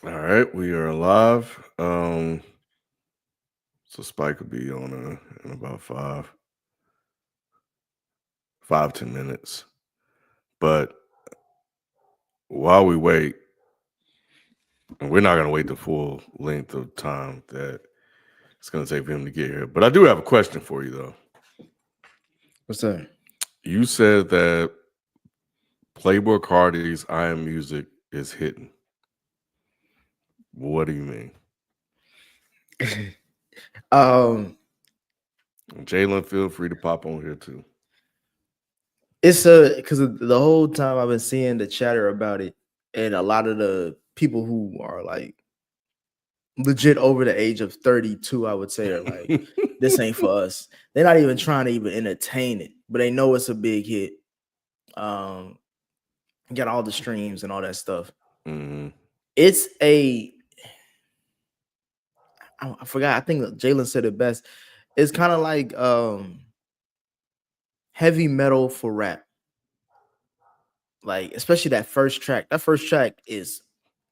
All right, we are live. So Spike will be on in about 5-10 minutes. But while we wait, and we're not gonna wait the full length of time that it's gonna take for him to get here. But I do have a question for you though. What's that? You said that Playboy Carti's I Am Music is hitting. What do you mean? um, Jalen, feel free to pop on here too. it's because the whole time I've been seeing the chatter about it, and a lot of the people who are like legit over the age of 32, I would say, are like, this ain't for us. They're not even trying to even entertain it, but they know it's a big hit. Um, got all the streams and all that stuff. Mm-hmm. It's I forgot. I think Jalen said it best. It's kind of like heavy metal for rap. Like, especially that first track. That first track is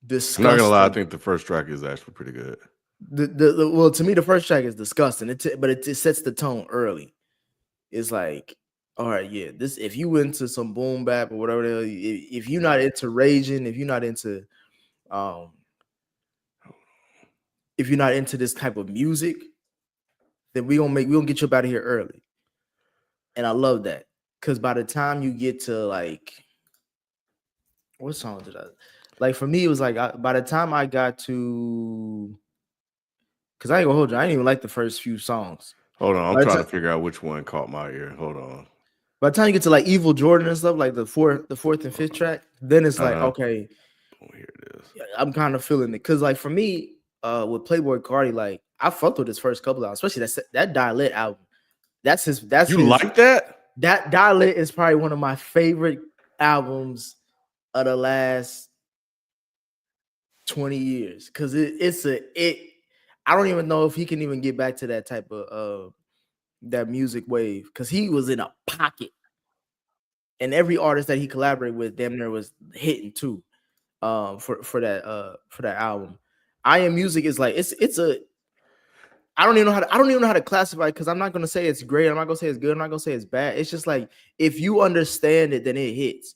I'm not gonna lie, I disgusting. think the first track is actually pretty good. Well, to me, the first track is disgusting. But it sets the tone early. It's like, all right, yeah, this if you into some boom bap or whatever, if you're not into raging, um, if you're not into this type of music, then we gonna get you up out of here early. And I love that because by the time you get to like, what song did I like? For me, it was like by the time I got to, because I ain't gonna hold you, I didn't even like the first few songs. Hold on, I'm By the trying time, to figure out which one caught my ear. Hold on. by the time you get to like Evil Jordan and stuff, like the fourth and fifth track, then it's like Uh-huh. okay, Oh, here it is. yeah, I'm kind of feeling it. Cause like for me, with Playboy Carti, like I fucked with his first couple albums, especially that Dial-It album. That's his. That's You his. like that? That Dial-It is probably one of my favorite albums of the last 20 years. Cause it. I don't even know if he can even get back to that type of that music wave. Cause he was in a pocket, and every artist that he collaborated with, damn near was hitting too. For that album. I Am Music is like it's a I don't even know how to classify it because I'm not gonna say it's great. I'm not gonna say it's good. I'm not gonna say it's bad. It's just like if you understand it, then it hits,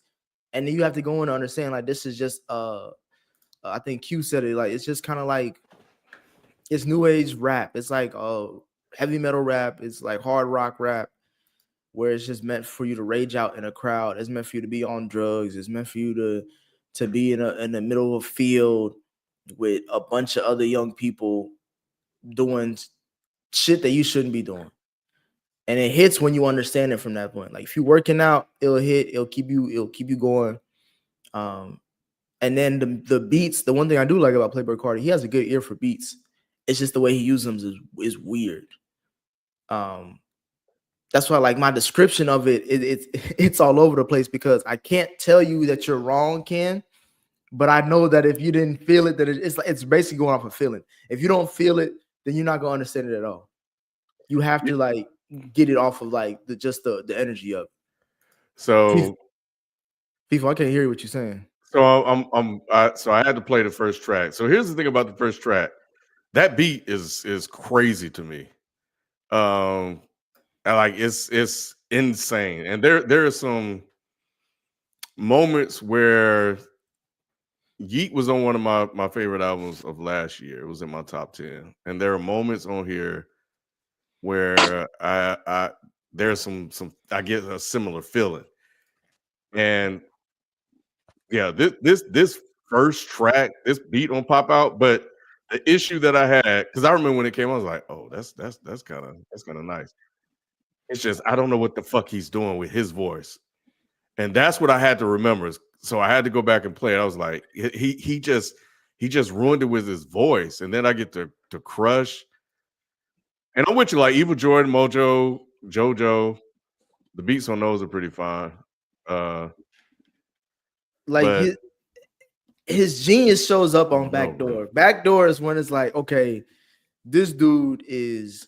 and then you have to go in and understand like this is just I think Q said it like it's just kind of like it's new age rap. It's like heavy metal rap. It's like hard rock rap where it's just meant for you to rage out in a crowd. It's meant for you to be on drugs. It's meant for you to be in the middle of a field with a bunch of other young people doing shit that you shouldn't be doing. And it hits when you understand it from that point. Like if you're working out, it'll hit, it'll keep you going. Um, and then the beats, the one thing I do like about Playboy Carti, he has a good ear for beats. It's just the way he uses them is weird. Um, that's why like my description of it's it's all over the place because I can't tell you that you're wrong, Ken. But I know that if you didn't feel it, that it's basically going off a feeling. If you don't feel it, then you're not gonna understand it at all. You have to like get it off of like the energy of it. So FIFA, I can't hear what you're saying. so I had to play the first track. So here's the thing about the first track. That beat is crazy to me. Um and like it's insane. And there are some moments where Yeet was on one of my favorite albums of last year. It was in my top 10. And there are moments on here where I there's some I get a similar feeling. And yeah, this first track, this beat on Pop Out, but the issue that I had, because I remember when it came, I was like, oh, that's kind of nice. It's just I don't know what the fuck he's doing with his voice. And that's what I had to remember. So I had to go back and play it. I was like, he just ruined it with his voice. And then I get to Crush. And I'm with you, like Evil Jordan, Mojo, JoJo. The beats on those are pretty fine. Uh, Like but his genius shows up on no, bro. Backdoor. Backdoor is when it's like, okay, this dude is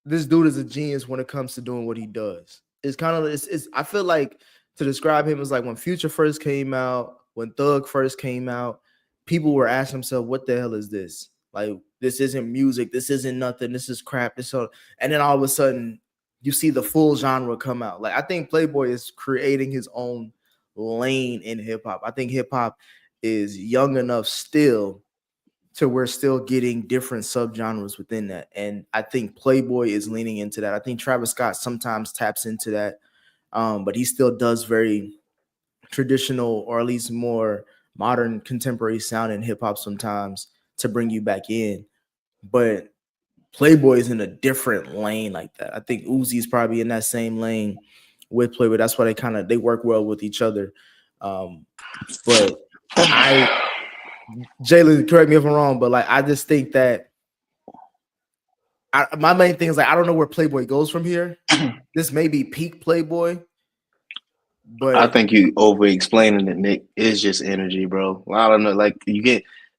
this dude is a genius when it comes to doing what he does. It's kind of it's I feel like to describe him as like when Future first came out, when Thug first came out, people were asking themselves, what the hell is this? Like, this isn't music. This isn't nothing. This is crap. And then all of a sudden, you see the full genre come out. Like, I think Playboy is creating his own lane in hip hop. I think hip hop is young enough still to we're still getting different subgenres within that. And I think Playboy is leaning into that. I think Travis Scott sometimes taps into that, but he still does very traditional or at least more modern contemporary sound in hip hop sometimes to bring you back in. But Playboy is in a different lane like that. I think Uzi's probably in that same lane with Playboy. That's why they work well with each other. But Jalen, correct me if I'm wrong, but like I just think that my main thing is like I don't know where Playboy goes from here. This may be peak Playboy, but I think you over explaining it, Nick. It's just energy, bro. I don't know. Like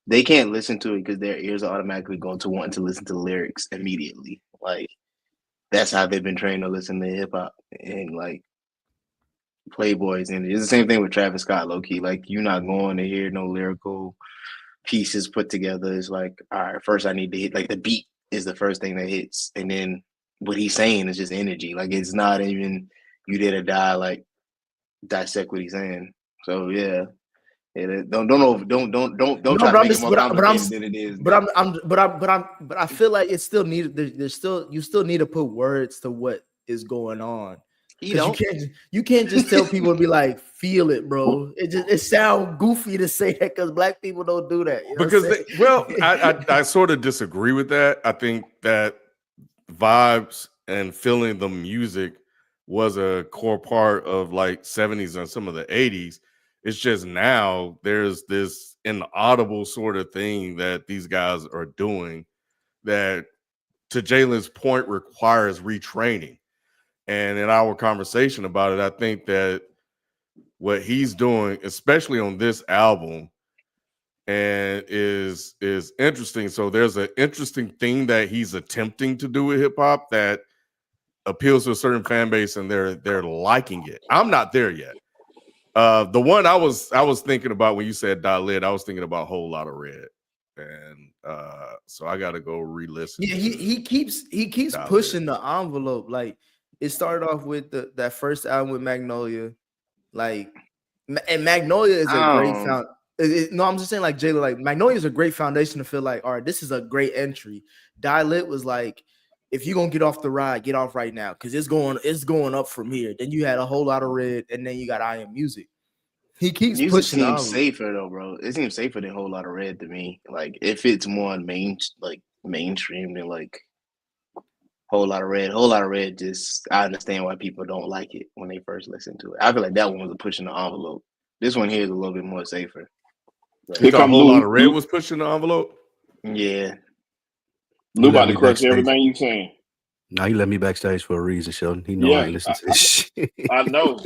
they can't listen to it because their ears are automatically going to wanting to listen to the lyrics immediately. Like that's how they've been trained to listen to hip hop and like Playboy's energy. It's the same thing with Travis Scott, low key. Like you're not going to hear no lyrical pieces put together. It's like, all right, first I need to hit like the beat is the first thing that hits, and then what he's saying is just energy. Like it's not even you did or die. Like dissect what he's saying. So yeah, don't try to make it more complicated than it is. But I feel like it's still needed. You still need to put words to what is going on. You can't just tell people and be like, feel it, bro. It sounds goofy to say that because black people don't do that. You know I sort of disagree with that. I think that vibes and feeling the music was a core part of like 70s and some of the 80s. It's just now there's this inaudible sort of thing that these guys are doing that, to Jalen's point, requires retraining. And in our conversation about it, I think that what he's doing, especially on this album, and is interesting. So there's an interesting thing that he's attempting to do with hip hop that appeals to a certain fan base, and they're liking it. I'm not there yet. The one I was thinking about when you said Dalit, I was thinking about Whole Lotta Red, and so I got to go re-listen. Yeah, he keeps Dalit. pushing the envelope. Like it started off with that first album with Magnolia, like, and Magnolia is a great found. No, I'm just saying, like Jayla, like Magnolia is a great foundation to feel like, all right, this is a great entry. Dalit was like, if you're gonna get off the ride, get off right now because it's going up from here. Then you had a Whole Lot of Red, and then you got I Am Music. He keeps music pushing. Seems safer though, bro. It seems safer than Whole Lot of Red to me. Like if it's more mainstream than like Whole Lot of Red. Whole Lot of Red, just I understand why people don't like it when they first listen to it. I feel like that one was a pushing the envelope. This one here is a little bit more safer. You thought Whole Lot of Red was pushing the envelope? Yeah. Lou about to crush everything you saying. Nah, he let me backstage for a reason, Sheldon. He know I ain't listen to this shit. I know.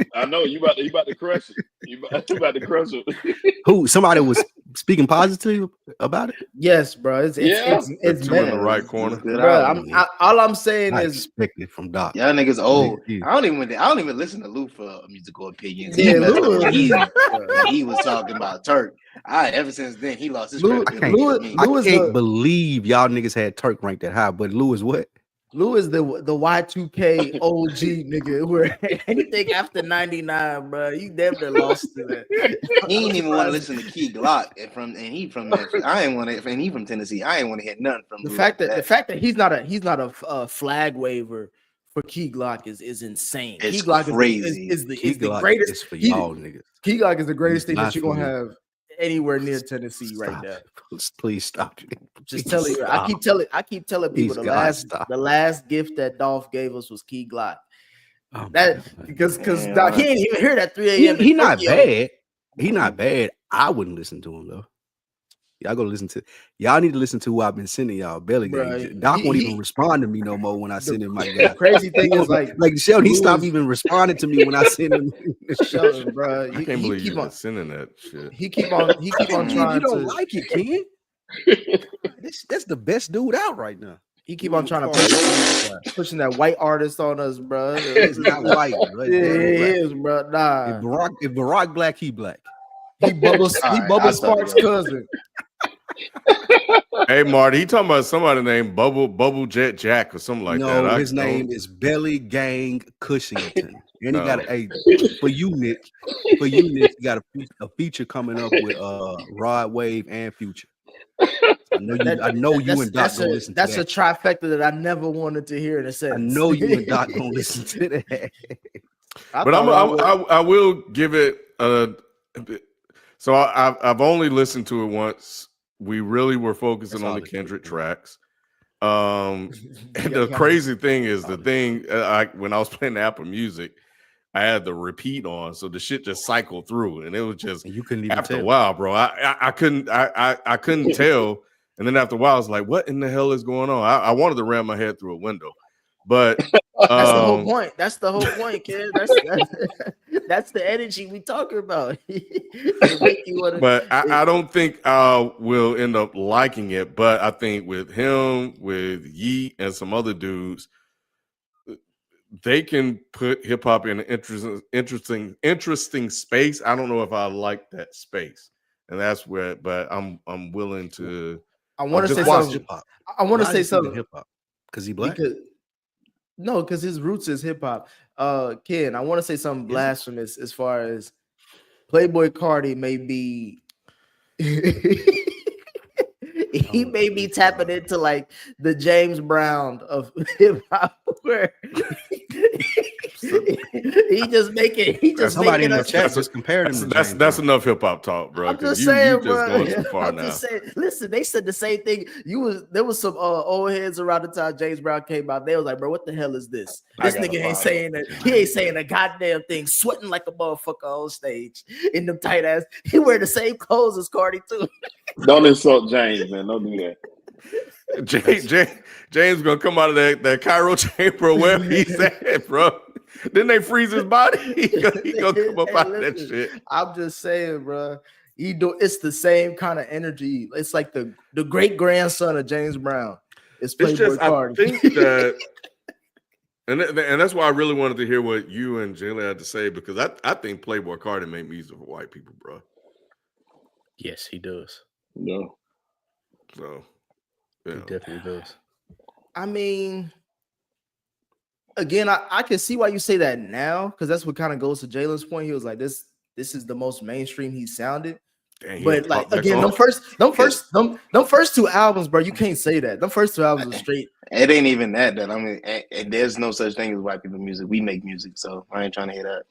You about to crush it. You about to crush it. Who? Somebody was speaking positive about it? Yes, bro. It's two in the right corner. Bro, all I'm saying is expected from Doc. Y'all niggas old. I don't even listen to Lou for musical opinions. Yeah, he was talking about Turk. Ever since then he lost his credibility. I can't believe y'all niggas had Turk ranked that high, but Lou is what? Lou is the Y2K OG nigga. Where anything after 99, bro, you never lost to that. He ain't even want to listen to Key Glock and he from Memphis. I ain't want to, and he from Tennessee. I ain't want to hear nothing from the fact that he's not a flag waver for Key Glock is insane. It's Key Glock crazy. is the greatest for y'all niggas. Key Glock is the greatest thing that you're gonna have anywhere near Tennessee right now. Please stop. Just telling you, I keep telling people the last gift that Dolph gave us was Key Glock. Because Doc, he ain't even hear that 3 a.m. He not bad. He not bad. I wouldn't listen to him though. Y'all need to listen to who I've been sending y'all belly games. Doc won't even respond to me no more when I send him my guy. The crazy thing is like Sheldon, he stopped even responding to me when I send him. Sheldon, bro, I can't believe you keep sending that shit. He keep on trying. You don't like it, Ken? That's the best dude out right now. He keep on trying to pushing that white artist on us, bro. It's not white, bro. It is, bro. Nah. If Barack black, he black. He Bubba I'll Sparks' tell you. cousin. Hey, Marty, he talking about somebody named Bubble Jet Jack or something like that. No, his name is Belly Gang Cushington. And he got for you, Nick, he got a feature coming up with Rod Wave and Future. I know you and Doc gonna listen to that. That's a trifecta that I never wanted to hear in a sense. I know you and Doc gonna listen to that. But I will give it so I've only listened to it once. We really were focusing on the Kendrick tracks. And the crazy thing is when I was playing Apple Music, I had the repeat on, so the shit just cycled through, and it was just you couldn't even after tell. a while, bro. I couldn't tell, and then after a while, I was like, "What in the hell is going on?" I wanted to ram my head through a window, but that's the whole point. That's the whole point, kid. That's the energy we talking about. But I don't think I will end up liking it. But I think with him, with Yeet, and some other dudes, they can put hip hop in an interesting space. I don't know if I like that space, and that's where. But I'm willing to. I want to say something. Hip-hop. I want to say something. Hip hop because he black. Because his roots is hip hop. Ken, I want to say something blasphemous as far as Playboy Carti may be. He may be tapping into like the James Brown of hip hop, where he just somebody in the chat just compared him to James that's enough hip hop talk, bro. I'm just saying, bro. Going too far I'm now. just saying. Listen, they said the same thing. There was some old heads around the time James Brown came out. They was like, bro, what the hell is this? This nigga ain't saying that. He ain't saying a goddamn thing. Sweating like a motherfucker on stage in them tight ass. He wear the same clothes as Carti too. Don't insult James, man. Don't do that. James gonna come out of that Cairo chamber where he's at, bro. Then they freeze his body. He gonna come up out of that shit. I'm just saying, bro. It's the same kind of energy. It's like the great grandson of James Brown. It's Playboy Carti. I think that, and that's why I really wanted to hear what you and Jayla had to say, because I think Playboy Carti made music for white people, bro. Yes, he does. No. So. He definitely does. I mean, again, I can see why you say that now, because that's what kind of goes to Jalen's point. He was like, this is the most mainstream he sounded. Dang, but like again, them first two albums, bro, you can't say that. Them first two albums are straight. It ain't even that. I mean, there's no such thing as white people music. We make music, so I ain't trying to hear that.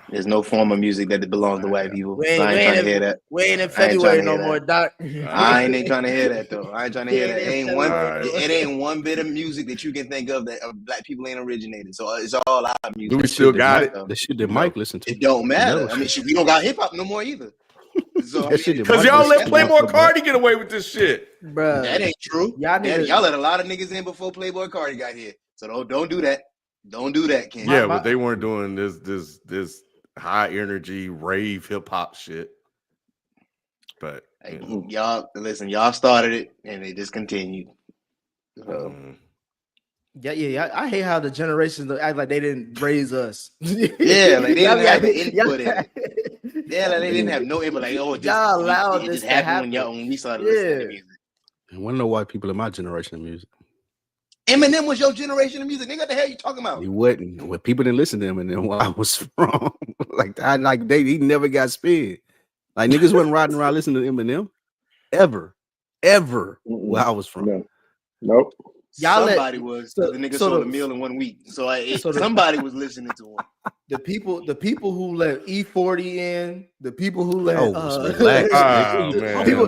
There's no form of music that belongs to white people. So I ain't trying to hear that. We ain't in February no more, Doc. I ain't trying to hear that though. I ain't trying to hear that. It ain't one bit of music that you can think of that black people ain't originated. So it's all our music. Do we still got it? The shit that Mike listened to. It don't matter. I mean, we don't got hip hop no more either. So because y'all let Playboy Carti get away with this shit, bro. That ain't true. Y'all let a lot of niggas in before Playboy Carti got here. So don't do that. Don't do that, Ken. Yeah, but they weren't doing this high energy rave hip hop shit. But y'all listen, y'all started it and they just continued. So. Yeah. I hate how the generations act like they didn't raise us. Yeah, like they didn't have the input in it. Yeah, like they didn't have no input. Like, y'all allowed this to happen when we started listening to music. And one of the white people in my generation of music. Eminem was your generation of music. Nigga, what the hell you talking about? He wasn't. Well, people didn't listen to Eminem where I was from. He never got spin. Like niggas wasn't riding around listening to Eminem ever where I was from. No. Nope. Somebody was. The nigga sold a meal in 1 week. So somebody was listening to him. The people who let E40 in, the people who let hold on. People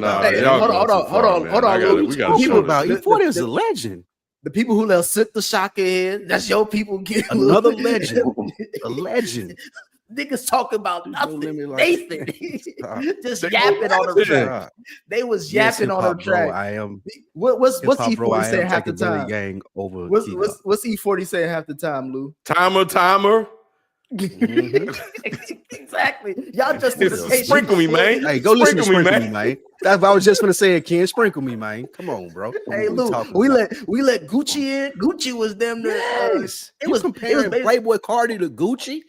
about E40 is a legend. The people who let Sit the Shocker in, that's your people. Another legend. A legend. Niggas talking about nothing. Nathan just yapping on the track. They was yapping on the track. I am. What's E40 saying half the time? Gang over. What's E40 saying half the time, Lou? Timer. Exactly. Y'all just sprinkle me, man. Hey, go listen to Sprinkle Me, man. That's what I was just gonna say. Ken, sprinkle me, man. Come on, bro. Hey, Lou, we let Gucci in. Gucci was them. Yes. It was Playboy Carti to Gucci.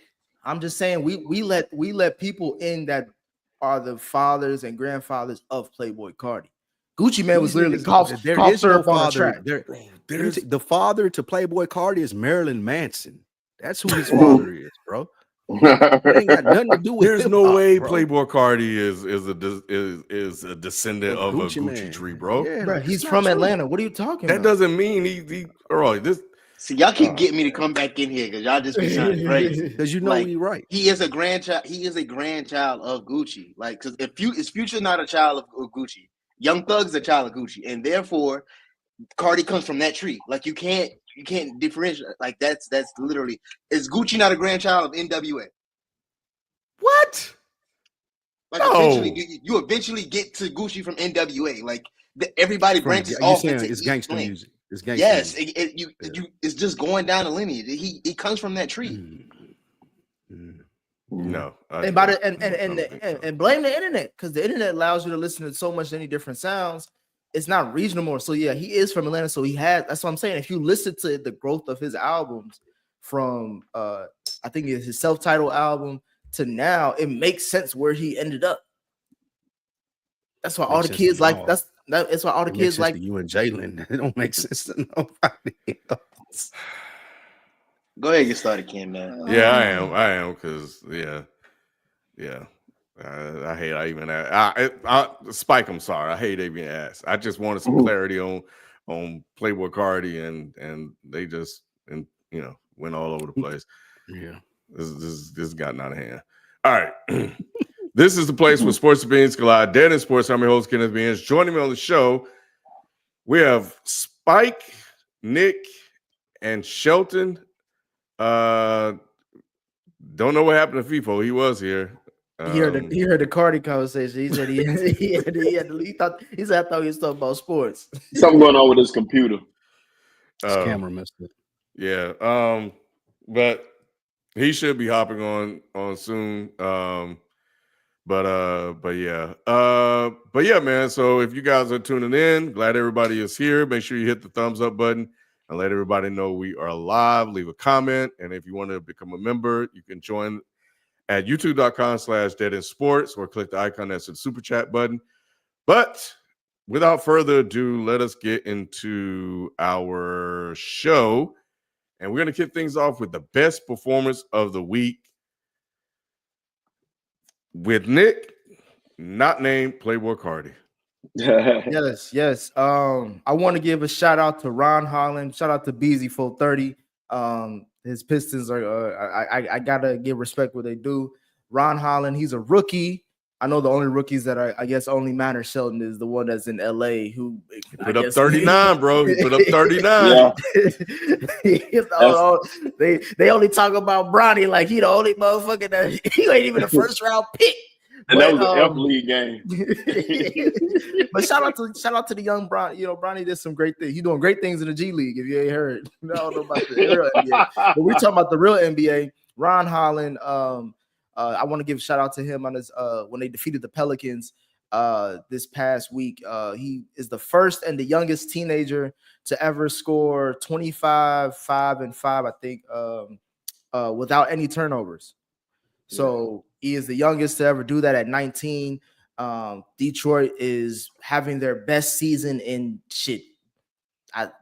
I'm just saying we let people in that are the fathers and grandfathers of Playboy Carti. Gucci Man was These literally niggas- there cough is no syrup on a father. track. The father to Playboy Carti is Marilyn Manson. That's who his father is, bro. It ain't got nothing to do with. There's no hip-hop, way bro. Playboy Carti is a descendant of a Gucci Man. tree, bro. Yeah, Bro, that's he's not from true. Atlanta. What are you talking That about? doesn't mean he Earl, this. See, y'all keep getting me to come back in here because y'all just be sounding crazy. Because you know Like, we right. he is a grandchild. He is a grandchild of Gucci. Like, because is Future not a child of Gucci? Young Thug's a child of Gucci, and therefore, Cardi comes from that tree. Like, you can't differentiate. Like, that's literally, is Gucci not a grandchild of NWA? What? Like, No. eventually, you eventually get to Gucci from NWA. Like, everybody branches You off saying into it's each gangster lane. music. It's gangster Yes, music. it's just going down the lineage. He comes from that tree. No. And blame the internet, because the internet allows you to listen to so much many different sounds. It's not regional more. So yeah, he is from Atlanta. So that's what I'm saying. If you listen to the growth of his albums from I think it's his self-titled album to now, it makes sense where he ended up. That's why all the kids like that's why all the kids like you and Jalen. It don't make sense to nobody else. Go ahead and get started, Ken, man. Yeah, I am, because yeah. I hate I even Spike. I'm sorry, I hate even asked. I just wanted some clarity on Playboy Carti, and they just went all over the place. Yeah, this gotten out of hand. All right. This is the place where sports opinions collide. Dead in Sports. I'm your host, Kenneth Beans. Joining me on the show, we have Spike, Nick, and Shelton. Don't know what happened to FIFO. He was here. He heard the Carti conversation. He said he thought he said I thought he was talking about sports. Something going on with his computer. his camera messed up. Yeah. But he should be hopping on soon. But yeah, man. So if you guys are tuning in, glad everybody is here. Make sure you hit the thumbs up button and let everybody know we are live. Leave a comment, and if you want to become a member, you can join at youtube.com/deadendsports or click the icon that's the super chat button. But without further ado, let us get into our show, and we're going to kick things off with the best performance of the week with Nick, not named Playboy Carti. Yes. I want to give a shout out to Ron Holland. Shout out to Beezy 430. His Pistons are. I gotta give respect what they do. Ron Holland, he's a rookie. I know the only rookies that I guess only matter. Sheldon is the one that's in LA who put up 39, bro. He put up 39. Yeah. They only talk about Bronny like he the only motherfucker that he ain't even a first round pick. And that was an F League game. But shout out to the young Bronny. You know, Bronny did some great things. He's doing great things in the G League. If you ain't heard, I don't know about the real NBA. But we talking about the real NBA. Ron Holland. I want to give a shout out to him on his when they defeated the Pelicans this past week. He is the first and the youngest teenager to ever score 25, 5, and 5, I think, without any turnovers. So he is the youngest to ever do that at 19. Detroit is having their best season in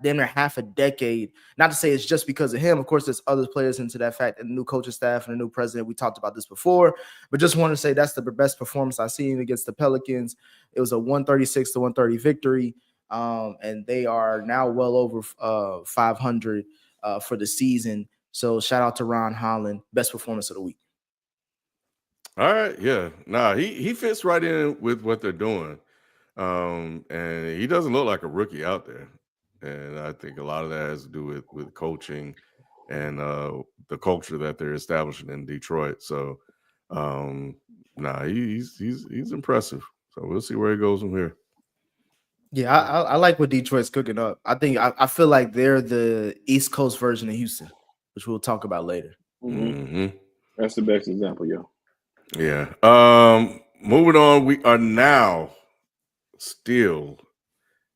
then they're half a decade. Not to say it's just because of him. Of course, there's other players into that fact, and the new coaching staff and the new president. We talked about this before, but just want to say that's the best performance I've seen against the Pelicans. It was a 136-130 victory, and they are now well over 500 for the season. So shout out to Ron Holland, best performance of the week. All right, yeah. Nah, he fits right in with what they're doing. And he doesn't look like a rookie out there. And I think a lot of that has to do with coaching and the culture that they're establishing in Detroit. So he's impressive. So we'll see where he goes from here. Yeah, I like what Detroit's cooking up. I feel like they're the East Coast version of Houston, which we'll talk about later. Mm-hmm. That's the best example, yo. Yeah. Moving on, we are now still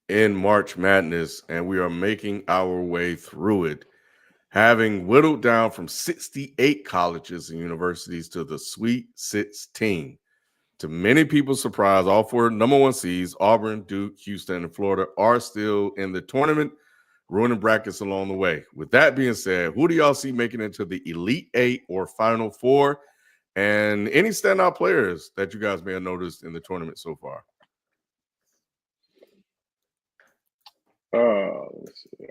in March Madness, and we are making our way through it, having whittled down from 68 colleges and universities to the Sweet 16. To many people's surprise, all 4 number 1 seeds, Auburn, Duke, Houston, and Florida, are still in the tournament, ruining brackets along the way. With that being said, who do y'all see making it to the Elite 8 or Final 4? And any standout players that you guys may have noticed in the tournament so far? Let's see.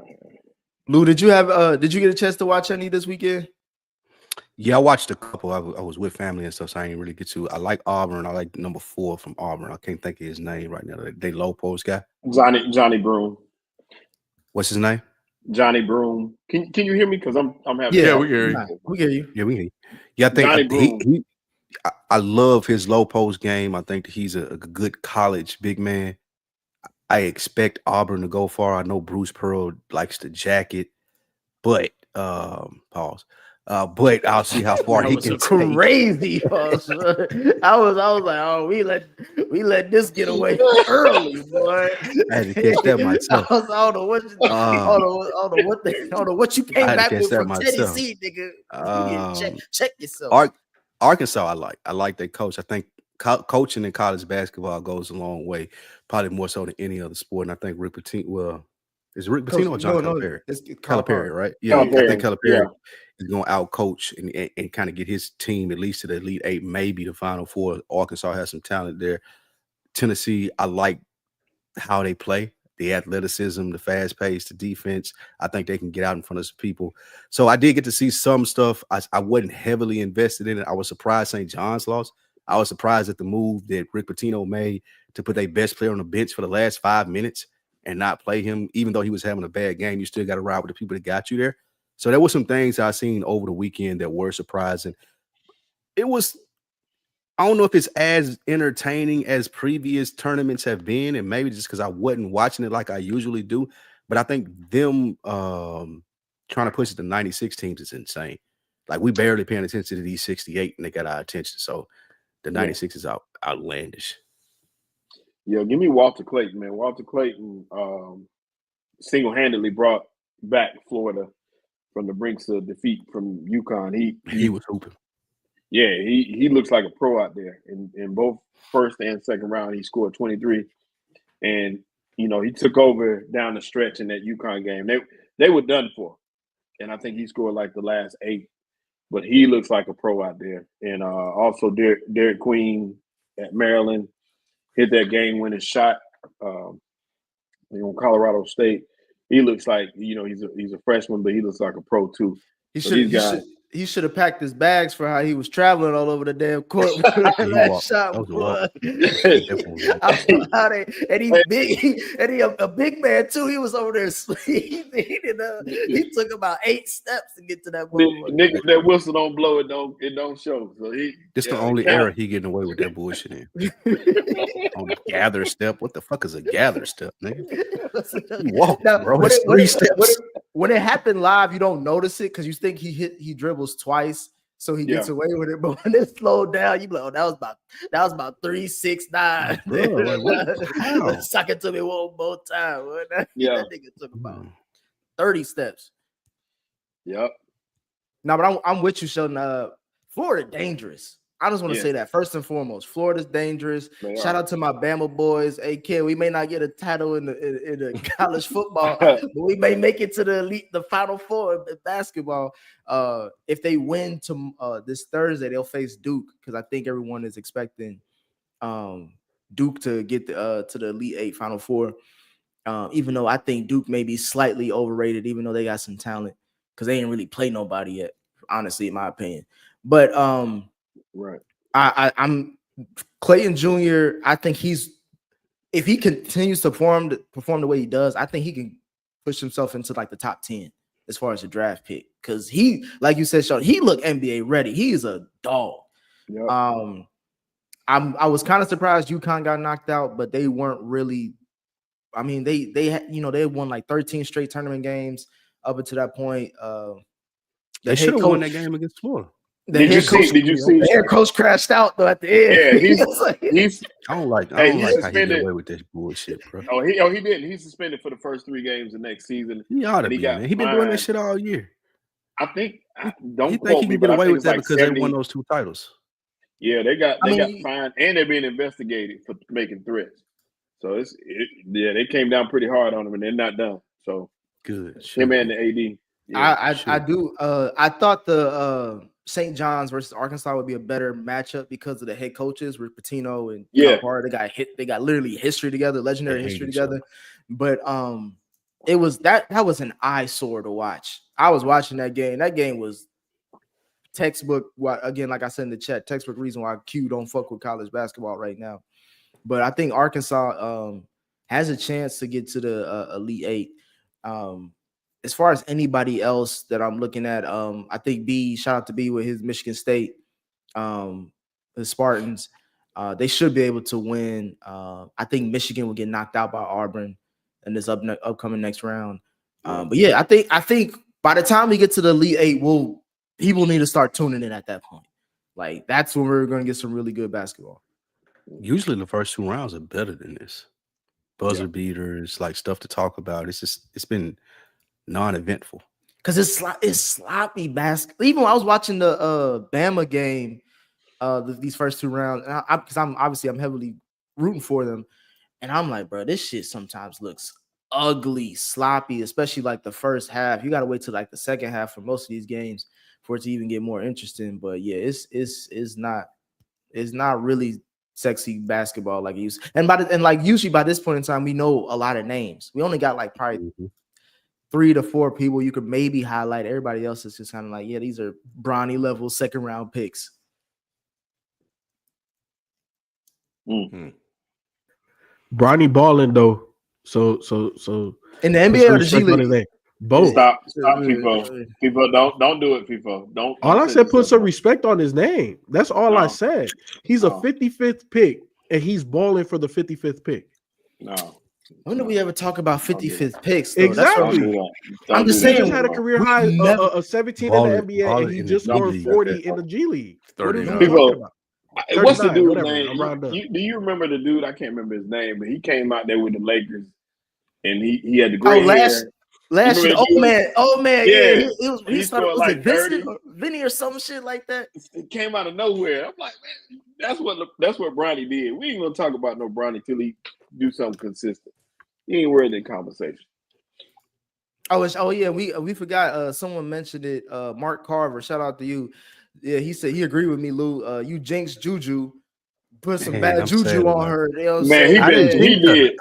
Lou, did you get a chance to watch any this weekend? Yeah, I watched a couple. I was with family and stuff, so I didn't really get to. I like Auburn. I like number 4 from Auburn. I can't think of his name right now. They low post guy. Johnny Broom. What's his name? Johnny Broom. Can you hear me? Because I'm having. Yeah, we hear you. We hear you. Yeah, we hear you. Yeah, I think I love his low post game. I think that he's a good college big man. I expect Auburn to go far. I know Bruce Pearl likes to jacket, but pause. But I'll see how far he can crazy. Pause. I was like, oh, we let this get away early, boy. I had to catch that myself. I don't know what you came back with from Tennessee, nigga. Check yourself. Arkansas, I like their coach. I think coaching in college basketball goes a long way, probably more so than any other sport. And I think Rick Pitino, well, is Rick Pitino or John Calipari? It's Calipari, right? Yeah, I think Calipari is going to out coach and kind of get his team at least to the Elite 8, maybe the Final 4. Arkansas has some talent there. Tennessee, I like how they play, the athleticism, the fast pace, the defense. I think they can get out in front of some people. So I did get to see some stuff. I wasn't heavily invested in it. I was surprised St. John's lost. I was surprised at the move that Rick Pitino made to put their best player on the bench for the last 5 minutes and not play him, even though he was having a bad game. You still got to ride with the people that got you there. So there were some things I seen over the weekend that were surprising. It was, I don't know if it's as entertaining as previous tournaments have been, and maybe just because I wasn't watching it like I usually do, but I think them trying to push it to 96 teams is insane. Like, we barely paying attention to these 68, and they got our attention. So the 96 is outlandish. Yeah, give me Walter Clayton, man. Walter Clayton single-handedly brought back Florida from the brinks of defeat from UConn. He was hooping. Yeah, he looks like a pro out there. In both first and second round, he scored 23. And, you know, he took over down the stretch in that UConn game. They were done for. And I think he scored like the last 8. But he looks like a pro out there. And also Derek Queen at Maryland hit that game-winning shot on Colorado State. He looks like, you know, he's a freshman, but he looks like a pro too. He should have packed his bags for how he was traveling all over the damn court. That shot was. And he's big, and he a big man too. He was over there sleeping. He took about 8 steps to get to that ball. Nigga, that whistle don't blow, it don't show. So this the only era he getting away with that bullshit in. On the gather step. What the fuck is a gather step, nigga? Whoa, now, bro. It's 3 steps. When it happened live, you don't notice it because you think he dribbles twice, so he gets away with it. But when it slowed down, you be like, oh, that was about 3, 6, 9. Suck it to me one more time. That nigga took about 30 steps. Yep. No, but I'm with you, Sheldon. Florida dangerous. I just want to say that first and foremost, Florida's dangerous. Shout out to my Bama boys. Hey, kid, we may not get a title in the college football, but we may make it to the Final Four in basketball. If they win this Thursday, they'll face Duke because I think everyone is expecting Duke to get to the Elite 8 Final Four. Even though I think Duke may be slightly overrated, even though they got some talent because they didn't really play nobody yet, honestly, in my opinion. But right. I'm Clayton Jr. I think if he continues to perform the way he does, I think he can push himself into like the top 10 as far as a draft pick. Because he, like you said, Sean, he looked NBA ready. He's a dog. Yep. I was kind of surprised UConn got knocked out, but they weren't really. I mean, they won like 13 straight tournament games up until that point. They should have won that game against Florida. Did you see? The head coach crashed out though at the end. Yeah, he's I don't like how he get away with this bullshit, bro. Oh, he didn't. He's suspended for the first 3 games of next season. He ought to be, man. He been doing this shit all year. I think. He think he can get away with that because they won those 2 titles. Yeah, they got I got mean, fined and they're being investigated for making threats. So they came down pretty hard on him and they're not done. So Good. him Should and be. the AD. Yeah. I do. I thought the St. John's versus Arkansas would be a better matchup because of the head coaches with Patino and Yeah. Calipari. They got literally history together, legendary They hate history each together. But it was that was an eyesore to watch. I was watching that game. That game was textbook. Again, like I said in the chat, textbook reason why Q don't fuck with college basketball right now. But I think Arkansas has a chance to get to the Elite Eight. As far as anybody else that I'm looking at, I think shout out to B with his Michigan State, the Spartans. They should be able to win. I think Michigan will get knocked out by Auburn in this upcoming next round. But yeah, I think by the time we get to the Elite Eight, people need to start tuning in at that point. Like that's when we're going to get some really good basketball. Usually the first 2 rounds are better than this. Buzzer beaters, like stuff to talk about. It's been non-eventful. Because it's sloppy basketball. Even when I was watching the Bama game, these first 2 rounds, because I'm heavily rooting for them, and I'm like, bro, this shit sometimes looks ugly, sloppy, especially like the first half. You got to wait till like the second half for most of these games for it to even get more interesting. But yeah, it's not really sexy basketball like it used. And usually by this point in time, we know a lot of names. We only got like probably 3 to 4 people you could maybe highlight. Everybody else is just kind of like, yeah, these are Bronny level 2nd round picks. Bronny balling though. So in the NBA or the G League? Both. Stop, FIFO. FIFO, don't do it, FIFO. Don't. All I said, put some respect on his name. That's all I said. He's a 55th pick, and he's balling for the 55th pick. No. When do we ever talk about 55th picks? Though? Exactly. I'm just saying. He just had a career high of 17 in the NBA, and he just scored 40 in the G League. 30. What's the dude's name? Do you remember the dude? I can't remember his name, but he came out there with the Lakers, and he had the gray hair. Last year, oh man, yeah. He started was like it Vincent or Vinny or some shit like that? It came out of nowhere. I'm like, man, that's what Bronny did. We ain't gonna talk about no Bronny till he do something consistent. He ain't worth that conversation. Oh yeah, we forgot. Someone mentioned it. Mark Carver, shout out to you. Yeah, he said he agreed with me, Lou. You jinxed Juju, put some bad juju on her. You know what I'm saying?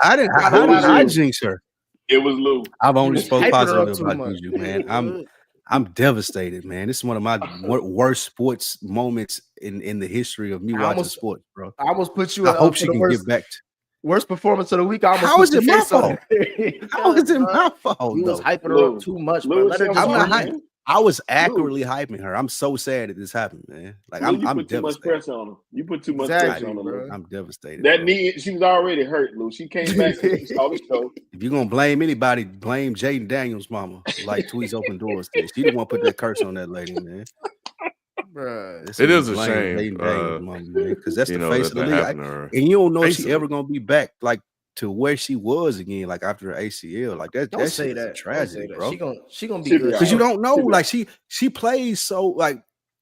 I didn't jinx her. It was Lou. I've only spoke positive about Juju, man. I'm devastated, man. This is one of my worst sports moments in the history of me watching sports, bro. I almost put you. I hope she can get back to worst performance of the week. How is it my fault? How is it my fault? He was hyping her up too much, bro. I'm not hyping. I was accurately hyping her. I'm so sad that this happened, man. Like you I'm put too much pressure on her. You put too much pressure on her, bro. I'm devastated. That knee, she was already hurt, Lou. She came back and saw the show. If you're gonna blame anybody, blame Jaden Daniels' mama. Like Tweets Open Doors did. She didn't want to put that curse on that lady, man. Bruh. It is a shame, because that's the face of the league. And you don't know if she ever gonna be back like to where she was again, like after her ACL. Like that. Don't say that. Tragedy, bro. She gonna be good because you don't know. Like she plays so like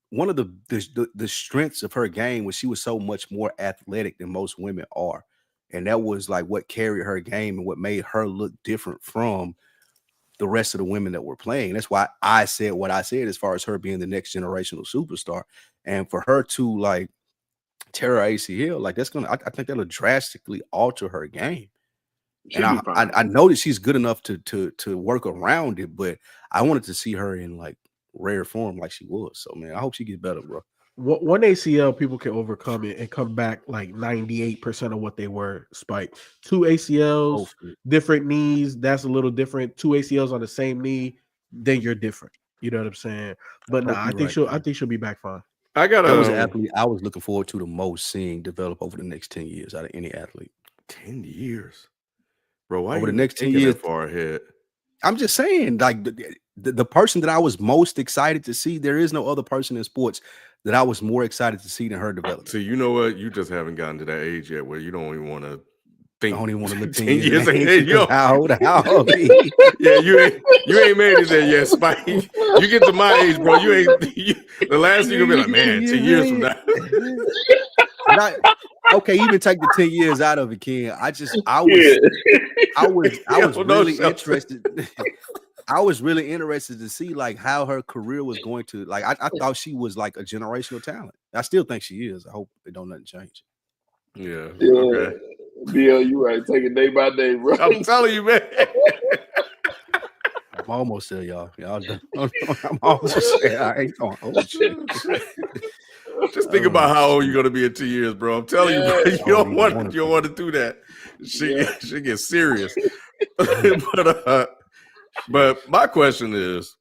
one of the strengths of her game was she was so much more athletic than most women are, and that was like what carried her game and what made her look different from the rest of the women that were playing. That's why I said what I said as far as her being the next generational superstar, and for her to like tear her ACL, like that's gonna, I think that'll drastically alter her game. And I know that she's good enough to work around it, but I wanted to see her in like rare form like she was. So man, I hope she gets better, bro. One ACL, people can overcome it and come back like 98% of what they were. Spike 2 ACLs, different knees. That's a little different. 2 ACLs on the same knee, then you're different. You know what I'm saying? But no, I think she'll be back fine. That was an athlete I was looking forward to the most seeing develop over the next 10 years out of any athlete. 10 years, bro. Why over the next 10 years far ahead? I'm just saying, like the person that I was most excited to see, there is no other person in sports that I was more excited to see than her develop. So you know what? You just haven't gotten to that age yet where you don't even want to I don't even want to look 10 10 years years ahead. ahead. How old he? Yeah, you ain't made it there yet, Spike. You get to my age, bro. You ain't the last thing you're gonna be like, man, 10 years from now. Okay, even take the 10 years out of it, Ken. I was really interested. I was really interested to see like how her career was going to like. I thought she was like a generational talent. I still think she is. I hope it don't nothing change. Yeah. Okay. Bill, you right. Take it day by day, bro. I'm telling you, man. I'm almost there, y'all. I'm almost there. I ain't going. Oh shit. Just think about how old you're gonna be in 2 years, bro. I'm telling you, bro. You don't want to do that. She gets serious. But my question is,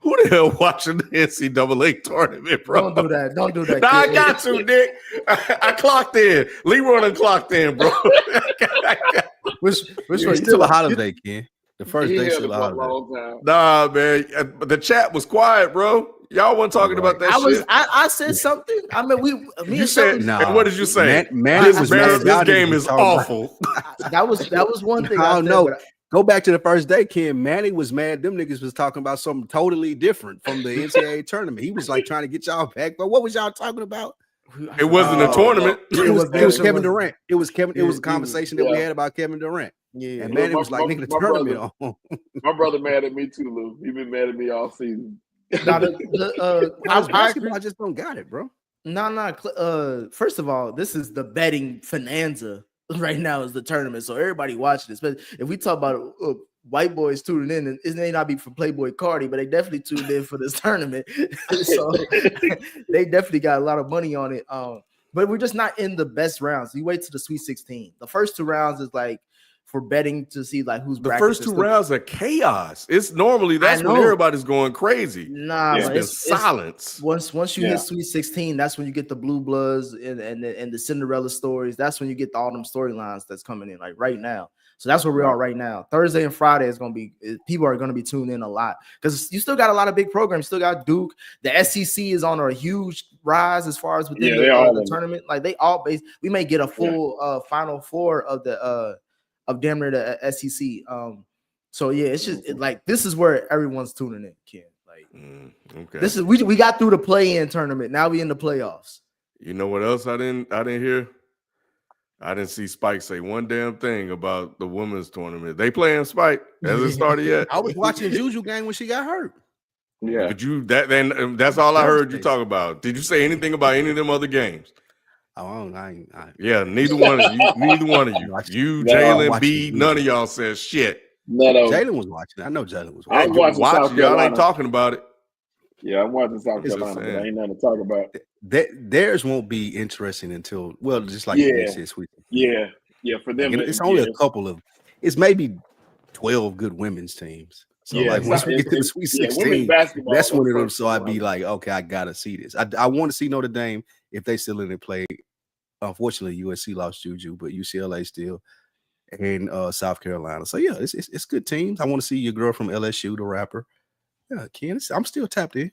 who the hell watching the NCAA tournament, bro? Don't do that. Don't do that. Nah, I got to, Nick. I clocked in. Leroy done clocked in, bro. Which was still a holiday, Ken. The first day still a holiday. Nah, man. The chat was quiet, bro. Y'all wasn't talking about that shit. I said something. I mean, you said. Nah. What did you say? This game is awful. That was one thing. I don't know. Go back to the first day, Ken. Manny was mad. Them niggas was talking about something totally different from the NCAA tournament. He was like trying to get y'all back. But what was y'all talking about? It wasn't a tournament. It was Kevin Durant. It was Kevin. It was a conversation that we had about Kevin Durant. Yeah, and Manny was like, "Nigga, the tournament on." My brother mad at me too, Lou. He been mad at me all season. I just don't got it, bro. No. First of all, this is the betting bonanza right now. Is the tournament, so everybody watching this. But if we talk about white boys tuning in, and it may not be for Playboy Carti, but they definitely tuned in for this tournament. So they definitely got a lot of money on it. But we're just not in the best rounds. You wait to the Sweet 16. The first 2 rounds is like for betting to see like who's the first 2 rounds are chaos. It's normally that's when everybody's going crazy. Nah, it's silence. Once you hit Sweet 16, that's when you get the Blue Bloods and the Cinderella stories. That's when you get all them storylines that's coming in like right now. So that's where we are right now. Thursday and Friday is gonna be people are gonna be tuned in a lot because you still got a lot of big programs. You still got Duke. The SEC is on a huge rise as far as within the tournament. Like they all we may get a full Final Four of the of damn near the SEC. So yeah, it's just like this is where everyone's tuning in, Ken. Like this is we got through the play-in tournament. Now we in the playoffs. You know what else I didn't hear? I didn't see Spike say one damn thing about the women's tournament. They playing Spike? Has it started yet? I was watching Juju game when she got hurt. Yeah. But that's all I heard you talk about. Did you say anything about any of them other games? Oh, yeah, neither one of you. You, Jalen, B, none of y'all said shit. Jalen was watching. I know Jalen was watching. I was watching. Y'all ain't talking about it. Yeah, I'm watching South Carolina, but I ain't nothing to talk about. Theirs won't be interesting until just like this week. Yeah, for them. It's only a couple of. It's maybe 12 good women's teams. So once we get to the Sweet 16, that's one of them. So I'd be like, okay, I gotta see this. I want to see Notre Dame if they still in the play. Unfortunately, USC lost Juju, but UCLA still, and South Carolina. So yeah, it's good teams. I want to see your girl from LSU, the rapper. Yeah, Ken, I'm still tapped in.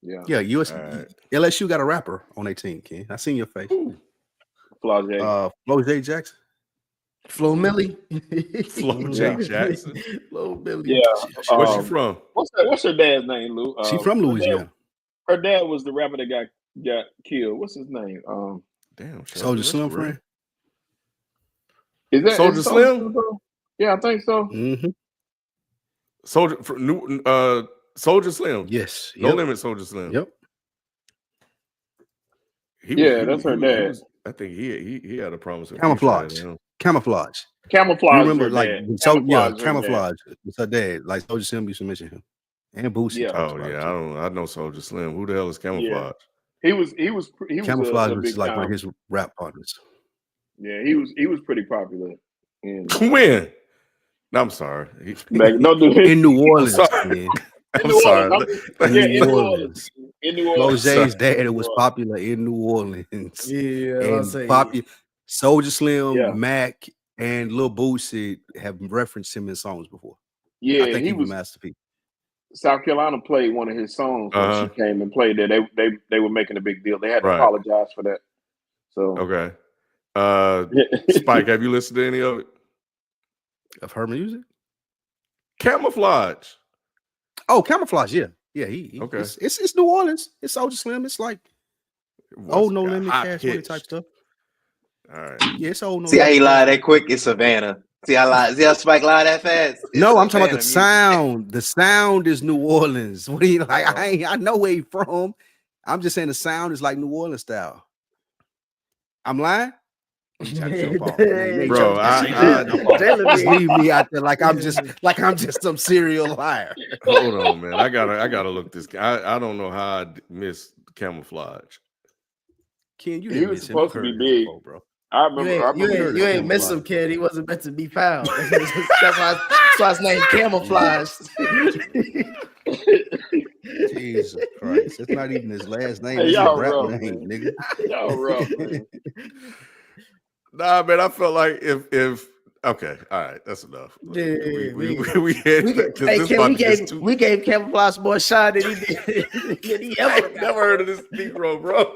Yeah, LSU got a rapper on their team, Ken. I seen your face. Flo J. Jackson. Flo Millie. Flo J. Jackson. Flo Millie. Yeah. Where's she from? What's her dad's name, Lou? She from Louisiana. Her dad was the rapper that got killed. What's his name? Damn. Soldier Slim friend. Is that Soldier Slim? Yeah, I think so. Mm-hmm. Soldier Slim. Yes. No Limit Soldier Slim. Yep. That's her dad. I think he had a promise. Camouflage. Camouflage. You remember camouflage with her dad. Like Soldier Slim used to mention him. And Boosie. Yeah. I know Soldier Slim. Who the hell is Camouflage? He was Camouflage was like one of his rap partners. Yeah, he was pretty popular. When? No, I'm sorry. In New Orleans. I'm sorry. In New Orleans. Rosé's dad was popular in New Orleans. Yeah, Soldier Slim, Mac, and Lil Boosie have referenced him in songs before. Yeah, I think he was a masterpiece. South Carolina played one of his songs when she came and played there. They were making a big deal. They had to apologize for that. So okay. Spike, have you listened to any of it? Of her music? Camouflage. Oh, Camouflage, yeah. Yeah, he Okay. It's New Orleans. It's Soulja Slim. It's like old No Limit, Cash Money type stuff. All right. Yeah, it's old No See how he Limit. lied that quick? It's Savannah. See how Spike lied that fast? It's No, I'm talking about the Savannah sound. The sound is New Orleans. What do you like? I know where he's from. I'm just saying the sound is like New Orleans style. I'm lying. Bro, just leave me out there like I'm just some serial liar. Hold on, man. I gotta look this. I don't know how I missed Camouflage. Ken, you He was supposed to be big, before, bro. I remember. You ain't miss him, kid. He wasn't meant to be found. That's why his name Camouflage. Jesus Christ. It's not even his last name. Hey, It's y'all his rap rough, name, man. nigga. Y'all rough, man. Nah, man, I felt like if okay, all right, that's enough. Yeah, we gave Camouflage more shine than he did. He ever never heard of this Negro, bro.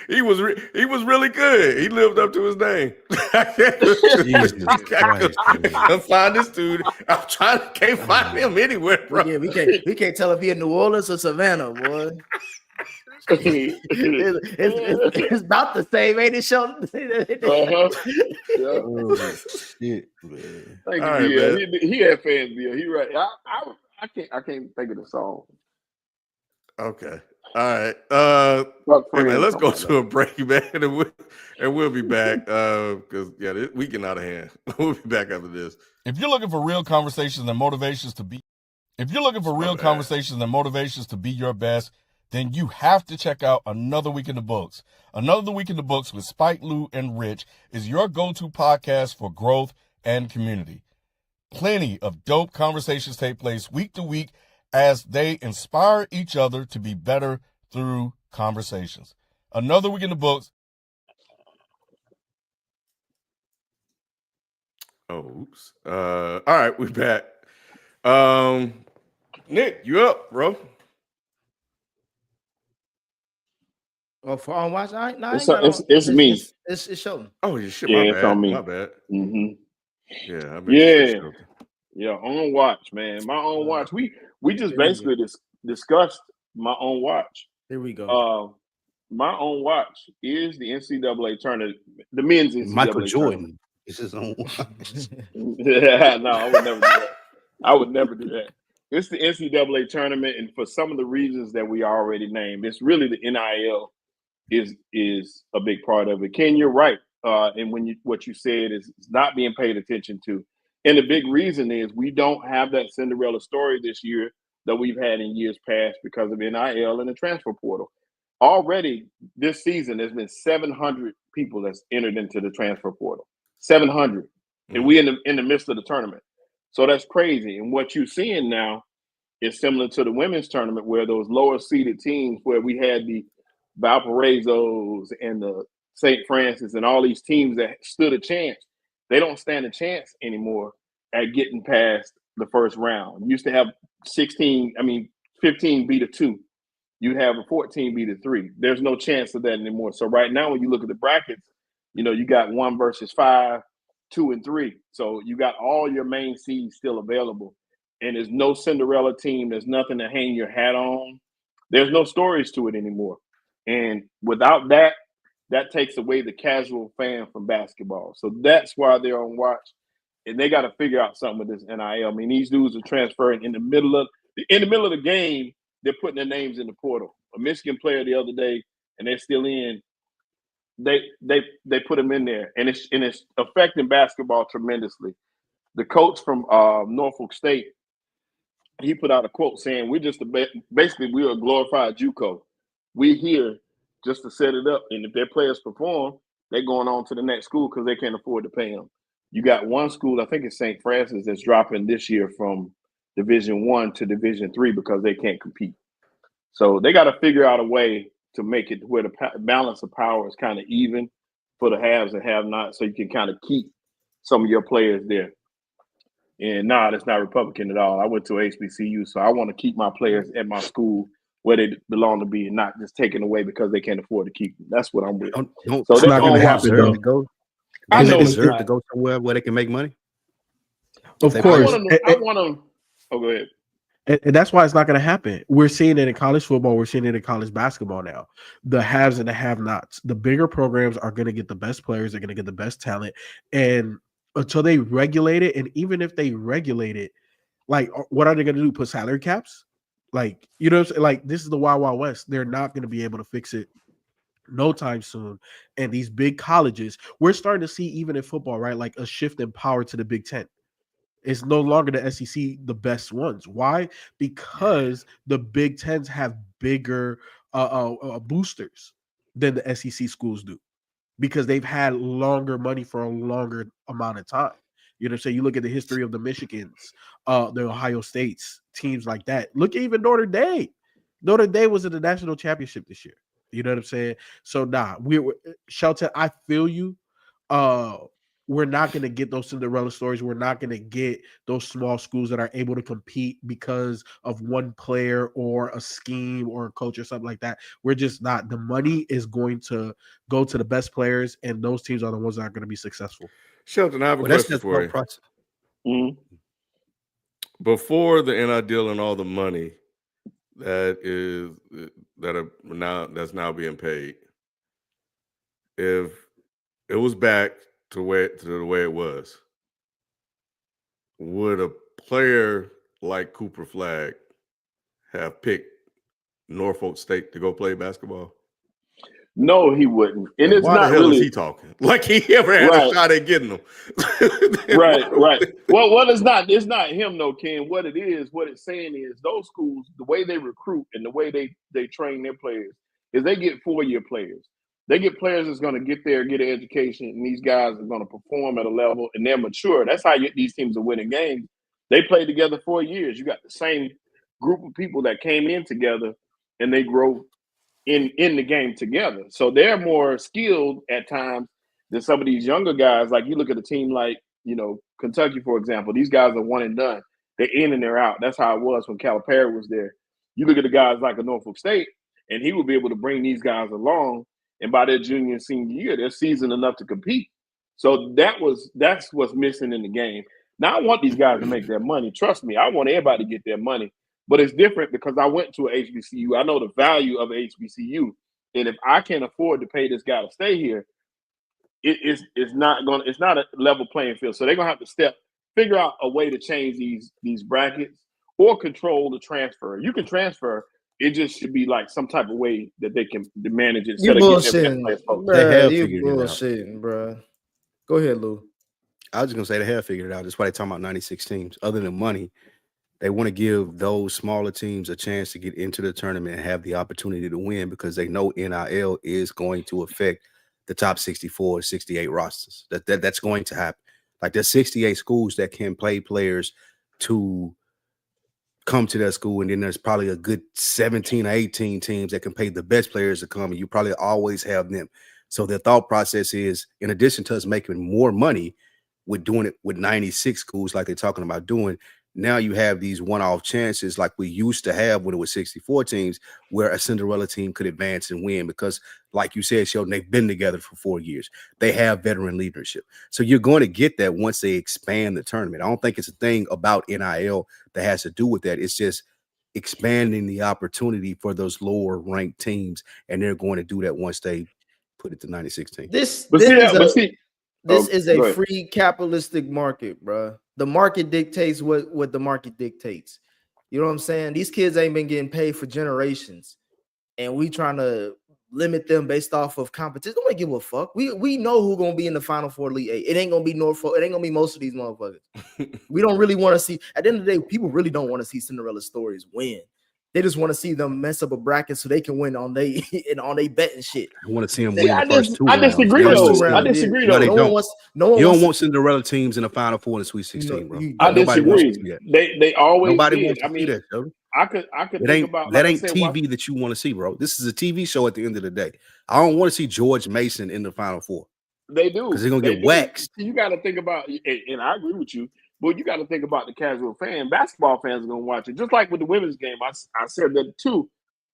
He was really good. He lived up to his name. Jesus Christ, I find this dude. Can't find him anywhere, bro. Yeah, we can't tell if he in New Orleans or Savannah, boy. It's about the same, ain't it, Sheldon? Yeah. Oh, shit, man. Thank All you, right, Bill. He had fans, Bill. He right. I can't think of the song. Okay. All right. Fuck Hey, man, friends, let's go something to a break, man, and we'll be back. Because this weekend out of hand. We'll be back after this. If you're looking for real conversations and motivations to be your best, then you have to check out Another Week in the Books. Another Week in the Books with Spike, Lou, and Rich is your go-to podcast for growth and community. Plenty of dope conversations take place week to week as they inspire each other to be better through conversations. Another Week in the Books. Oh, oops. All right, we're back. Nick, you up, bro? Oh, for on watch, it's me. It's Sheldon. Oh, yeah, shit. Yeah, My it's bad. on me. My bad. Mm-hmm. Yeah, Yeah, on watch, man. My own watch. We just basically discussed my own watch. Here we go. my own watch is the NCAA tournament, the men's NCAA Michael Jordan tournament. is his own watch. Yeah, no, I would never do that. I would never do that. It's the NCAA tournament, and for some of the reasons that we already named, it's really the NIL is a big part of it. Ken, you're right. And what you said is not being paid attention to. And the big reason is we don't have that Cinderella story this year that we've had in years past because of NIL and the transfer portal. Already this season, there's been 700 people that's entered into the transfer portal. 700. And we in the midst of the tournament. So that's crazy. And what you're seeing now is similar to the women's tournament where those lower seeded teams where we had the Valparaisos and the St. Francis and all these teams that stood a chance, they don't stand a chance anymore at getting past the first round. You used to have 15 beat a 2. You'd have a 14 beat a 3. There's no chance of that anymore. So right now, when you look at the brackets, you got 1 versus 5, 2 and 3. So you got all your main seeds still available. And there's no Cinderella team. There's nothing to hang your hat on. There's no stories to it anymore. And without that, that takes away the casual fan from basketball. So that's why they're on watch. And they got to figure out something with this NIL. I mean, these dudes are transferring in the middle of the game. They're putting their names in the portal. A Michigan player the other day, and they're still in. They put them in there, and it's affecting basketball tremendously. The coach from Norfolk State, he put out a quote saying, "We're just basically we're a glorified JUCO. We're here just to set it up, and if their players perform, they're going on to the next school because they can't afford to pay them." You got one school, I think it's St. Francis, that's dropping this year from Division I to Division III because they can't compete. So they got to figure out a way to make it where the balance of power is kind of even for the haves and have-nots, so you can kind of keep some of your players there. And that's not Republican at all. I went to HBCU, so I want to keep my players at my school where they belong to be and not just taken away because they can't afford to keep them. That's what I'm with. Don't, So it's they not gonna don't happen, watch though. them. go. I know They it's deserve to not. go somewhere where they can make money. Of They I course, want them. I want them. Oh, go ahead. and that's why it's not going to happen. We're seeing it in college football. We're seeing it in college basketball now. The haves and the have-nots. The bigger programs are going to get the best players. They're going to get the best talent. And until they regulate it, and even if they regulate it, like, what are they going to do? Put salary caps? Like, you know, like, this is the Wild Wild West. They're not going to be able to fix it no time soon. And these big colleges, we're starting to see, even in football, right, like a shift in power to the Big Ten. It's no longer the SEC the best ones. Why? Because the Big Tens have bigger boosters than the SEC schools do, because they've had longer money for a longer amount of time. You know what I'm saying? You look at the history of the Michigans, the Ohio States, teams like that. Look at even Notre Dame. Notre Dame was in the national championship this year. You know what I'm saying? So we're Shelton, I feel you. We're not going to get those Cinderella stories. We're not going to get those small schools that are able to compete because of one player or a scheme or a coach or something like that. We're just not. The money is going to go to the best players, and those teams are the ones that are going to be successful. Shelton, I have a question for you. Process. Mm-hmm. Before the NIL deal and all the money that's now being paid, if it was back to the way it was, would a player like Cooper Flagg have picked Norfolk State to go play basketball? No, he wouldn't. And it's Why not the hell really. is he talking? Like he ever had a shot at getting them. Right. Well, it's not him though, Ken. What it's saying is those schools, the way they recruit and the way they train their players is they get 4-year players. They get players that's going to get there, get an education, and these guys are going to perform at a level, and they're mature. That's how these teams are winning games. They play together 4 years. You got the same group of people that came in together, and they grow in the game together. So they're more skilled at times than some of these younger guys. Like you look at a team like, Kentucky, for example, these guys are one and done. They're in and they're out. That's how it was when Calipari was there. You look at the guys like a Norfolk State, and he would be able to bring these guys along. And by their junior and senior year, they're seasoned enough to compete. So that's what's missing in the game. Now I want these guys to make their money. Trust me, I want everybody to get their money. But it's different because I went to an HBCU. I know the value of an HBCU. And if I can't afford to pay this guy to stay here, it's not a level playing field. So they're gonna have to figure out a way to change these brackets or control the transfer. You can transfer, it just should be like some type of way that they can manage it. You bullshitting, bro. You bullshitting, bro. Go ahead, Lou. I was just gonna say they have figured it out. That's why they're talking about 96 teams. Other than money, they want to give those smaller teams a chance to get into the tournament and have the opportunity to win because they know NIL is going to affect the top 64, 68 rosters. That's going to happen. Like there's 68 schools that can play players to come to that school, and then there's probably a good 17 or 18 teams that can pay the best players to come, and you probably always have them. So their thought process is, in addition to us making more money with doing it with 96 schools like they're talking about doing, now you have these one-off chances like we used to have when it was 64 teams where a Cinderella team could advance and win because, like you said, Sheldon, they've been together for 4 years. They have veteran leadership. So you're going to get that once they expand the tournament. I don't think it's a thing about NIL that has to do with that. It's just expanding the opportunity for those lower-ranked teams, and they're going to do that once they put it to 96 teams. This is a free capitalistic market, bro. The market dictates what the market dictates. You know what I'm saying? These kids ain't been getting paid for generations, and we trying to limit them based off of competition. Don't give a fuck. We know who's gonna be in the Final Four, Elite Eight. It ain't gonna be Norfolk. It ain't gonna be most of these motherfuckers. We don't really want to see. At the end of the day, people really don't want to see Cinderella stories win. They just want to see them mess up a bracket so they can win on they betting shit. I want to see them win the first two I rounds. disagree though. I disagree though. No one wants Cinderella teams in the Final Four and the Sweet 16, bro. I disagree. They always nobody did. wants to see that, Sheldon. I could think about that ain't TV that you want to see, bro. This is a TV show at the end of the day. I don't want to see George Mason in the Final Four. They do because they're gonna get waxed. You got to think about, and I agree with you. But you got to think about the casual fan. Basketball fans are going to watch it. Just like with the women's game, I said that too.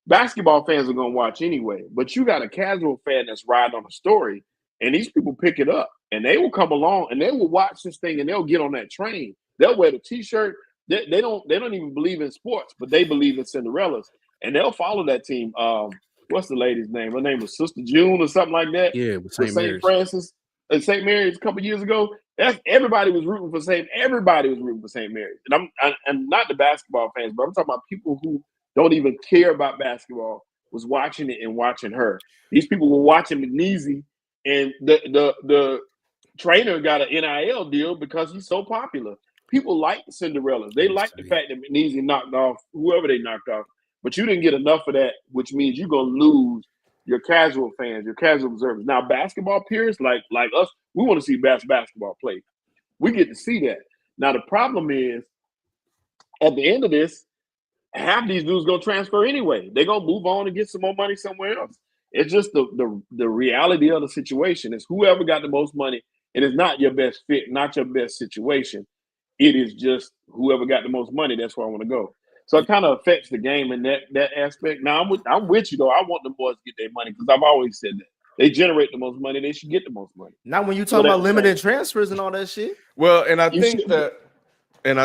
basketball fans are gonna watch anyway. But you got a casual fan that's riding on a story, and these people pick it up, and they will come along and they will watch this thing, and they'll get on that train. They'll wear the T-shirt. They don't even believe in sports, but they believe in Cinderellas, and they'll follow that team. What's the lady's name? Her name was Sister June or something like that. Yeah, with St. St. Francis and St. Mary's a couple years ago. Everybody was rooting for St. Mary's, and I'm not the basketball fans, but I'm talking about people who don't even care about basketball was watching it and watching her. These people were watching McNeasy, and the trainer got an NIL deal because he's so popular. People like the Cinderellas. They like the fact that McNeasy knocked off whoever they knocked off. But you didn't get enough of that, which means you're going to lose your casual fans, your casual observers. Now, basketball peers like us, we want to see basketball play. We get to see that. Now, the problem is, at the end of this, half these dudes going to transfer anyway. They're going to move on and get some more money somewhere else. It's just the reality of the situation is whoever got the most money, and it's not your best fit, not your best situation. It is just whoever got the most money, that's where I want to go. So it kind of affects the game in that aspect. Now, I'm with you, though. I want the boys to get their money because I've always said that. They generate the most money. They should get the most money. Not when you talk about limited transfers and all that shit. Well, and I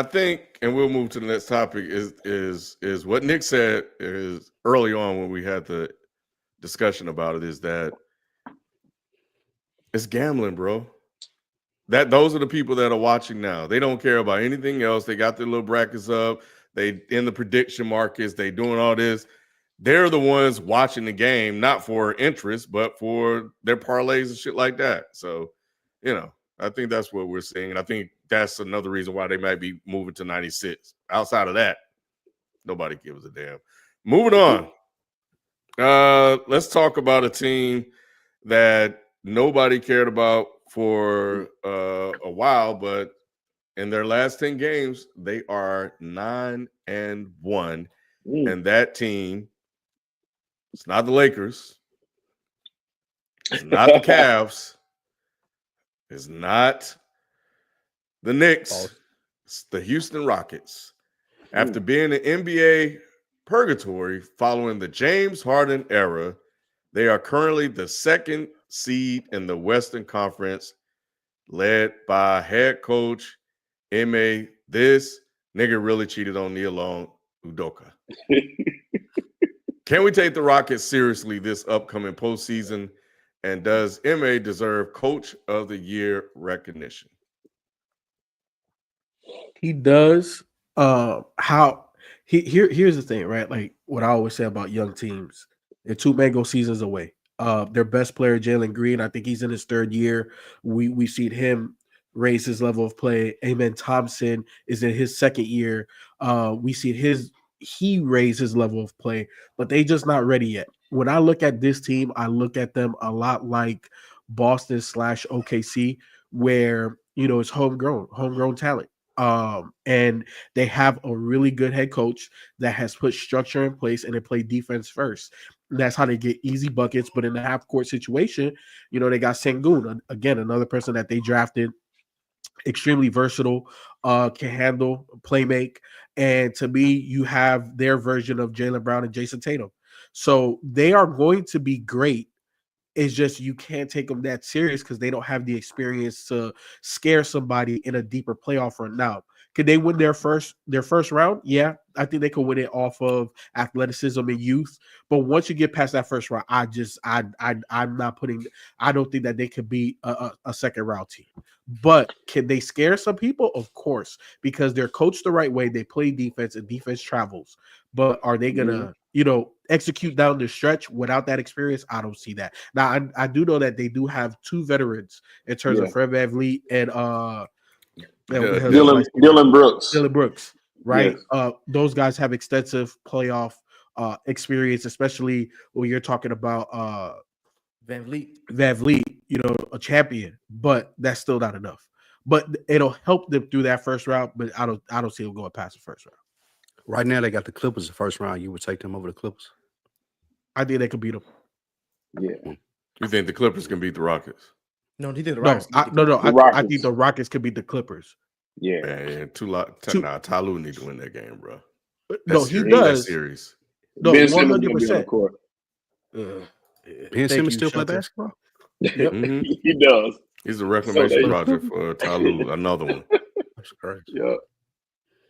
think, and we'll move to the next topic, is what Nick said is early on when we had the discussion about it, is that it's gambling, bro. Those are the people that are watching now. They don't care about anything else. They got their little brackets up. They in the prediction markets. They doing all this. They're the ones watching the game, not for interest, but for their parlays and shit like that. So, I think that's what we're seeing. And I think that's another reason why they might be moving to 96. Outside of that, nobody gives a damn. Moving on. Let's talk about a team that nobody cared about for a while, but in their last 10 games, they are 9-1. And that team, it's not the Lakers. It's not the Cavs. It's not the Knicks. It's the Houston Rockets. After being in NBA purgatory following the James Harden era, they are currently the second seed in the Western Conference, led by head coach Ime. This nigga really cheated on Neil Udoka. Can we take the Rockets seriously this upcoming postseason? And does Ime deserve Coach of the Year recognition? He does. Here's the thing, right? Like what I always say about young teams, they're 2 mango seasons away. Their best player, Jalen Green, I think he's in his 3rd year. We've seen him raise his level of play. Amen Thompson is in his 2nd year. We see he raised his level of play, but they just not ready yet. When I look at this team, I look at them a lot like Boston / OKC, where it's homegrown talent. And they have a really good head coach that has put structure in place and they play defense first. And that's how they get easy buckets. But in the half court situation, they got Sengun, again, another person that they drafted, extremely versatile, can handle, playmake. And to me, you have their version of Jaylen Brown and Jason Tatum. So they are going to be great. It's just you can't take them that serious because they don't have the experience to scare somebody in a deeper playoff run. Now, could they win their first round? Yeah, I think they could win it off of athleticism and youth. But once you get past that first round, I'm not putting. I don't think that they could be a second round team. But can they scare some people? Of course, because they're coached the right way. They play defense and defense travels. But are they gonna, execute down the stretch without that experience? I don't see that. Now, I do know that they do have 2 veterans in terms of Fred VanVleet and Dylan Brooks. Dylan Brooks, right? Yes. Those guys have extensive playoff experience, especially when you're talking about VanVleet, a champion, but that's still not enough. But it'll help them through that first round, but I don't see them going past the first round. Right now, they got the Clippers the first round. You would take them over the Clippers? I think they could beat them. Yeah. You think the Clippers can beat the Rockets? No, do you think the Rockets? I think the Rockets could beat the Clippers. Yeah. Man, Ty Lue need to win that game, bro. No, he does. Series. No, Ben Simmons gonna be on the 100%. court. Ben Simmons still play basketball? Yep. He does. He's a reclamation they- project for Tyloo, another one. That's crazy.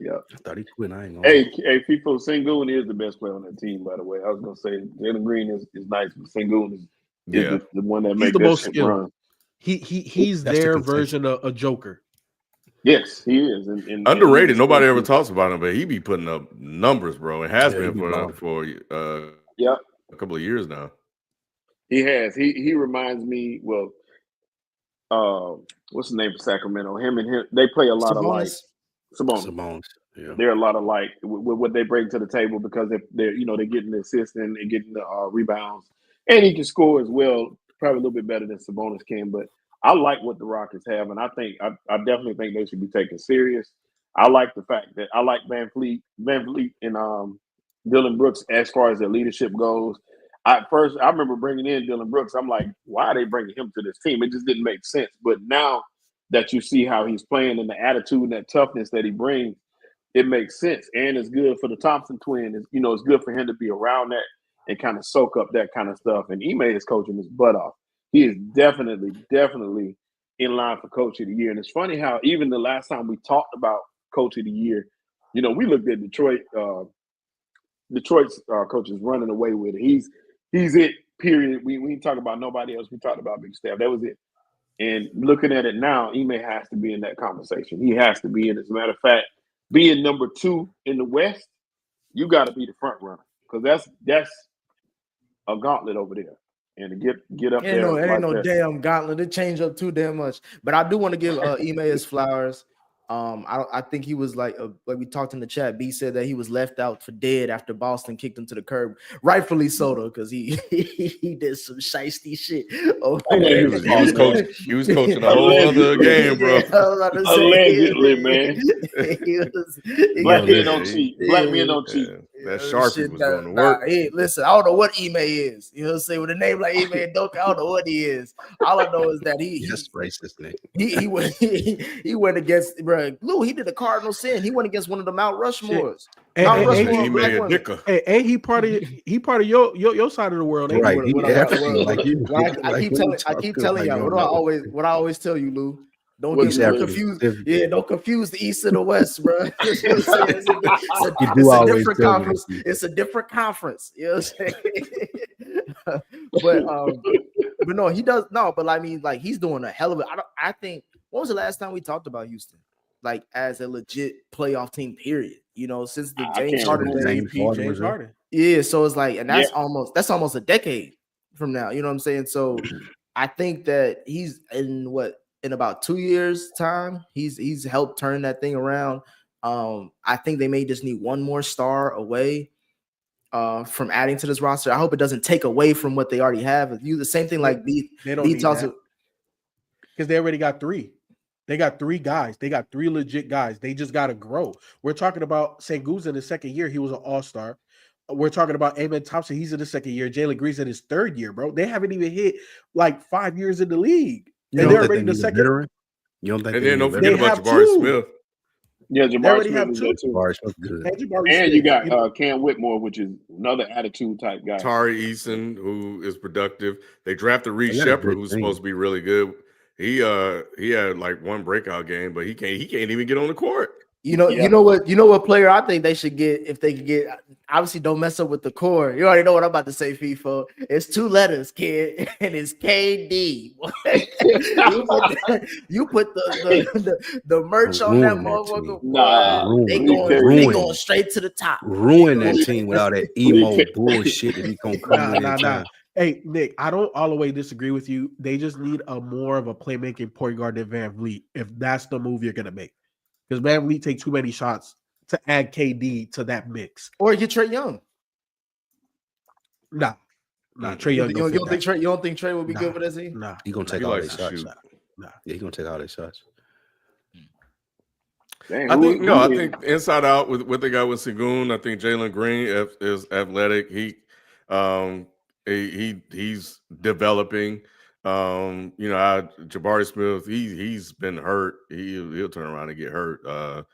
Yeah. I thought he quit. I ain't gonna. Hey, FIFO, Sengun is the best player on that team, by the way. I was gonna say Jalen Green is nice, but Sengun is Yeah. the one that He's makes the that most shit skilled. run. He's That's the their contention. version of a Joker. Yes, he is. And Underrated. Nobody ever talks about him, but he be putting up numbers, bro. It has Yeah, he been be balling. for Yep, a couple of years now. he has. He reminds me. Well, what's the name for Sacramento? Him and him. They play a lot of like Sabonis. Sabonis. Yeah. They're a lot of like with what they bring to the table because they're they're getting the assist and they're getting the rebounds, and he can score as well. Probably a little bit better than Sabonis can, but I like what the Rockets have, and I definitely think they should be taken serious. I like the fact that I like Van Vliet and Dylan Brooks as far as their leadership goes. I remember bringing in Dylan Brooks. I'm like, why are they bringing him to this team? It just didn't make sense. But now that you see how he's playing and the attitude and that toughness that he brings, it makes sense. And it's good for the Thompson twin. It's good for him to be around that and kind of soak up that kind of stuff. And Ime is coaching his butt off. He is definitely in line for Coach of the Year. And it's funny how even the last time we talked about Coach of the Year, we looked at Detroit's coaches running away with it. He's it, period. We didn't talk about nobody else. We talked about Big Staff. That was it. And looking at it now, Ime has to be in that conversation. He has to be in. As a matter of fact, being number 2 in the West, you got to be the front runner because that's a gauntlet over there. And to get up there, it ain't no damn gauntlet. It changed up too damn much. But I do want to give Ime his flowers. I think he was like we talked in the chat. B said that he was left out for dead after Boston kicked him to the curb. Rightfully so, though, because he did some shiesty shit. He was coaching a whole other game, bro. Allegedly, man. Black men don't cheat. Black men don't cheat. That Sharpie was going to work. Listen, I don't know what Ime is. You know what I'm saying? With a name like Ime and Doka, I don't know what he is. All I know is that Just racist, Nick. He went against Lou. He did a cardinal sin. He went against one of the Mount Rushmores. And he part of your side of the world. Right. I keep telling y'all what I always tell you, Lou. Don't confuse. Yeah, don't confuse the East and the West, bro. It's a different conference. It's a different conference. You know what I'm saying? But no, he does no. But I mean, like he's doing a hell of it. I think. When was the last time we talked about Houston, like as a legit playoff team? Period. Since the James Harden. Yeah, so it's like, and that's almost a decade from now. You know what I'm saying? So I think that he's in about 2 years' time, he's helped turn that thing around. I think they may just need one more star away from adding to this roster. I hope it doesn't take away from what they already have. If you the same thing like B talks because they already got 3. They got 3 guys. They got 3 legit guys. They just got to grow. We're talking about Sengun's in his second year. He was an all-star. We're talking about Amen Thompson. He's in his second year. Jalen Green's in his third year, bro. They haven't even hit like 5 years in the league. And they're already the second. Veteran? You don't think? And then don't forget about Jabari Smith. Yeah, Jabari Smith is there too. Jabari Smith good. And you got Cam Whitmore, which is another attitude type guy. Tari Eason, who is productive. They drafted Reed Shepard, who's supposed to be really good. He had like one breakout game, but he can't even get on the court. You know what player I think they should get if they could get. Obviously, don't mess up with the core. You already know what I'm about to say, FIFO. It's 2 letters, kid, and it's KD. you put the merch on that motherfucker. They going straight to the top. Ruin that team with all that emo bullshit that he gonna come Hey, Nick, I don't all the way disagree with you. They just need a more of a playmaking point guard than Van Vliet if that's the move you're gonna make. Because Van Vliet take too many shots to add KD to that mix. Or get Trae Young. Nah, Trae Young. You don't think Trae will be good with this? Nah, he gonna take all their shots. Nah, yeah, he gonna take all their shots. Dang, I think inside out with what they got with Sengun, I think Jalen Green is athletic. He's developing. Jabari Smith, he's been hurt. He'll turn around and get hurt.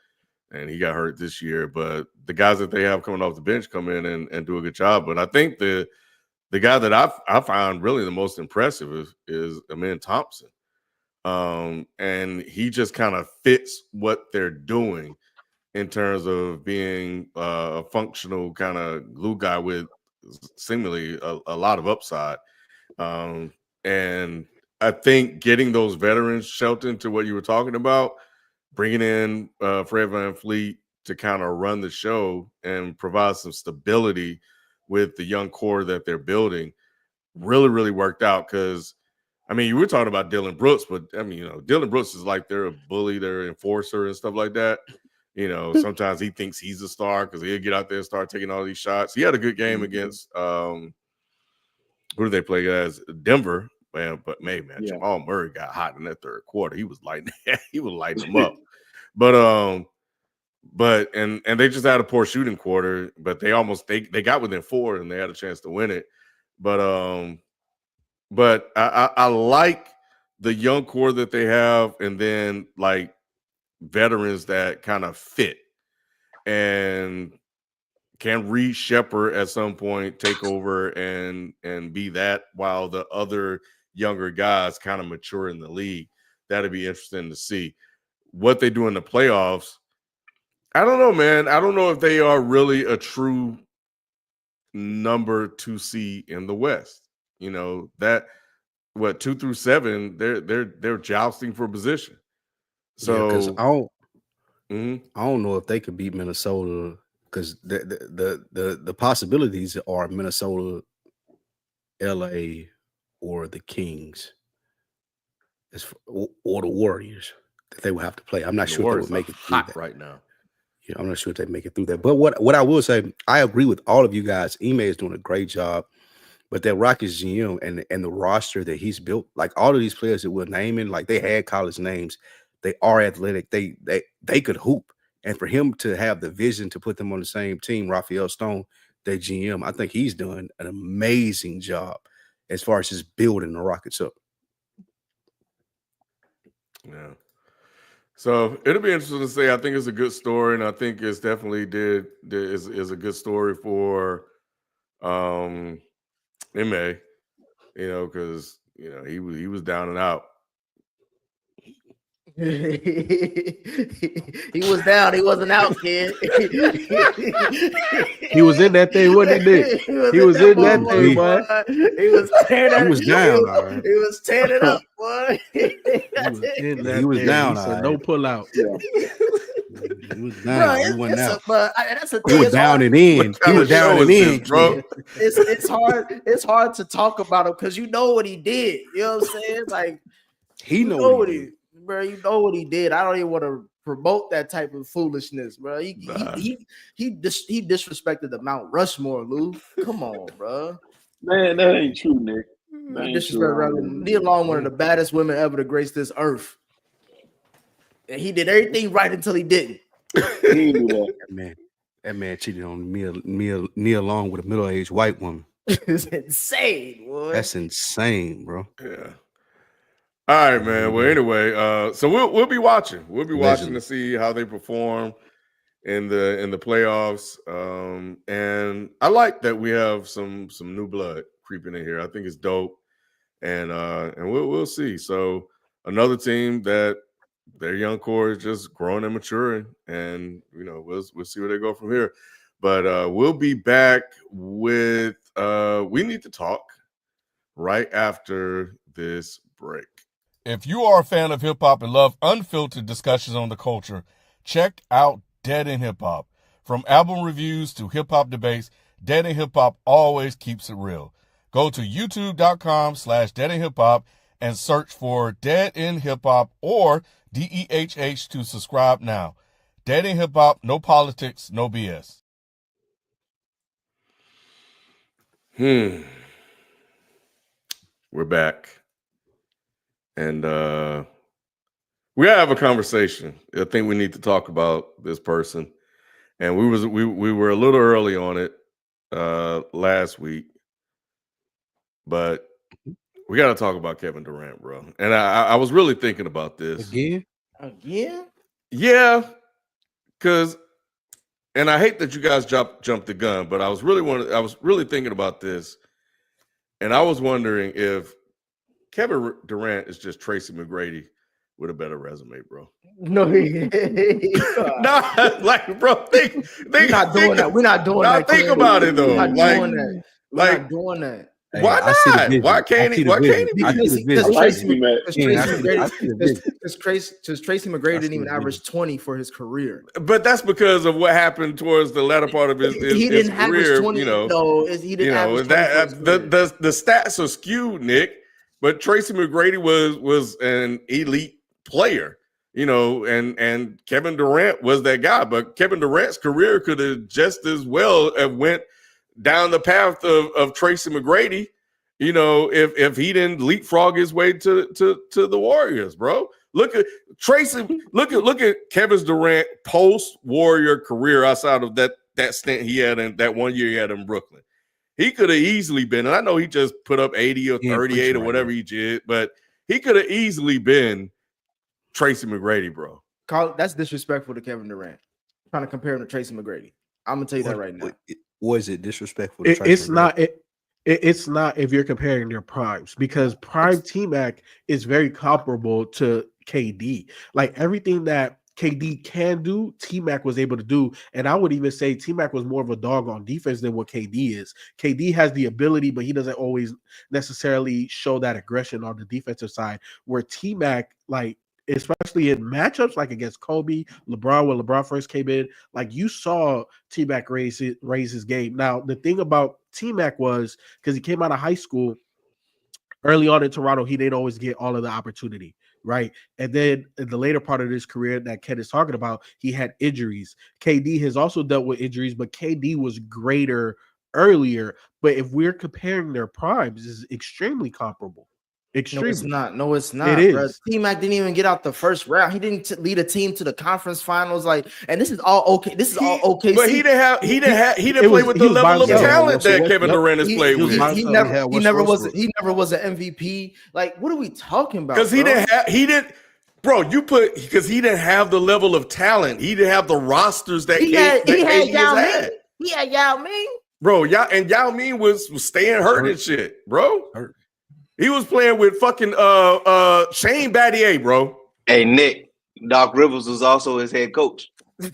and he got hurt this year. But the guys that they have coming off the bench come in and do a good job. But I think the guy that I find really the most impressive is Amin Thompson. And he just kind of fits what they're doing in terms of being a functional kind of glue guy with seemingly a lot of upside. And I think getting those veterans, Shelton, to what you were talking about, bringing in Fred VanVleet to kind of run the show and provide some stability with the young core that they're building really, really worked out. Because, I mean, you were talking about Dylan Brooks, but, I mean, Dylan Brooks is like they're a bully, they're an enforcer and stuff like that. Sometimes he thinks he's a star because he'll get out there and start taking all these shots. He had a good game against who did they play as? Denver. Man, Jamal Murray got hot in that third quarter. He was lighting them up. But they just had a poor shooting quarter, but they got within 4 and they had a chance to win it. But I like the young core that they have, and then like veterans that kind of fit and can Reed Shepherd at some point take over and be that while the other younger guys kind of mature in the league. That'd be interesting to see what they do in the playoffs. I don't know, man. I don't know if they are really a true number 2 seed in the West. That 2 through 7, they're jousting for position. So I don't know if they could beat Minnesota, because the possibilities are Minnesota, LA, or the Kings, or the Warriors that they would have to play. I'm not sure if they would make it through that right now. Yeah, I'm not sure if they make it through that. But what I will say, I agree with all of you guys. Ime is doing a great job. But that Rockets GM and the roster that he's built, like all of these players that we're naming, like they had college names, they are athletic, they could hoop. And for him to have the vision to put them on the same team, Raphael Stone, their GM, I think he's done an amazing job as far as just building the Rockets up. Yeah. So it'll be interesting to see. I think it's a good story, and I think it's definitely is a good story for Ime, because he was down and out. He was down. He wasn't out, kid. He was in that thing, wasn't he, Nick? He was in that thing, boy. He was tearing it. He was down, all right. He was tearing it up, boy. He was down. He said, no pull out. Yeah. He was down. He wasn't out. That's a he was down and in. He was down and in. It's hard to talk about him because you know what he did. You know what I'm saying? Like he know what he did. Bro, you know what he did. I don't even want to promote that type of foolishness, bro. He disrespected the Mount Rushmore, Lou. Come on, bro. Man, that ain't true, Nick. Nia Long, one of the baddest women ever to grace this earth. And he did everything right until he didn't. He didn't do that. That man cheated on Nia Long with a middle-aged white woman. It's insane, boy. That's insane, bro. Yeah. All right, man. Well, anyway, so we'll be watching. We'll be watching to see how they perform in the playoffs. And I like that we have some new blood creeping in here. I think it's dope, and we'll see. So another team that their young core is just growing and maturing, and we'll see where they go from here. But we'll be back with We Need to Talk right after this break. If you are a fan of hip-hop and love unfiltered discussions on the culture, check out Dead in Hip Hop. From album reviews to hip-hop debates, Dead in Hip Hop always keeps it real. Go to youtube.com/Dead in Hip Hop and search for Dead in Hip Hop or DEHH to subscribe now. Dead in Hip Hop, no politics, no BS. We're back. And we gotta have a conversation. I think we need to talk about this person. And we were a little early on it last week, but we got to talk about Kevin Durant, bro. And I was really thinking about this again. Yeah, because, and I hate that you guys jumped the gun, but I was really thinking about this, and I was wondering if Kevin Durant is just Tracy McGrady with a better resume, bro. No, Nah, like, bro, we're not doing that. We're not doing that. Think about it though. We're not Like, doing that. We're like, not doing that. Hey, why I see the not? vision. Why can't I see he? the Why vision. can't he? I see the vision. Because Tracy McGrady didn't even average 20 for his career. But that's because of what happened towards the latter part of his He didn't career. average 20. You know, No, he didn't average 20 that for his career. the stats are skewed, Nick. But Tracy McGrady was an elite player. You know, and Kevin Durant was that guy. But Kevin Durant's career could have just as well have went down the path of Tracy McGrady, you know, if he didn't leapfrog his way to the Warriors, bro. Look at Tracy, look at Kevin Durant post-Warrior career outside of that stint he had in that 1 year he had in Brooklyn. He could have easily been, and I know he just put up 80 or 38 or whatever he did, but he could have easily been Tracy McGrady, bro. That's disrespectful to Kevin Durant. Trying to compare him to Tracy McGrady. I'm gonna tell you that right now. Was it disrespectful? It's not. It's not if you're comparing their primes, because prime T-Mac is very comparable to KD. Like everything that KD can do, T-Mac was able to do. And I would even say T-Mac was more of a dog on defense than what KD is. KD has the ability, but he doesn't always necessarily show that aggression on the defensive side, where T-Mac, like, especially in matchups like against Kobe, LeBron, when LeBron first came in, like you saw T-Mac raise his game. Now, the thing about T-Mac was, because he came out of high school early on in Toronto, he didn't always get all of the opportunity, right? And then in the later part of his career that Ken is talking about, he had injuries. KD has also dealt with injuries, but KD was greater earlier. But if we're comparing their primes, it's extremely comparable. Extremely. No, it's not. No, it's not. It is. Bro. T-Mac didn't even get out the first round. He didn't lead a team to the conference finals. Like, and this is all okay. This is all okay. But he didn't play with the level of talent that Kevin Durant has played with. He never was an MVP. Like, what are we talking about? Because he didn't. Bro, because he didn't have the level of talent. He didn't have the rosters that he had Yao Ming. had. He had Yao Ming. Bro, Yao Ming was staying hurt and shit, bro. He was playing with fucking Shane Battier, bro. Hey, Nick, Doc Rivers was also his head coach. One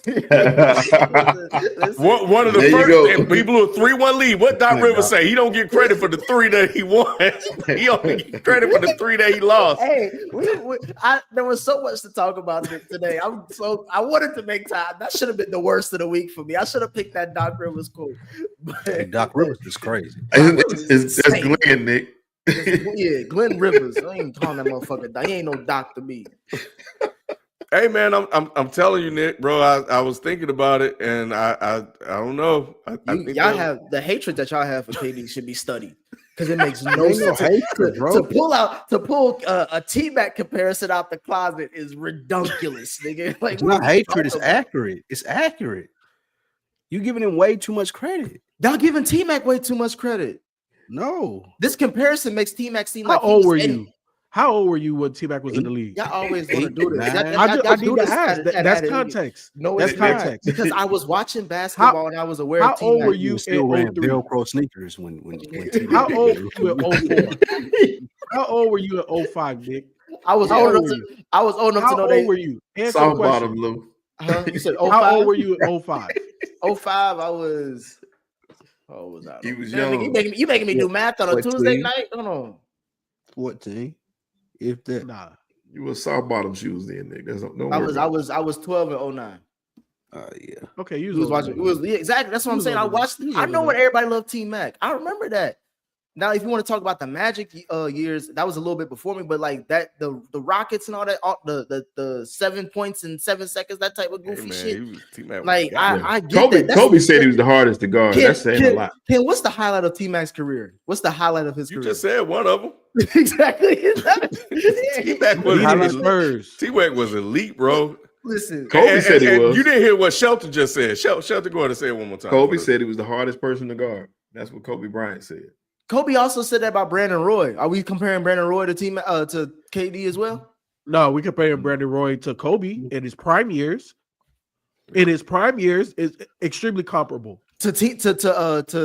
of the first, he blew a 3-1 lead. What Doc Rivers say? He don't get credit for the 3 that he won. He only get credit for the 3 that he lost. Hey, there was so much to talk about today. I wanted to make time. That should have been the worst of the week for me. I should have picked that Doc Rivers quote. Doc Rivers is crazy. That's Glenn, Nick. Yeah, Glenn Rivers. I ain't calling that motherfucker. He ain't no doc to me. Hey man, I'm telling you, Nick, bro. I was thinking about it, and I don't know. I think y'all have the hatred that y'all have for KD should be studied, because it makes no sense. To pull a T-Mac comparison out the closet is ridiculous, nigga. Like, it's not hatred. It's accurate. It's accurate. You giving him way too much credit. Y'all giving T-Mac way too much credit. No, this comparison makes T-Mac seem like. How old were you? How old were you when T-Mac was in the league? Y'all always want to do this. I need to ask. That's context. No, that's context. Because I was watching basketball and I was aware of T-Mac. How old were you in still ran Velcro sneakers when How old were you in 04? How old were you in 05, Nick? I was old enough to know. How old were you? Answer the question. Lou. You said 05? How old were you in 05? 05, I was. Oh, was I? He was young. You making me do math on a Tuesday night? Hold on. 14. If that, nah. You were soft bottom shoes then, Nick. There's no. I was 12 and 09. Yeah. Okay, you was watching. Exactly. That's what I'm saying. I watched. I know what everybody loved T-Mac. I remember that. Now, if you want to talk about the Magic years, that was a little bit before me, but like that, the Rockets and all that, the 7 points in 7 seconds, that type of goofy shit. Like I get that. Kobe said he was the hardest to guard. That's saying a lot. Ken, what's the highlight of T-Mac's career? What's the highlight of his career? You just said one of them. Exactly. T-Mac was elite, bro. Listen, Kobe said he was. You didn't hear what Shelton just said. Shelton, go ahead and say it one more time. Kobe said he was the hardest person to guard. That's what Kobe Bryant said. Kobe also said that about Brandon Roy. Are we comparing Brandon Roy to KD as well? No, we comparing Brandon Roy to Kobe in his prime years. in his prime years is extremely comparable to Kevin to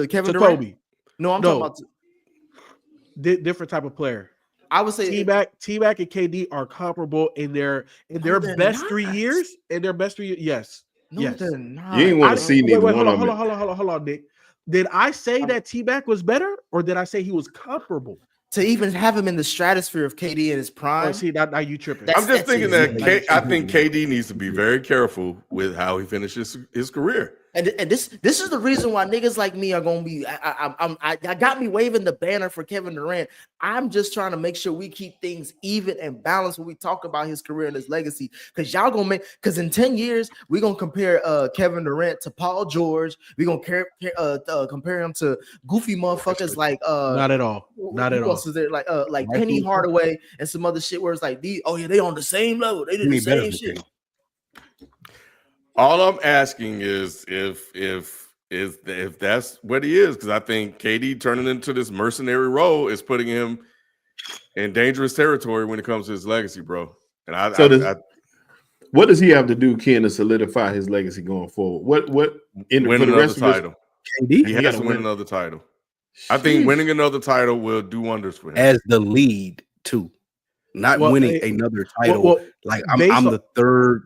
Durant. Kobe. No, I'm talking about. Different type of player. I would say T-Mac and KD are comparable in their best 3 years. In their best 3 years, yes. No, yes. they're not. You ain't want to see neither wait, one hold of on, them. hold on, Nick. Did I say that T-Mac was better, or did I say he was comparable? To even have him in the stratosphere of KD in his prime. Oh, see, now you tripping. I'm just thinking that I think KD needs to be very careful with how he finishes his career. And this is the reason why niggas like me are gonna be. I got me waving the banner for Kevin Durant. I'm just trying to make sure we keep things even and balanced when we talk about his career and his legacy. Because y'all gonna make. Because in 10 years we're gonna compare Kevin Durant to Paul George. We're gonna compare him to goofy motherfuckers like not at all. Not at all. Is there like Penny Hardaway and some other shit where it's like they on the same level. They did the same shit. All I'm asking is if that's what he is, because I think KD turning into this mercenary role is putting him in dangerous territory when it comes to his legacy, bro. And what does he have to do, Ken, to solidify his legacy going forward? What win for the another rest title? Of he has to win another title. I think winning another title will do wonders for him. As the lead too. Not winning another title. I'm the third.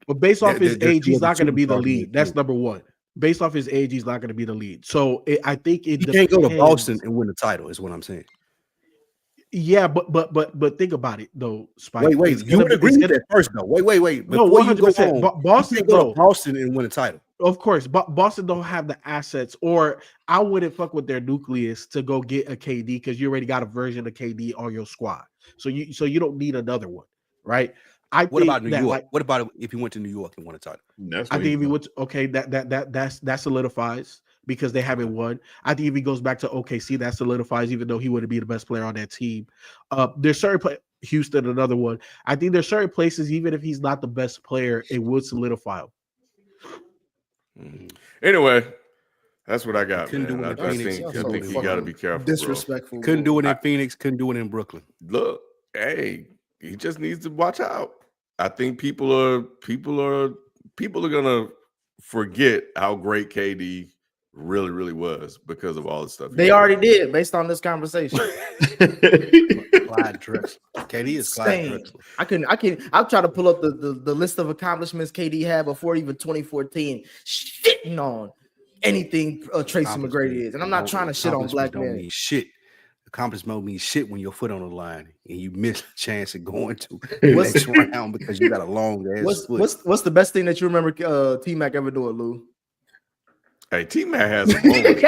But based off his age, he's not going to be the lead. That's number one. Based off his age, he's not going to be the lead. So I think it can't go to Boston and win the title. Is what I'm saying. Yeah, but think about it though, Spike. Wait. You would agree with that first though. Wait. No, 100%. Boston go to Boston and win a title. Of course, but Boston don't have the assets, or I wouldn't fuck with their nucleus to go get a KD because you already got a version of KD on your squad. So you don't need another one, right? What about New York? What about if he went to New York and won a title? I think if he went that solidifies because they haven't won. I think if he goes back to OKC, that solidifies, even though he wouldn't be the best player on that team. There's certain Houston, another one. I think there's certain places, even if he's not the best player, it would solidify him. Anyway, that's what I got. Couldn't do it in Phoenix. I think you got to be careful. Disrespectful. Couldn't do it in Phoenix. Couldn't do it in Brooklyn. Look, hey, he just needs to watch out. I think people are gonna forget how great KD really was because of all the stuff. They already did based on this conversation. Clyde Drexler. KD is Clyde Drexler. I'll try to pull up the list of accomplishments KD had before even 2014, shitting on anything Tracy McGrady is. And I'm not trying to shit on black men. Mean shit. Accomplishment means shit when your foot on the line and you miss a chance of going to the next round because you got a long ass foot. What's the best thing that you remember T-Mac ever doing, Lou? Hey, T-Mac has a moment.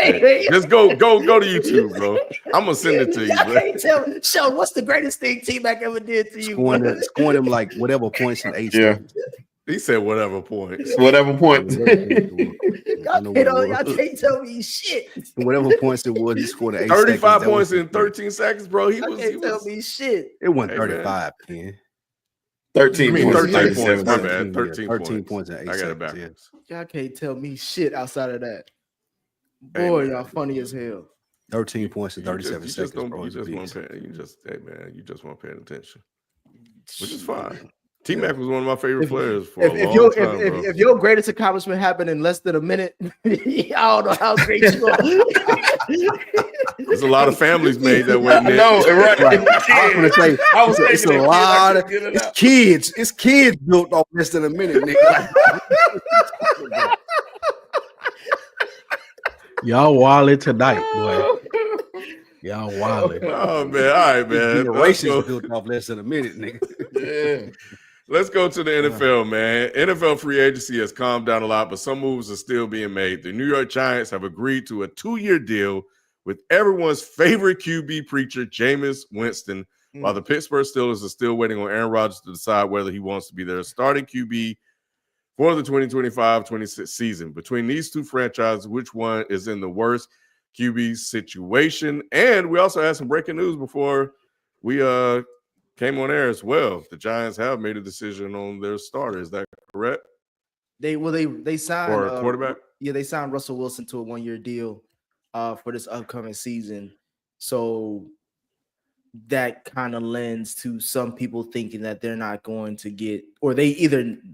Just go to YouTube, bro. I'm gonna send it to you. Can't tell Sean, what's the greatest thing T-Mac ever did to you? Scoring them like whatever points in 8 seconds. He said whatever points. Whatever points. Y'all can't tell me shit. Whatever points it was, he scored 8 35 points in 13 seconds, bro. He can't tell me shit. It wasn't 35, Ken. 13 points. My bad. 13 points in 8 seconds. I got it backwards. Y'all can't tell me shit outside of that. Boy, y'all funny as hell. 13 points in 37 seconds. You just weren't paying attention, which is fine. T-Mac was one of my favorite players for a long time, bro. If your greatest accomplishment happened in less than a minute, I don't know how great you are. There's a lot of families made that way. No, right. I was it's a lot of kids. It's kids built off less than a minute, nigga. Y'all wildin' tonight, boy. Y'all wildin'. Oh man, all right, man. Generations built off less than a minute, nigga. Yeah. Let's go to the NFL, man. NFL free agency has calmed down a lot, but some moves are still being made. The New York Giants have agreed to a 2-year deal with everyone's favorite QB preacher, Jameis Winston, while the Pittsburgh Steelers are still waiting on Aaron Rodgers to decide whether he wants to be their starting QB for the 2025-26 season. Between these two franchises, which one is in the worst QB situation? And we also had some breaking news before we came on air as well. The Giants have made a decision on their starter. Is that correct? They signed or a quarterback. Yeah, they signed Russell Wilson to a 1-year deal for this upcoming season. So that kind of lends to some people thinking that they're not going to get, or they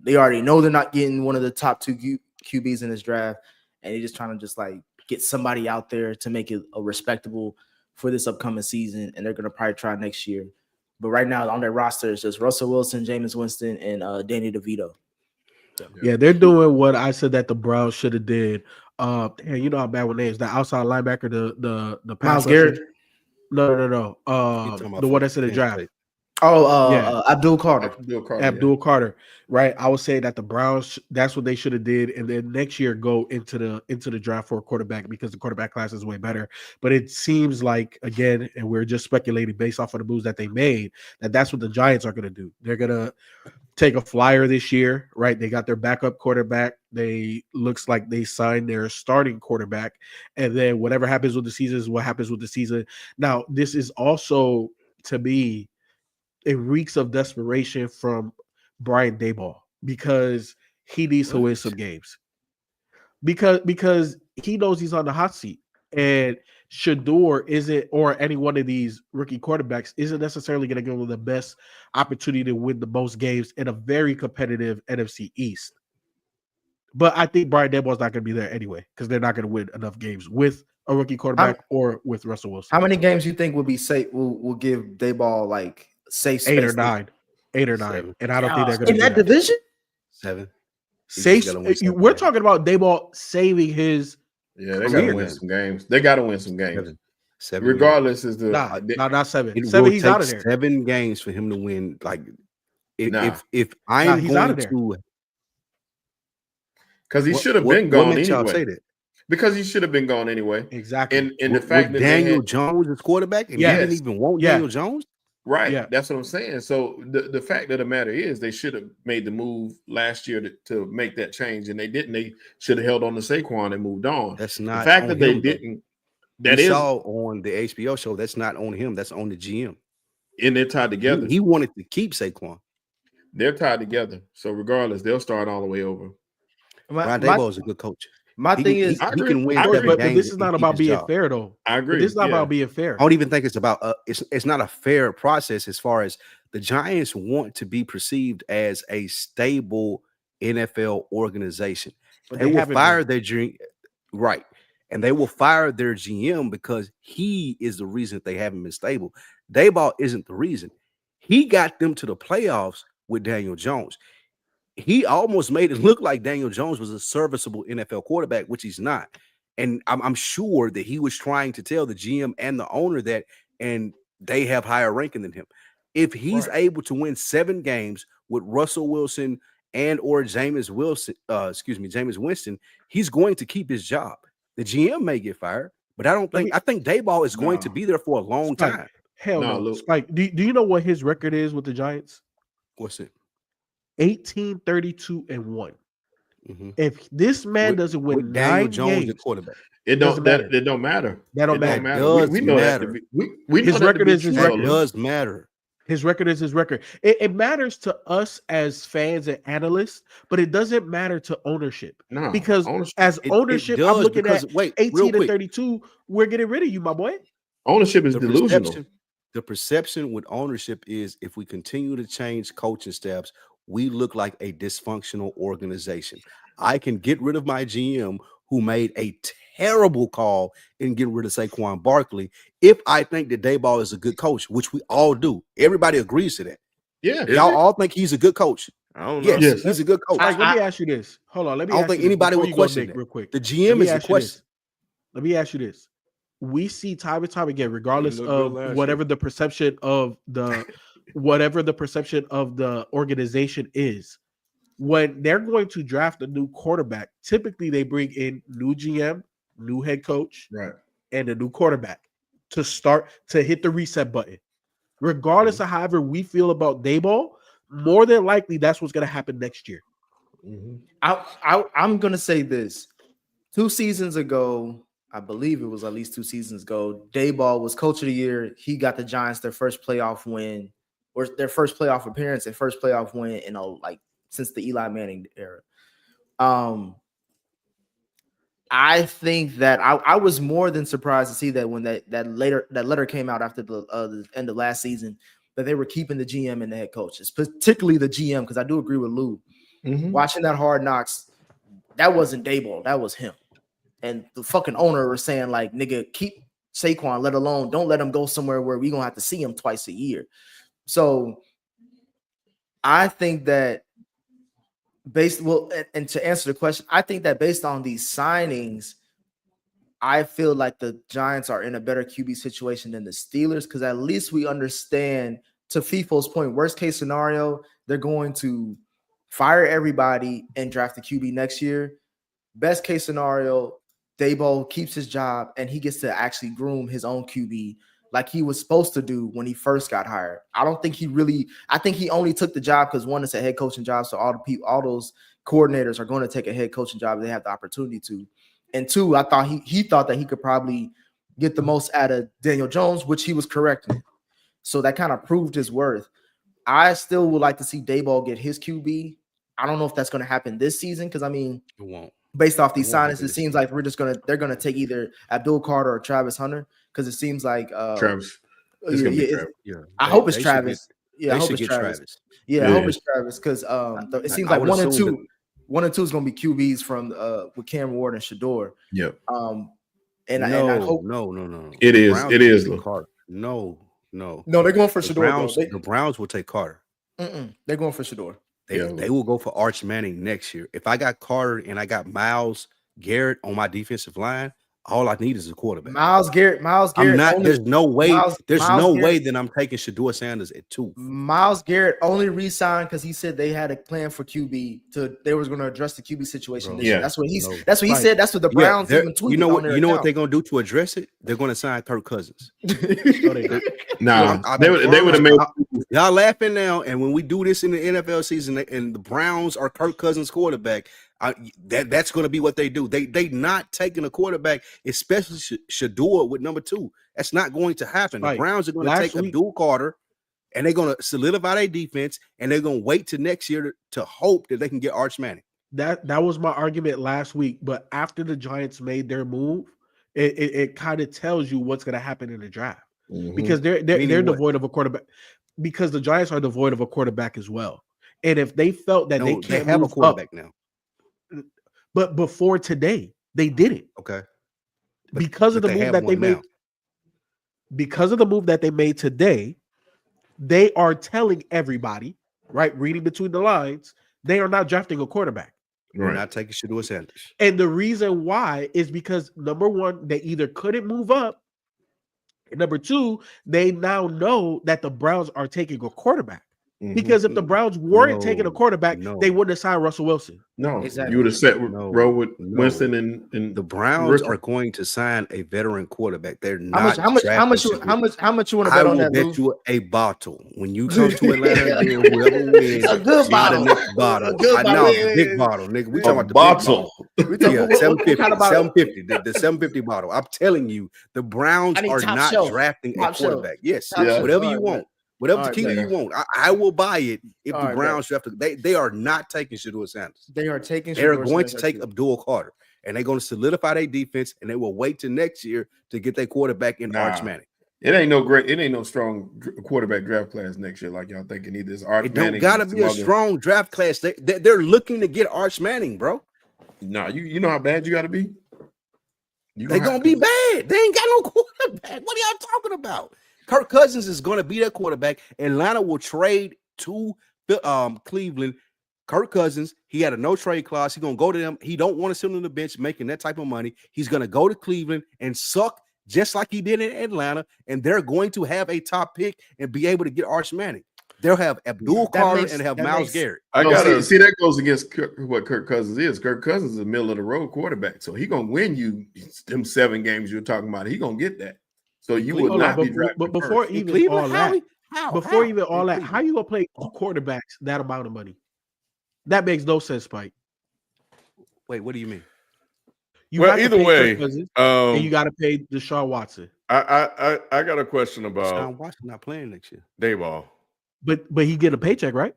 already know they're not getting one of the top two QBs in this draft, and they're just trying to just like get somebody out there to make it a respectable for this upcoming season, and they're going to probably try next year. But right now on their roster, it's just Russell Wilson, Jameis Winston, and Danny DeVito. Yeah, they're doing what I said that the Browns should have did. And you know how bad with names. The outside linebacker, the pass Myles Garrett. No. The one that's in the draft. Abdul Carter. Abdul Carter. Right. I would say that the Browns, that's what they should have did, and then next year go into the draft for a quarterback because the quarterback class is way better. But it seems like, again, and we're just speculating based off of the moves that they made, that's what the Giants are going to do. They're going to take a flyer this year, right? They got their backup quarterback. Looks like they signed their starting quarterback, and then whatever happens with the season is what happens with the season. Now, this is also, to me, it reeks of desperation from Brian Daboll because he needs to win some games. Because he knows he's on the hot seat, and Shador isn't, or any one of these rookie quarterbacks isn't necessarily going to give him the best opportunity to win the most games in a very competitive NFC East. But I think Brian Daboll is not going to be there anyway because they're not going to win enough games with a rookie quarterback or with Russell Wilson. How many games you think will be safe? Will give Daboll like safe space? 8 or 9, and I don't think they're going to in that division. 7. Safe. We're talking about Daboll saving his. Yeah, they got to win some games. They got to win some games. 7 regardless is the not 7. It 7. will He's take out of there. 7 games for him to win. Like if I am he's out going of there. to, because he should have been gone anyway. Say that? Because he should have been gone anyway. Exactly. And the fact that Daniel Jones is quarterback, and he didn't even want Daniel Jones. Right. Yeah. That's what I'm saying. So the fact of the matter is they should have made the move last year to make that change, and they didn't. They should have held on to Saquon and moved on. That's not the fact that they didn't. That is saw on the HBO show. That's not on him. That's on the GM. And they're tied together. He wanted to keep Saquon. They're tied together. So regardless, they'll start all the way over. Brian Daboll is a good coach. My thing is, he can win. But this is not about being fair, though. I agree. This is not about being fair. I don't even think it's about. It's not a fair process as far as the Giants want to be perceived as a stable NFL organization. But they will fire their GM, right? And they will fire their GM because he is the reason that they haven't been stable. Daboll isn't the reason. He got them to the playoffs with Daniel Jones. He almost made it look like Daniel Jones was a serviceable NFL quarterback, which he's not. And I'm sure that he was trying to tell the GM and the owner that, and they have higher ranking than him. If he's able to win 7 games with Russell Wilson and or Jameis Winston, he's going to keep his job. The GM may get fired, but I think Daboll is going to be there for a long time. Hell no. Spike, do you know what his record is with the Giants? What's it? 18-32-1. Mm-hmm. If this man doesn't win 9 games, the quarterback, it don't matter. That don't matter. We know that. His record is his record. It does matter. His record is his record. It matters to us as fans and analysts, but it doesn't matter to ownership. No, because as ownership, I'm looking at 18-32. We're getting rid of you, my boy. Ownership is delusional. The perception with ownership is if we continue to change coaching staffs, we look like a dysfunctional organization. I can get rid of my GM who made a terrible call in getting rid of Saquon Barkley if I think that Daboll is a good coach, which we all do. Everybody agrees to that. Yeah. Y'all all think he's a good coach. I don't know. Yes, he's a good coach. Let me ask you this. Hold on. I don't think anybody would question that. Real quick. The GM is the question. Let me ask you this. We see time and time again, regardless of whatever the perception of the organization is, when they're going to draft a new quarterback, typically they bring in new GM, new head coach, and a new quarterback to hit the reset button. Regardless of however we feel about Daboll, more than likely that's what's going to happen next year. Mm-hmm. I'm going to say this. 2 seasons ago, I believe it was at least 2 seasons ago, Daboll was coach of the year. He got the Giants their first playoff win, or their first playoff appearance and first playoff win in since the Eli Manning era. I I think that I was more than surprised to see that when that letter came out after the end of last season, that they were keeping the GM and the head coaches, particularly the GM, because I do agree with Lou. Watching that Hard Knocks, that wasn't Daboll, that was him. And the fucking owner was saying, like, nigga, keep Saquon, let alone don't let him go somewhere where we gonna have to see him twice a year. So I think that and to answer the question, I think that based on these signings, I feel like the Giants are in a better QB situation than the Steelers, because at least we understand, to FIFO's point, worst case scenario, they're going to fire everybody and draft the QB next year. Best case scenario, Daboll keeps his job and he gets to actually groom his own QB like he was supposed to do when he first got hired. I think he only took the job because, one, it's a head coaching job, so all those coordinators are going to take a head coaching job if they have the opportunity to. And two, I thought he thought that he could probably get the most out of Daniel Jones, which he was correct in. So that kind of proved his worth. I still would like to see Daboll get his QB. I don't know if that's going to happen this season, because, I mean, It won't. based off these signings, it seems like they're gonna take either Abdul Carter or Travis Hunter, because it seems like Travis. It's gonna be Travis. I hope it's Travis. I hope it's Travis. I hope it's Travis, because it seems like one and two is gonna be QBs from with Cam Ward and Shador. Yep. And I hope no. It is. Carter. No, they're going for Shador. The Browns will take Carter. They're going for Shador. They will go for Arch Manning next year. If I got Carter and I got Myles Garrett on my defensive line, all I need is a quarterback. Myles Garrett. There's no way that I'm taking Shador Sanders at 2. Myles Garrett only re-signed because he said they had a plan for QB. They was going to address the QB situation this year. That's what he said. That's what the Browns even tweeted. You know what they're going to do to address it? They're going to sign Kirk Cousins. They would have made. Y'all laughing now, and when we do this in the NFL season, and the Browns are Kirk Cousins quarterback, that's going to be what they do. They not taking a quarterback, especially Shador with number 2. That's not going to happen. The Browns are going to take Abdul Carter, and they're going to solidify their defense, and they're going to wait to next year to hope that they can get Arch Manning. That was my argument last week, but after the Giants made their move, it kind of tells you what's going to happen in the draft, because they're devoid of a quarterback. Because the Giants are devoid of a quarterback as well, and if they felt that they can't have a quarterback now, but before today they didn't. Okay, because of the move that they made. Because of the move that they made today, they are telling everybody, right, reading between the lines, they are not drafting a quarterback. We're not taking Shador Sanders. And the reason why is because, number one, they either couldn't move up. And number two, they now know that the Browns are taking a quarterback. Because if the Browns weren't taking a quarterback, they wouldn't have signed Russell Wilson. No, exactly. You would have set row with Winston and the Browns are going to sign a veteran quarterback. They're not. How much you want to bet on that? I will bet you a bottle when you come to Atlanta. And whoever wins, a good bottle. I know, big bottle, nigga. We talking about the bottle. Yeah, 750. The 750 bottle. I'm telling you, the Browns are not drafting a quarterback. Yes, whatever you want. Whatever tequila you want, I will buy it if the Browns draft. They are not taking Shador Sanders. They're going to take Abdul Carter, and they're going to solidify their defense, and they will wait till next year to get their quarterback in Arch Manning. It ain't no strong quarterback draft class next year like y'all thinking either. It's Arch Manning. It don't gotta be a strong draft class. They're looking to get Arch Manning, bro. No, you know how bad you got to be. They're gonna be bad. They ain't got no quarterback. What are y'all talking about? Kirk Cousins is going to be their quarterback. Atlanta will trade to Cleveland. Kirk Cousins, he had a no-trade clause. He's going to go to them. He don't want to sit on the bench making that type of money. He's going to go to Cleveland and suck just like he did in Atlanta, and they're going to have a top pick and be able to get Arch Manning. They'll have Abdul Carter and have Myles Garrett. See that goes against what Kirk Cousins is. Kirk Cousins is a middle-of-the-road quarterback, so he's going to win you them 7 games you're talking about. He's going to get that. So you would not be drafted. But before even all that, how you gonna play quarterbacks that amount of money? That makes no sense, Spike. Wait, what do you mean? Either way, and you got to pay Deshaun Watson. I got a question about Deshaun Watson not playing next year. Daboll, but he get a paycheck, right?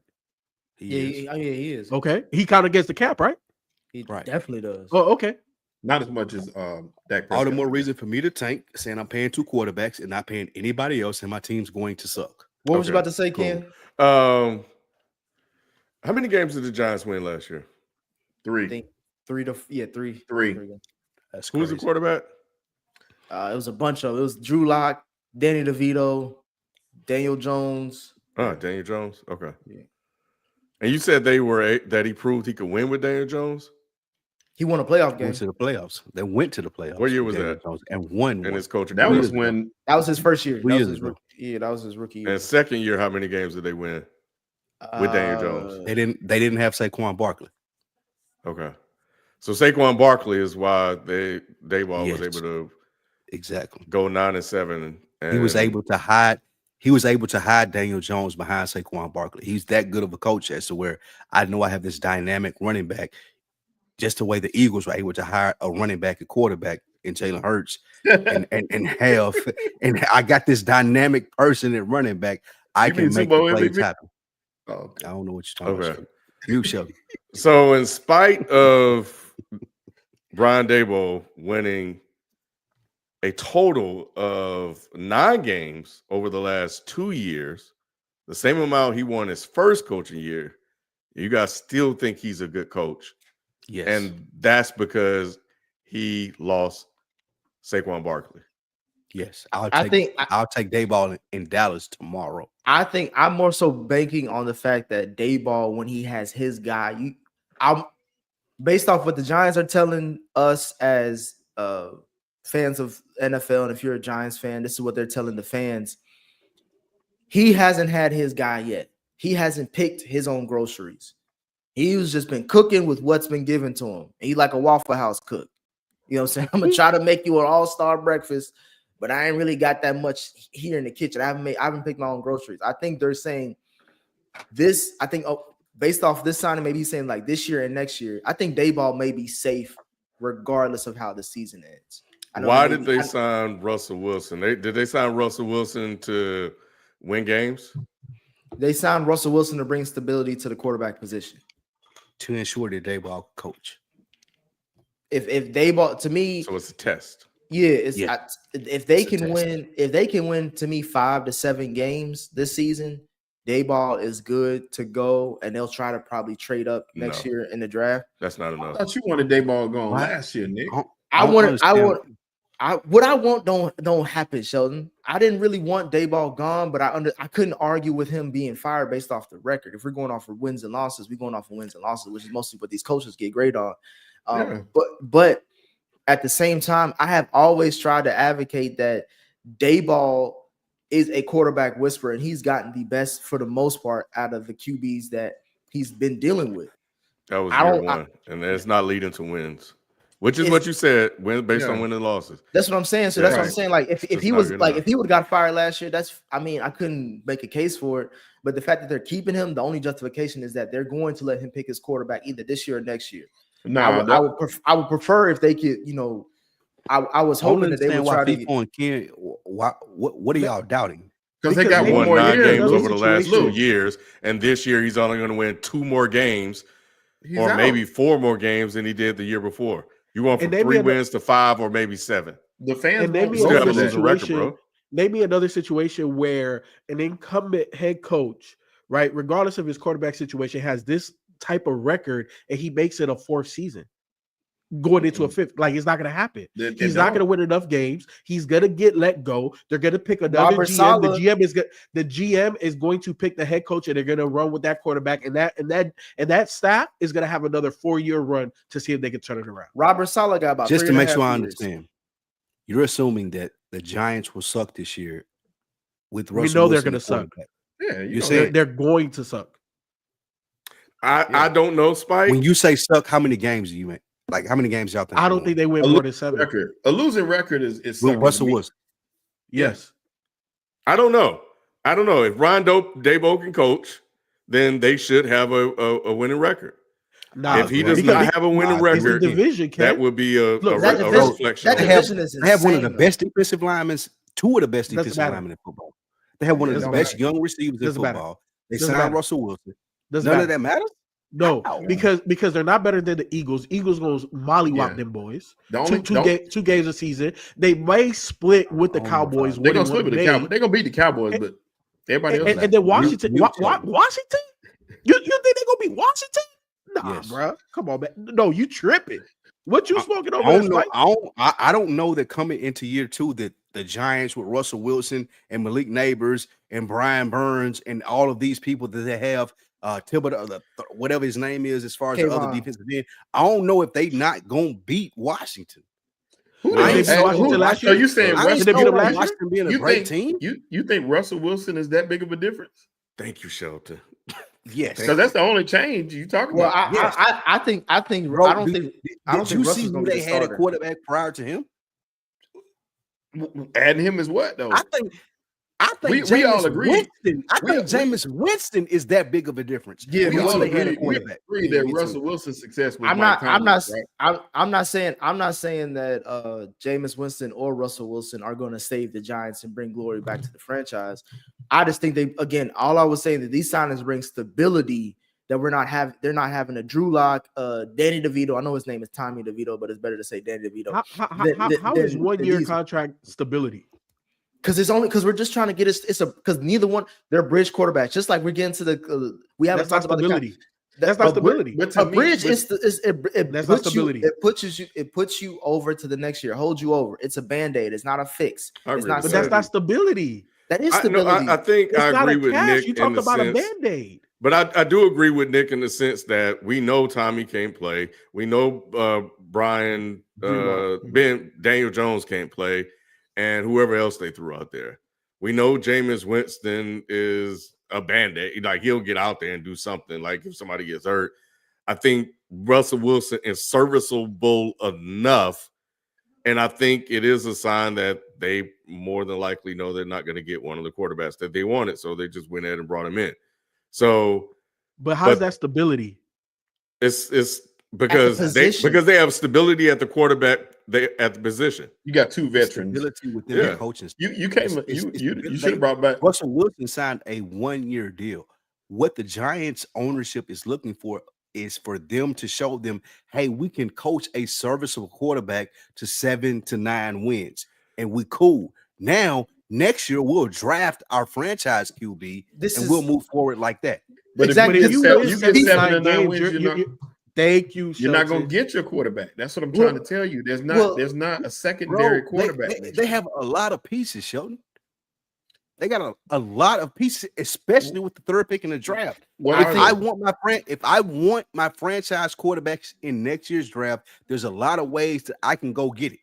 He is. Okay, he kind of gets the cap, right? He definitely does. Oh, okay. Not as much as Dak Prescott. All the more reason for me to tank, saying I'm paying 2 quarterbacks and not paying anybody else, and my team's going to suck. What was you about to say, Ken? How many games did the Giants win last year? 3. I think 3. That's Who was the crazy. quarterback? It was a bunch of. It was Drew Lock, Danny DeVito, Daniel Jones. Daniel Jones. Okay. Yeah. And you said that he proved he could win with Daniel Jones? He won a playoff game. Went to the playoffs. They went to the playoffs. What year was Daniel that? Jones, and won. And his coach. That was when That was his first year. 2 That years was his ago. that was his rookie year. And second year, how many games did they win with Daniel Jones? They didn't have Saquon Barkley. Okay. So Saquon Barkley is why Dayball was able to exactly go 9-7. And he was able to hide. He was able to hide Daniel Jones behind Saquon Barkley. He's that good of a coach as to where I know I have this dynamic running back. Just the way the Eagles were able to hire a running back, a quarterback in Jalen Hurts, and I got this dynamic person at running back. I can make the plays happen. Oh, okay. I don't know what you're talking about. You show. So, in spite of Brian Daboll winning a total of 9 games over the last 2 years, the same amount he won his first coaching year, you guys still think he's a good coach. Yes. And that's because he lost Saquon Barkley. Yes. I'll take Dayball in Dallas tomorrow. I think I'm more so banking on the fact that Dayball, when he has his guy, I'm based off what the Giants are telling us as fans of NFL, and if you're a Giants fan, this is what they're telling the fans. He hasn't had his guy yet. He hasn't picked his own groceries. He's just been cooking with what's been given to him. He like a Waffle House cook. You know what I'm saying? I'm gonna try to make you an all-star breakfast, but I ain't really got that much here in the kitchen. I haven't picked my own groceries. I think they're saying this. I think based off this signing, maybe he's saying like this year and next year. I think Dayball may be safe regardless of how the season ends. Why did they sign Russell Wilson? Did they sign Russell Wilson to win games? They signed Russell Wilson to bring stability to the quarterback position. To ensure that Dayball coach. If Dayball, to me, so it's a test. Yeah, if they can win to me 5 to 7 games this season, Dayball is good to go, and they'll try to probably trade up next year in the draft. That's not enough. I thought you wanted Dayball going last year, Nick. What I want don't happen, Sheldon. I didn't really want Dayball gone, but I couldn't argue with him being fired based off the record. If we're going off of wins and losses, we're going off of wins and losses, which is mostly what these coaches get graded on. But at the same time, I have always tried to advocate that Dayball is a quarterback whisperer, and he's gotten the best for the most part out of the QBs that he's been dealing with. That was year one, and it's not leading to wins. Which is what you said, based on winning losses. That's what I'm saying. So that's what I'm saying. Like if he was like if he would have got fired last year, I couldn't make a case for it. But the fact that they're keeping him, the only justification is that they're going to let him pick his quarterback either this year or next year. No, I would prefer if they could, I was hoping that they would try to. What are y'all doubting? Because they got won 9 games over the last 2 years, and this year he's only going to win 2 more games, or maybe 4 more games than he did the year before. You want from 3 wins to 5 or maybe 7. The fans still have a losing record, bro. Maybe another situation where an incumbent head coach, right, regardless of his quarterback situation, has this type of record and he makes it a 4th season. Going into a 5th, like it's not going to happen. He's not going to win enough games. He's going to get let go. They're going to pick another GM. The GM is going to pick the head coach, and they're going to run with that quarterback, and that staff is going to have another 4-year run to see if they can turn it around. Robert Saleh got about just to make sure I years. understand. You're assuming that the Giants will suck this year with Russell. We know they're going to suck. Yeah, you're saying they're going to suck. I don't know, Spike. When you say suck, how many games do you make? Like, how many games y'all think? I don't think they win more than 7. A losing record is Russell Wilson. Yes. I don't know. If Ron Daboll can coach, then they should have a winning record. If he does not have a winning record, that would be a reflection. They have one of the best defensive linemen, 2 of the best defensive linemen in football. They have one of the best young receivers in football. They signed Russell Wilson. None of that matters? No, How? because they're not better than the Eagles. Eagles gonna mollywop Yeah. them boys. The only Two games a season. They may split with the Oh my Cowboys. God. they're winning gonna split one with the May. Cowboys. They're gonna beat the Cowboys, but everybody else. And then Washington. Mute yourself. Washington? You think they're gonna beat Washington? Nah, Yes. bro. Come on, man. No, you tripping. What you smoking over I there, don't know. Spike? I don't know that coming into year 2 that the Giants with Russell Wilson and Malik Neighbors and Brian Burns and all of these people that they have, Thibodeau, whatever his name is, as far as the other Kayvon. defensive end, I don't know if they not gonna beat Washington. Who They knows? beat Washington last So year? you saying I Did ain't they beat know them last year? Washington being a you great think team. you think Russell Wilson is that big of a difference? Thank you, Shelton. Yes, Because that's the only change you talk Well, about. I think bro. I don't think Did you Russell's see who gonna be they the had at starter. quarterback prior to him? Adding him is what though? I think We all Jameis agree. Winston. I We- think Jameis Winston is that big of a difference. Yeah, we me all too. they had a agree. We quarterback. agree Yeah, that me too. Russell Wilson's success was I'm Mike not Tomlin's, right? I'm not saying that Jameis Winston or Russell Wilson are going to save the Giants and bring glory back to the franchise. I just think all I was saying that these signings bring stability that they're not having a Drew Lock, Danny DeVito. I know his name is Tommy DeVito, but it's better to say Danny DeVito. How is 1 year contract stability? Because we're just trying to get because neither one they're bridge quarterbacks. Just like we're getting to the we haven't That's not talked about stability. That's not stability. But to A me, bridge but- That's not stability. It puts you over to the next year, holds you over. It's a band-aid. It's not a fix. I It's agree not. with But that. that's not stability. That is I stability. think It's I not agree a with cash. Nick You in talked the about a sense, band-aid. but I do agree with Nick in the sense that we know Tommy can't play. We know Brian Daniel Jones can't play, and whoever else they threw out there. We know Jameis Winston is a band-aid. Like he'll get out there and do something. Like if somebody gets hurt, I think Russell Wilson is serviceable enough, and I think it is a sign that they more than likely know they're not going to get one of the quarterbacks that they wanted, so they just went ahead and brought him in. So, But how's that stability? it's because they have stability at the quarterback. At the position. You got two veterans. Stability within their Yeah. coaching. You should have brought back. Russell Wilson signed a 1-year deal. What the Giants ownership is looking for is for them to show them, hey, we can coach a serviceable quarterback to 7 to 9 wins, and we cool. Now, next year we'll draft our franchise QB, we'll move forward like that. But Exactly. if you get 7 to 9 wins, thank you. You're not going to get your quarterback. That's what I'm trying to tell you. There's not a secondary quarterback. They have a lot of pieces, Sheldon. They got a lot of pieces, especially with the 3rd pick in the draft. If I want my franchise quarterbacks in next year's draft, there's a lot of ways that I can go get it.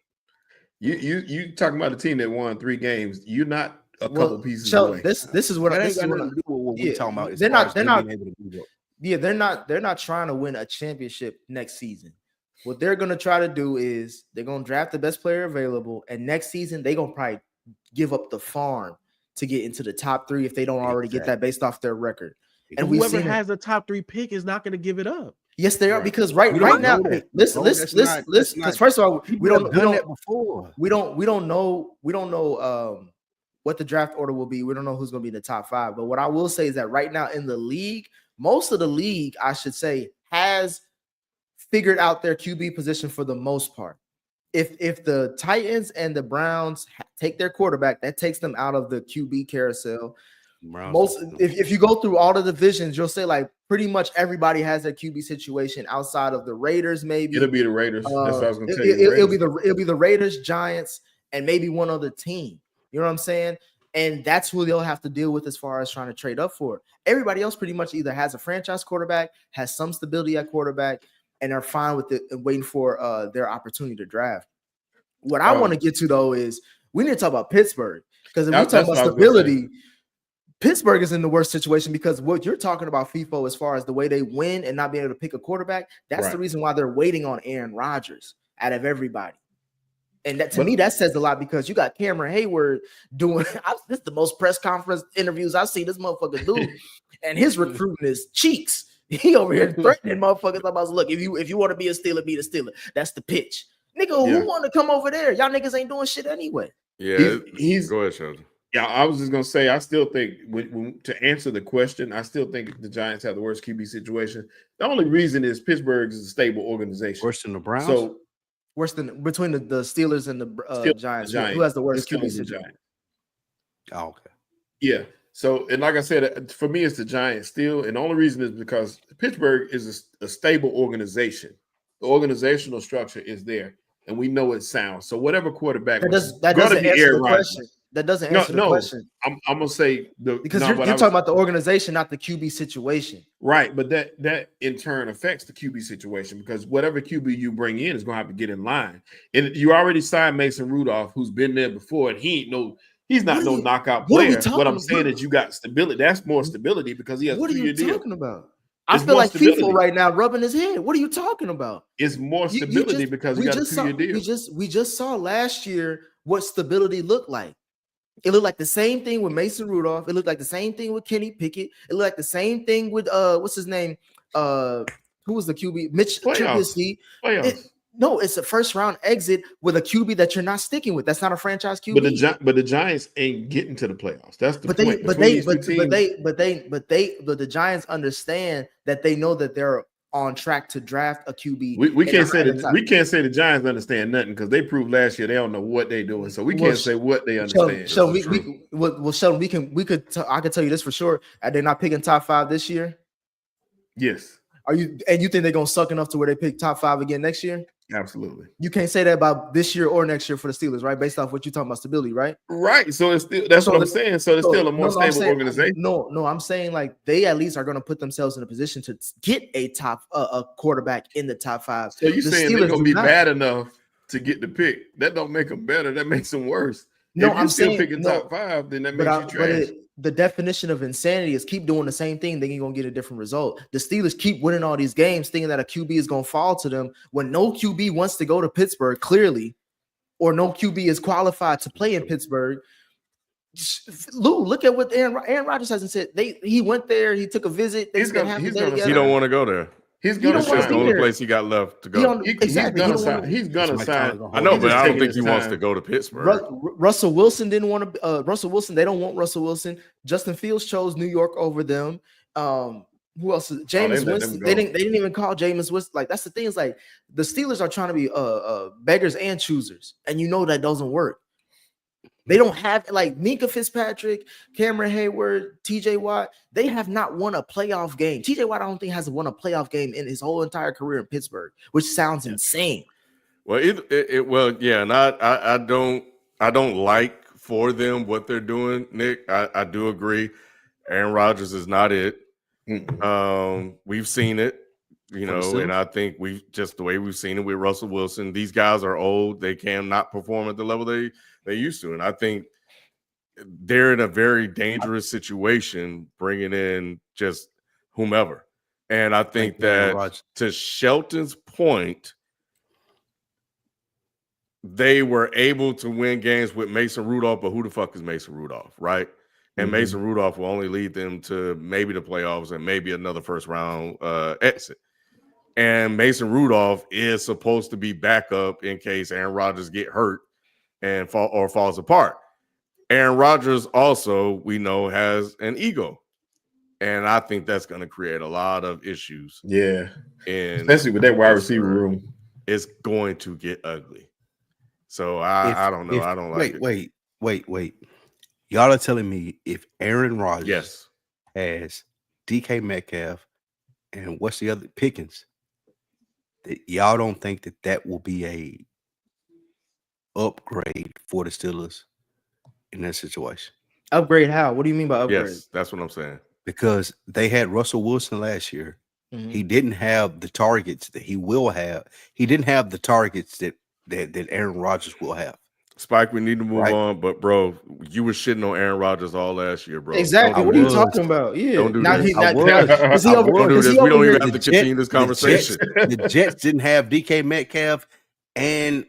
You talking about a team that won 3 games? You're not a couple pieces away. This is what That this ain't is got nothing to do with what we're talking about. They're not trying to win a championship next season. What they're gonna try to do is they're gonna draft the best player available, and next season they're gonna probably give up the farm to get into the top 3 if they don't already get that based off their record. And whoever has the top 3 pick is not going to give it up. Yes, they are, because right now, listen. Because first of all, we don't know what the draft order will be. We don't know who's going to be in the top 5. But what I will say is that right now in the league, most of the league, I should say, has figured out their QB position for the most part. If the Titans and the Browns take their quarterback, that takes them out of the QB carousel. If you go through all the divisions, you'll say like pretty much everybody has their QB situation outside of the Raiders. Maybe it'll be the Raiders. That's what I was going to tell you. It'll be the Raiders, Giants, and maybe one other team. You know what I'm saying? And that's who they'll have to deal with as far as trying to trade up for. Everybody else pretty much either has a franchise quarterback, has some stability at quarterback, and are fine with it and waiting for their opportunity to draft. What I want to get to, though, is we need to talk about Pittsburgh, because if we talk about stability, Pittsburgh is in the worst situation, because what you're talking about, FIFO, as far as the way they win and not being able to pick a quarterback, that's the reason why they're waiting on Aaron Rodgers out of everybody. And that, to me, that says a lot, because you got Cameron Hayward doing this is the most press conference interviews I've seen this motherfucker do, and his recruiting is cheeks. He over here threatening motherfuckers about, look, if you want to be a Steeler, be the Steeler. That's the pitch. Nigga, who want to come over there? Y'all niggas ain't doing shit anyway. Yeah, he's go ahead, Sheldon. Yeah, I was just gonna say, I still think to answer the question, I still think the Giants have the worst QB situation. The only reason is Pittsburgh is a stable organization. Worse than the Browns. So Worse than between the Steelers and the Steelers, Giants. the Giants. Who has the worst It's still QB the situation? Giants. Oh, okay. Yeah. So, and like I said, for me, it's the Giants still. And the only reason is because Pittsburgh is a stable organization. The organizational structure is there, and we know it sounds. So, whatever quarterback That was doesn't going to answer be the Aaron question. Rodgers. That doesn't answer the question. I'm gonna say because you're talking about the organization, not the QB situation. Right, but that in turn affects the QB situation because whatever QB you bring in is gonna have to get in line. And you already signed Mason Rudolph, who's been there before, and he's not no knockout player. What I'm saying is you got stability. That's more stability because he has a 2-year deal. What are you talking about? I feel like FIFA right now rubbing his head. What are you talking about? It's more stability because he got a 2-year deal. We just saw last year what stability looked like. It looked like the same thing with Mason Rudolph. It looked like the same thing with Kenny Pickett. It looked like the same thing with what's his name? Who was the QB? Mitch Trubisky. No, it's a first round exit with a QB that you're not sticking with. That's not a franchise QB. But the Giants ain't getting to the playoffs. That's the point. The Giants understand that they know that they're on track to draft a QB. We can't say the Giants understand nothing because they proved last year they don't know what they're doing. So we can't say what they understand. Sheldon, I could tell you this for sure. They're not picking top 5 this year. Yes. You think they're gonna suck enough to where they pick top 5 again next year? Absolutely. You can't say that about this year or next year for the Steelers, right? Based off what you're talking about stability, right? Right. So it's still what I'm saying. So it's still a more stable organization. No, I'm saying like they at least are going to put themselves in a position to get a top a quarterback in the top 5. So you're saying they're gonna be bad enough to get the pick? That don't make them better. That makes them worse. No, if you're still picking top 5, then that makes you trash. The definition of insanity is keep doing the same thing, then you're going to get a different result. The Steelers keep winning all these games thinking that a QB is going to fall to them when no QB wants to go to Pittsburgh, clearly, or no QB is qualified to play in Pittsburgh. Lou, look at what Aaron Rodgers hasn't said. He went there, he took a visit. He don't want to go there. He's gonna sign. That's the only place he got left to go. He's gonna sign. I know, but I don't think he wants to go to Pittsburgh. Russell Wilson didn't want to. Russell Wilson, they don't want Russell Wilson. Justin Fields chose New York over them. Who else? Jameis Winston. They didn't even call Jameis Winston. Like that's the thing. Is like the Steelers are trying to be beggars and choosers, and you know that doesn't work. They don't have like Minka Fitzpatrick, Cameron Hayward, TJ Watt. They have not won a playoff game. TJ Watt, I don't think has won a playoff game in his whole entire career in Pittsburgh, which sounds insane. Well, and I don't like for them what they're doing, Nick. I do agree. Aaron Rodgers is not it. We've seen it, and I think the way we've seen it with Russell Wilson. These guys are old; they cannot perform at the level they used to, and I think they're in a very dangerous situation bringing in just whomever. And I think that to Shelton's point, they were able to win games with Mason Rudolph, but who the fuck is Mason Rudolph, right? And Mason Rudolph will only lead them to maybe the playoffs and maybe another first round exit. And Mason Rudolph is supposed to be backup in case Aaron Rodgers get hurt and falls apart. Aaron Rodgers also, we know, has an ego. And I think that's going to create a lot of issues. Yeah. Especially with that wide receiver room. It's going to get ugly. So I don't know. I don't like it. Wait. Y'all are telling me if Aaron Rodgers has DK Metcalf and what's the other Pickens, that y'all don't think that will be a upgrade for the Steelers in that situation? Upgrade how? What do you mean by upgrade? Yes, that's what I'm saying. Because they had Russell Wilson last year. He didn't have the targets that he will have. He didn't have the targets that Aaron Rodgers will have. Spike, we need to move on, but bro, you were shitting on Aaron Rodgers all last year, bro. Exactly. What are you talking about? Yeah. Don't do this. Don't do this. We don't even have to continue this conversation. The Jets didn't have DK Metcalf and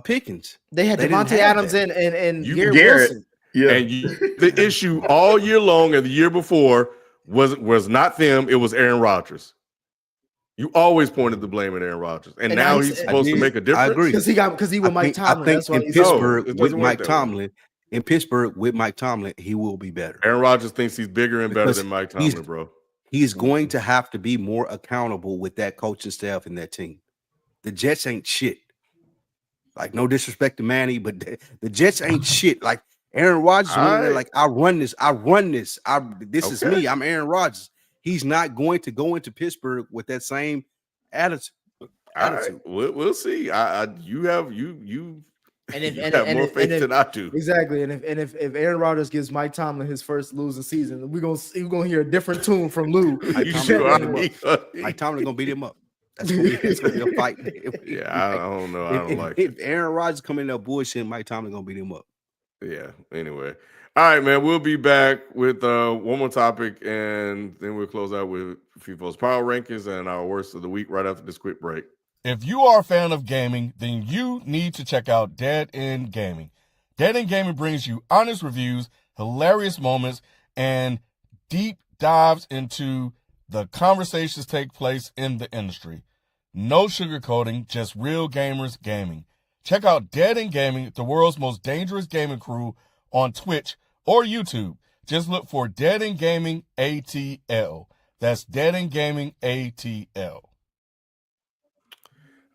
Pickens. They had Devontae Adams and Garrett Wilson. Yeah. And the issue all year long and the year before was not them, it was Aaron Rodgers. You always pointed the blame at Aaron Rodgers, and now he's supposed to make a difference. I agree because he was Mike Tomlin. I think in Pittsburgh with Mike Tomlin, in Pittsburgh with Mike Tomlin, he will be better. Aaron Rodgers thinks he's bigger and better Because than Mike he's- Tomlin, bro. He's going to have to be more accountable with that coaching staff and that team. The Jets ain't shit. Like, no disrespect to Manny, but the Jets ain't shit. Like, Aaron Rodgers, like, I run this. This is me. I'm Aaron Rodgers. He's not going to go into Pittsburgh with that same attitude. Right. We'll see. You have more faith than I do. Exactly. And if Aaron Rodgers gives Mike Tomlin his first losing season, we're gonna hear a different tune from Lou. Mike Tomlin gonna beat him up. That's gonna be a fight. Yeah, I don't know. I don't like it. If Aaron Rodgers come in there bullshit, Mike Tomlin gonna beat him up. Yeah. Anyway. All right, man. We'll be back with one more topic, and then we'll close out with FIFO's power rankings and our worst of the week right after this quick break. If you are a fan of gaming, then you need to check out Dead End Gaming. Dead End Gaming brings you honest reviews, hilarious moments, and deep dives into the conversations take place in the industry. No sugarcoating, just real gamers gaming. Check out Dead End Gaming, the world's most dangerous gaming crew, on Twitch or YouTube. Just look for Dead End Gaming ATL. That's Dead End Gaming ATL.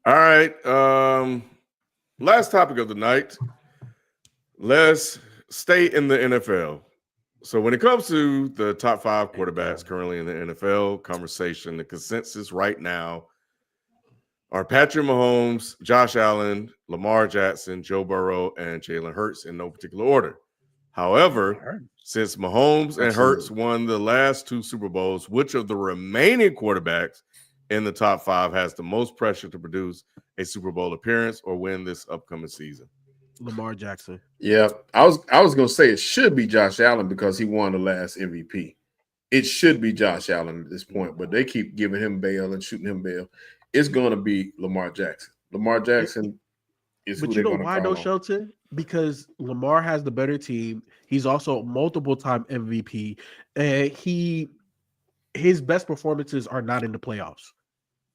All right. Last topic of the night. Let's stay in the NFL. So when it comes to the top 5 quarterbacks currently in the NFL conversation, the consensus right now are Patrick Mahomes, Josh Allen, Lamar Jackson, Joe Burrow, and Jalen Hurts in no particular order. However, since Mahomes and Hurts won the last 2 Super Bowls, which of the remaining quarterbacks in the top 5 has the most pressure to produce a Super Bowl appearance or win this upcoming season? Lamar Jackson. Yeah, I was gonna say it should be Josh Allen because he won the last MVP. It should be Josh Allen at this point, but they keep giving him bail and shooting him bail. It's gonna be Lamar Jackson. Lamar Jackson is. But you know why though, Shelton? Because Lamar has the better team. He's also multiple-time MVP, and his best performances are not in the playoffs.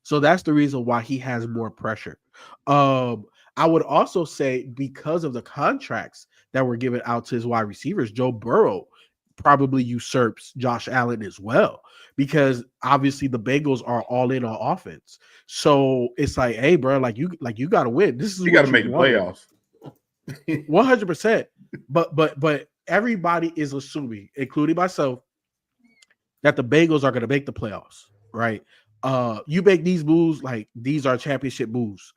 So that's the reason why he has more pressure. I would also say because of the contracts that were given out to his wide receivers, Joe Burrow probably usurps Josh Allen as well, because obviously the Bengals are all in on offense. So it's like, hey, bro, you got to win. This is you got to make the playoffs. 100%. But everybody is assuming, including myself, that the Bengals are going to make the playoffs, right? You make these moves, like these are championship moves.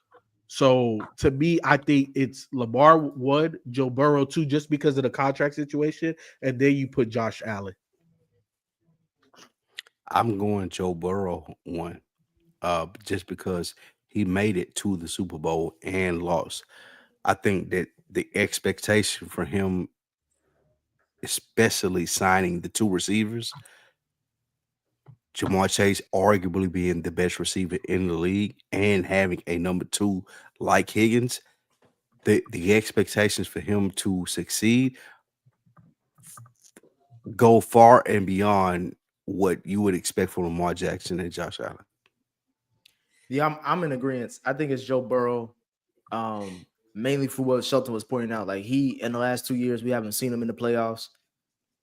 So to me, I think it's Lamar 1, Joe Burrow 2, just because of the contract situation, and then you put Josh Allen. I'm going Joe Burrow 1, just because he made it to the Super Bowl and lost. I think that the expectation for him, especially signing the 2 receivers, Jamar Chase arguably being the best receiver in the league and having a number 2 like Higgins, the expectations for him to succeed go far and beyond what you would expect from Lamar Jackson and Josh Allen. Yeah, I'm in agreement. I think it's Joe Burrow, mainly for what Shelton was pointing out. Like, he, in the last 2 years, we haven't seen him in the playoffs,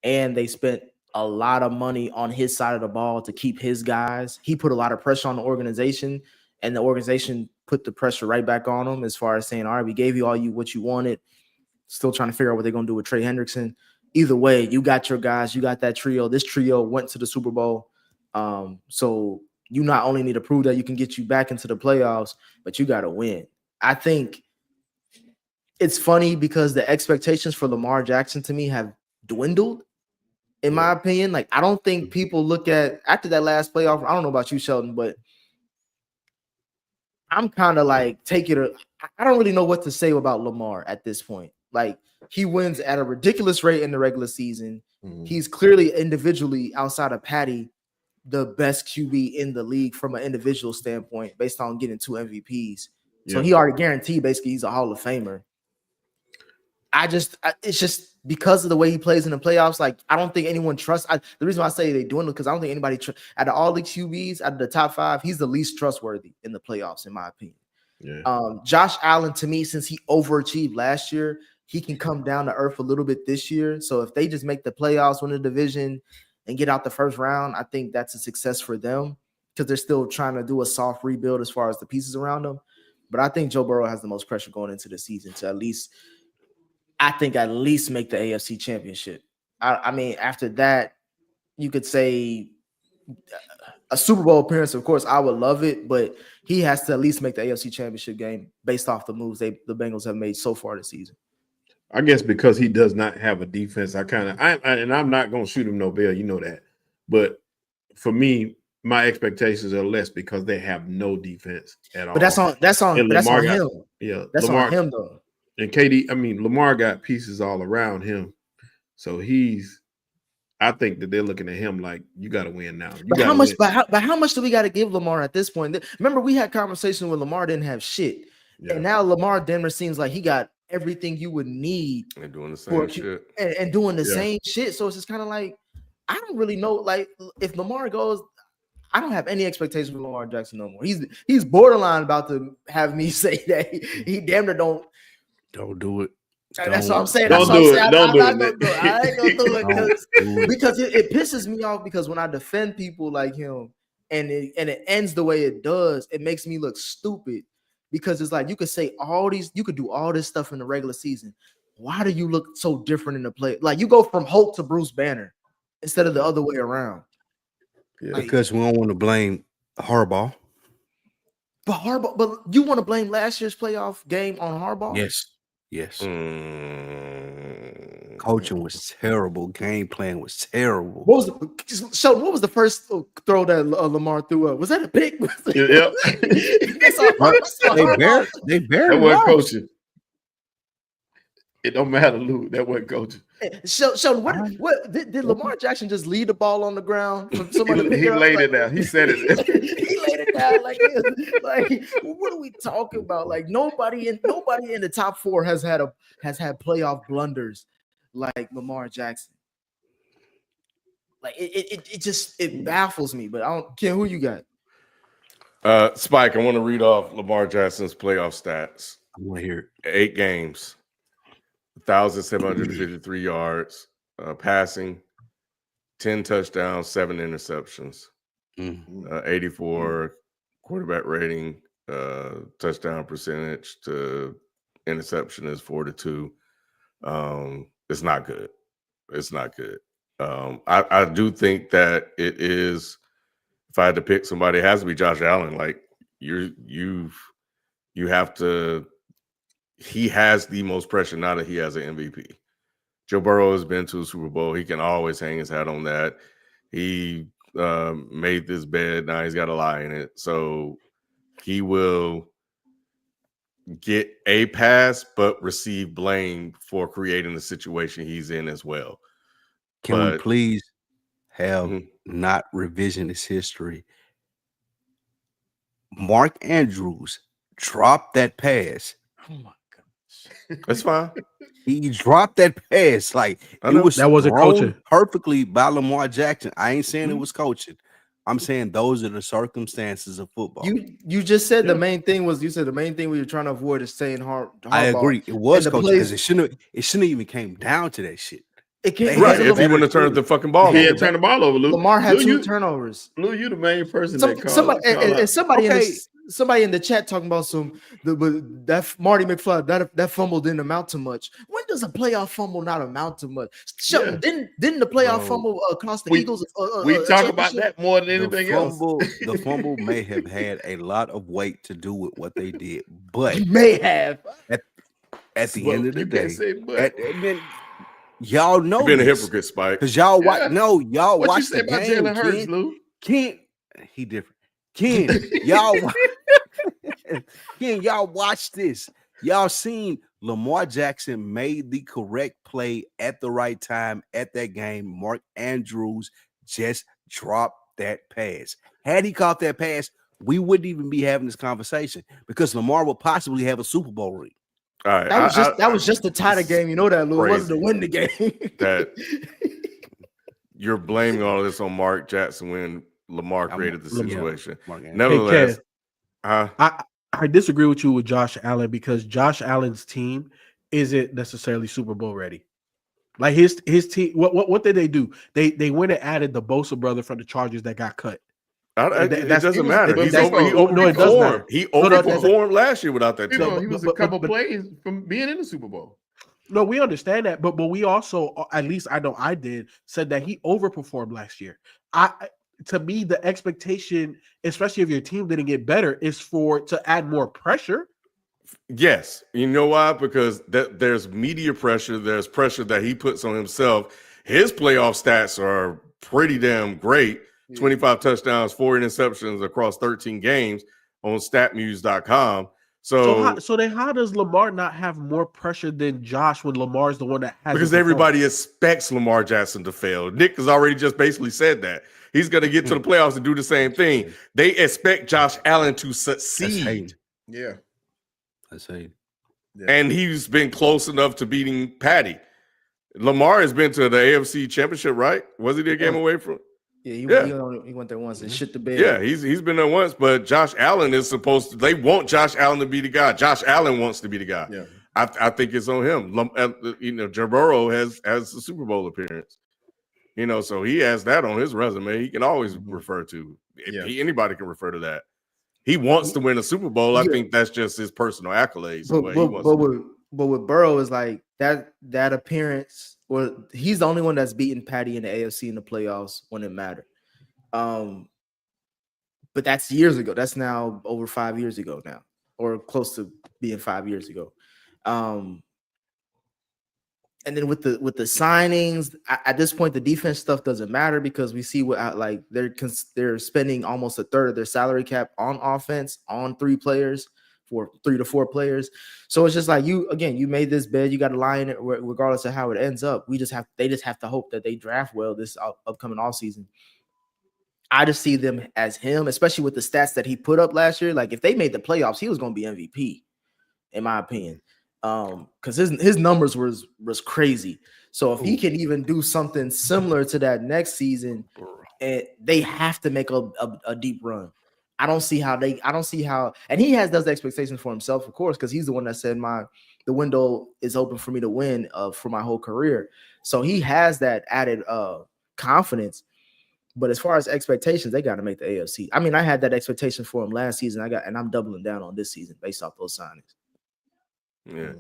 and they spent a lot of money on his side of the ball to keep his guys. He put a lot of pressure on the organization, and the organization put the pressure right back on him as far as saying, all right, we gave you what you wanted. Still trying to figure out what they're going to do with Trey Hendrickson. Either way, you got your guys, you got that trio. This trio went to the Super Bowl. So you not only need to prove that you can get you back into the playoffs, but you got to win. I think it's funny because the expectations for Lamar Jackson to me have dwindled. In my opinion, like, I don't think people look at after that last playoff. I don't know about you, Sheldon, but I'm kind of like, I don't really know what to say about Lamar at this point. Like, he wins at a ridiculous rate in the regular season. Mm-hmm. He's clearly individually, outside of Patty, the best QB in the league from an individual standpoint based on getting 2 MVPs. Yeah. So he already guaranteed basically he's a Hall of Famer. It's just because of the way he plays in the playoffs. Like, I don't think anyone trusts. The reason why I say they doing it because I don't think anybody out of all the QBs, out of the top 5, he's the least trustworthy in the playoffs, in my opinion. Yeah. Josh Allen, to me, since he overachieved last year, he can come down to earth a little bit this year. So if they just make the playoffs, win the division, and get out the first round, I think that's a success for them because they're still trying to do a soft rebuild as far as the pieces around them. But I think Joe Burrow has the most pressure going into the season to at least make the AFC Championship. I mean, after that, you could say a Super Bowl appearance. Of course, I would love it, but he has to at least make the AFC Championship game based off the moves the Bengals have made so far this season. I guess because he does not have a defense, and I'm not going to shoot him no bail, you know that. But for me, my expectations are less because they have no defense at all. But that's on him. Yeah, that's Lamar, on him though. And Lamar got pieces all around him, so I think that they're looking at him like you got to win now. But how much do we got to give Lamar at this point? Remember, we had conversation when Lamar didn't have shit, and now Lamar Denver seems like he got everything you would need and doing the same shit and doing the same shit. So it's just kind of like I don't really know. Like if Lamar goes, I don't have any expectations for Lamar Jackson no more. He's borderline about to have me say that he damn near don't do it. That's what I'm saying. Don't do it. Don't do it. I ain't gonna do it because it pisses me off because when I defend people like him and it ends the way it does, it makes me look stupid. Because it's like you could do all this stuff in the regular season. Why do you look so different in the play? Like you go from Hulk to Bruce Banner instead of the other way around. Yeah. Because we don't want to blame Harbaugh. But you want to blame last year's playoff game on Harbaugh? Yes. Coaching was terrible. Game plan was terrible. What was the first throw that Lamar threw up? Was that a pick? Yep. They barely that wasn't coaching. It don't matter, Lou. That wasn't coaching. So what did Lamar Jackson just leave the ball on the ground from somebody? He laid it down. He said it. He laid it down like this. Like what are we talking about? Like nobody in the top four has had playoff blunders like Lamar Jackson. Like it baffles me. But I don't. Ken, who you got? Spike, I want to read off Lamar Jackson's playoff stats. I want to hear 8 games. 1,753 yards passing, 10 touchdowns, 7 interceptions, 84 quarterback rating, touchdown percentage to interception is 4-2. It's not good. It's not good. I do think that it is. If I had to pick somebody, it has to be Josh Allen. Like you have to. He has the most pressure now that he has an MVP. Joe Burrow has been to a Super Bowl. He can always hang his hat on that. He made this bed. Now he's got a lie in it. So he will get a pass, but receive blame for creating the situation he's in as well. Can we please have not revisionist history? Mark Andrews dropped that pass. Oh my gosh. That's fine. He dropped that pass. Like that wasn't coaching perfectly by Lamar Jackson. I ain't saying it was coaching. I'm saying those are the circumstances of football. You just said the main thing we were trying to avoid is saying Harbaugh. I agree. It was coaching because it shouldn't even came down to that shit. It can't. Right. If he wouldn't have turned the fucking ball over. He had turned the ball over, Lou. Lamar had 2 turnovers. Lou, you the main person somebody in the chat talking about that Marty McFly that fumble didn't amount to much. When does a playoff fumble not amount to much? Didn't the playoff fumble cost the Eagles? We talk about that more than anything else. The fumble may have had a lot of weight to do with what they did, but may have at the end of the day. Y'all know you've been a hypocrite, Spike. Because y'all watch y'all what watch you say the about game. Jalen Hurts, Lou? Ken, he different. Ken, y'all watch this. Y'all seen Lamar Jackson made the correct play at the right time at that game. Mark Andrews just dropped that pass. Had he caught that pass, we wouldn't even be having this conversation because Lamar would possibly have a Super Bowl ring. All right, that was just to tie the game. You know that, Lou. It wasn't to win the game. That you're blaming all of this on Mark Jackson when Lamar created the situation. Nevertheless, I disagree with you with Josh Allen because Josh Allen's team isn't necessarily Super Bowl ready. Like his team, what did they do? They went and added the Bosa brother from the Chargers that got cut. It doesn't matter. He overperformed. No, it does matter. He overperformed last year without that You team. know, he was a couple plays from being in the Super Bowl. No, we understand that, but we also, at least I know I did, said that he overperformed last year. To me, the expectation, especially if your team didn't get better, is to add more pressure. Yes, you know why? Because there's media pressure. There's pressure that he puts on himself. His playoff stats are pretty damn great. 25 touchdowns, 4 interceptions across 13 games on statmuse.com. So then how does Lamar not have more pressure than Josh when Lamar's the one that has? Because everybody expects Lamar Jackson to fail. Nick has already just basically said that. He's going to get to the playoffs and do the same thing. They expect Josh Allen to succeed. Yeah. I say. Yeah. And he's been close enough to beating Patty. Lamar has been to the AFC Championship, right? Was he a game away from? Yeah, he went there once and shit the bed. Yeah, he's been there once, but Josh Allen is supposed to. They want Josh Allen to be the guy. Josh Allen wants to be the guy. Yeah, I think it's on him. Joe Burrow has a Super Bowl appearance. So he has that on his resume. He can always refer to. Anybody can refer to that. He wants to win a Super Bowl. I think that's just his personal accolades. But with Burrow is like that appearance. Well, he's the only one that's beaten Patty in the AFC in the playoffs when it mattered. But that's years ago. That's now over 5 years ago now, or close to being 5 years ago. And then with the signings, at this point, the defense stuff doesn't matter because we see what they're spending almost a third of their salary cap on offense on 3 players. For 3 to 4 players. So it's just like you made this bed, you got to lie in it regardless of how it ends up. They just have to hope that they draft well this upcoming offseason. I just see them as him, especially with the stats that he put up last year. Like if they made the playoffs, he was going to be MVP, in my opinion. Because his numbers was crazy. So if he can even do something similar to that next season, they have to make a deep run. I don't see how, and he has those expectations for himself, of course, because he's the one that said the window is open for me to win for my whole career. So he has that added confidence. But as far as expectations, they got to make the AFC. I mean, I had that expectation for him last season. And I'm doubling down on this season based off those signings. Yeah.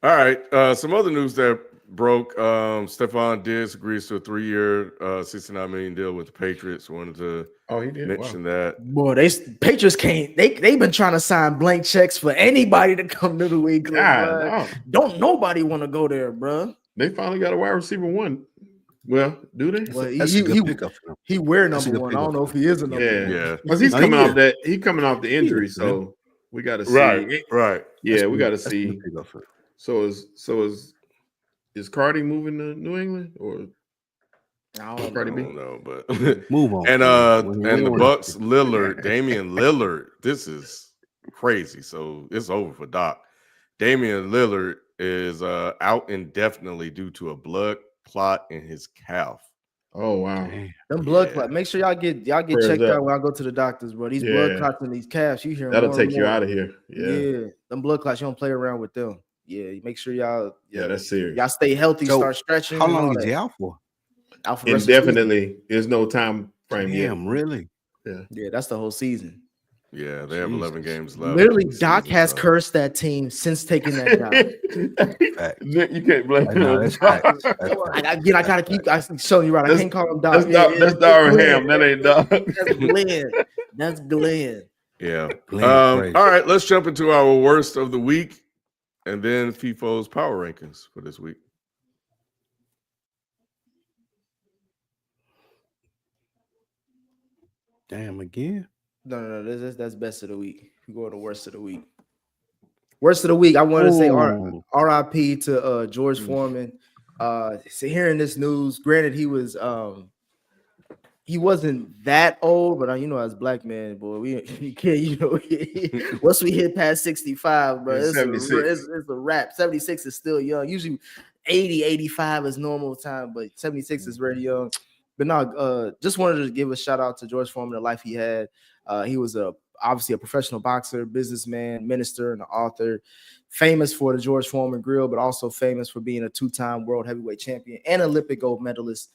All right. Some other news that broke. Stephon Diggs agrees to a 3-year, $69 million deal with the Patriots. Wanted to mention that. Boy, Patriots can't. They've been trying to sign blank checks for anybody to come to the league. Don't nobody want to go there, bro. They finally got a wide receiver 1. Well, do they? Well, he wear number 1. I don't know if he is a number 1. Yeah, because he's coming off that. He coming off the injury, so we got to see. Right. Yeah, we got to see. So is Carti moving to New England or? I don't know, but move on. And the Bucks, Damian Lillard. This is crazy. So it's over for Doc. Damian Lillard is out indefinitely due to a blood clot in his calf. Oh wow! Them blood clots. Make sure y'all get checked out when I go to the doctors, bro. These blood clots in these calves, you hear that'll take you out of here. Yeah, them blood clots, you don't play around with them. Yeah, make sure y'all. Yeah, that's serious. Y'all stay healthy. So start stretching. How long is he out for? Out for indefinitely. There's no time frame yet. Damn, really? Yeah, that's the whole season. Yeah, they have 11 games left. Literally, Doc has cursed that team since taking that job. You can't blame him. I gotta keep showing you right. I can't call him Doc. That's Darvin Ham. That ain't Doc. That's Glenn. Yeah. All right, let's jump into our worst of the week and then FIFO's power rankings for this week. Damn, again? No. That's best of the week. We go to worst of the week. Worst of the week. I wanted to say RIP to George Foreman. So hearing this news, granted he wasn't that old, but as black man, boy, we can't. Once we hit past 65, bro, it's a wrap. 76 is still young. Usually 80, 85 is normal time, but 76 is very young. But no, just wanted to give a shout out to George Foreman, the life he had. He was a obviously a professional boxer, businessman, minister, and an author, famous for the George Foreman Grill, but also famous for being a 2-time world heavyweight champion and Olympic gold medalist.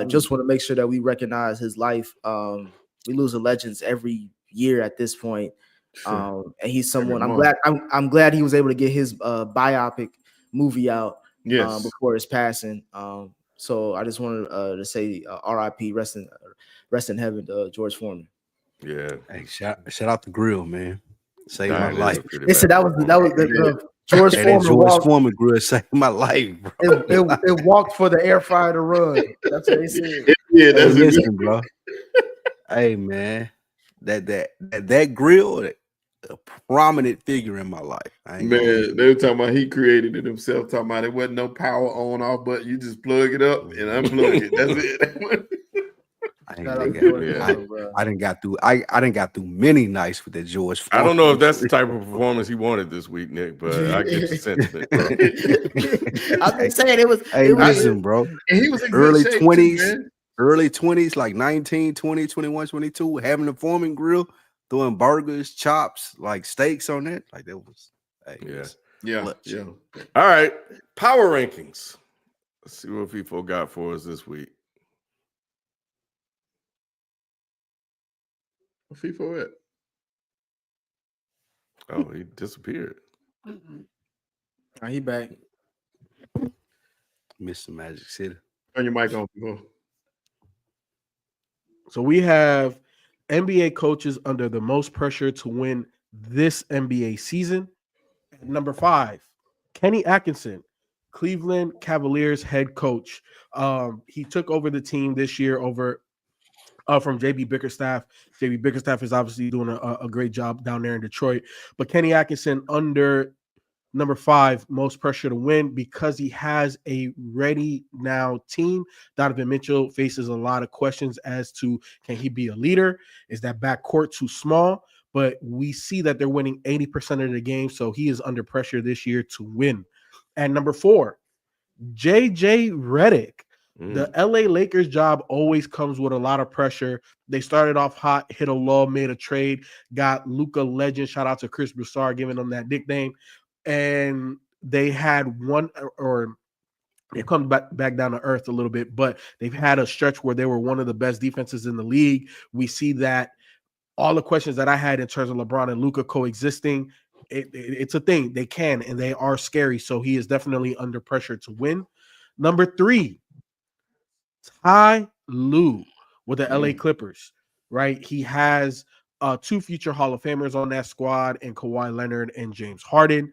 Just want to make sure that we recognize his life. We lose legends every year at this point. And he's someone I'm glad he was able to get his biopic movie out before his passing. So I just wanted to say R.I.P. Rest in heaven, George Foreman. Yeah. Hey, shout out the grill, man. Saved my life. They said that was the George Foreman grill saved my life, bro. It walked for the air fryer to run. That's what they said. Yeah, that's listen, bro. Hey, man, that grill, a prominent figure in my life. Man, they were talking about he created it himself. Talking about it wasn't no power on off, but you just plug it up and unplug it. That's it. I didn't got through many nights with that George Foreman. I don't know if that's the type of performance he wanted this week, Nick, but I get your sentiment, bro. I've been saying it was. Listen, bro. And he was in early good shape 20s, early 20s, like 19, 20, 21, 22, having the Foreman grill, throwing burgers, chops, like steaks on it. Like that was, yeah. All right, power rankings. Let's see what people got for us this week. FIFO at? Oh, he disappeared. He back. Mr. Magic City. Turn your mic on, people. So we have NBA coaches under the most pressure to win this NBA season. Number 5, Kenny Atkinson, Cleveland Cavaliers head coach. He took over the team this year from JB Bickerstaff. JB Bickerstaff is obviously doing a great job down there in Detroit. But Kenny Atkinson under number 5, most pressure to win because he has a ready now team. Donovan Mitchell faces a lot of questions as to can he be a leader? Is that backcourt too small? But we see that they're winning 80% of the game, so he is under pressure this year to win. And number 4, JJ Redick. The LA Lakers job always comes with a lot of pressure. They started off hot, hit a lull, made a trade, got Luka Legend. Shout out to Chris Broussard giving them that nickname. And they had they've come back down to earth a little bit, but they've had a stretch where they were one of the best defenses in the league. We see that all the questions that I had in terms of LeBron and Luka coexisting, it's a thing. They can, and they are scary. So he is definitely under pressure to win. Number 3, Ty Lue with the LA Clippers, right? He has 2 future Hall of Famers on that squad, and Kawhi Leonard and James Harden.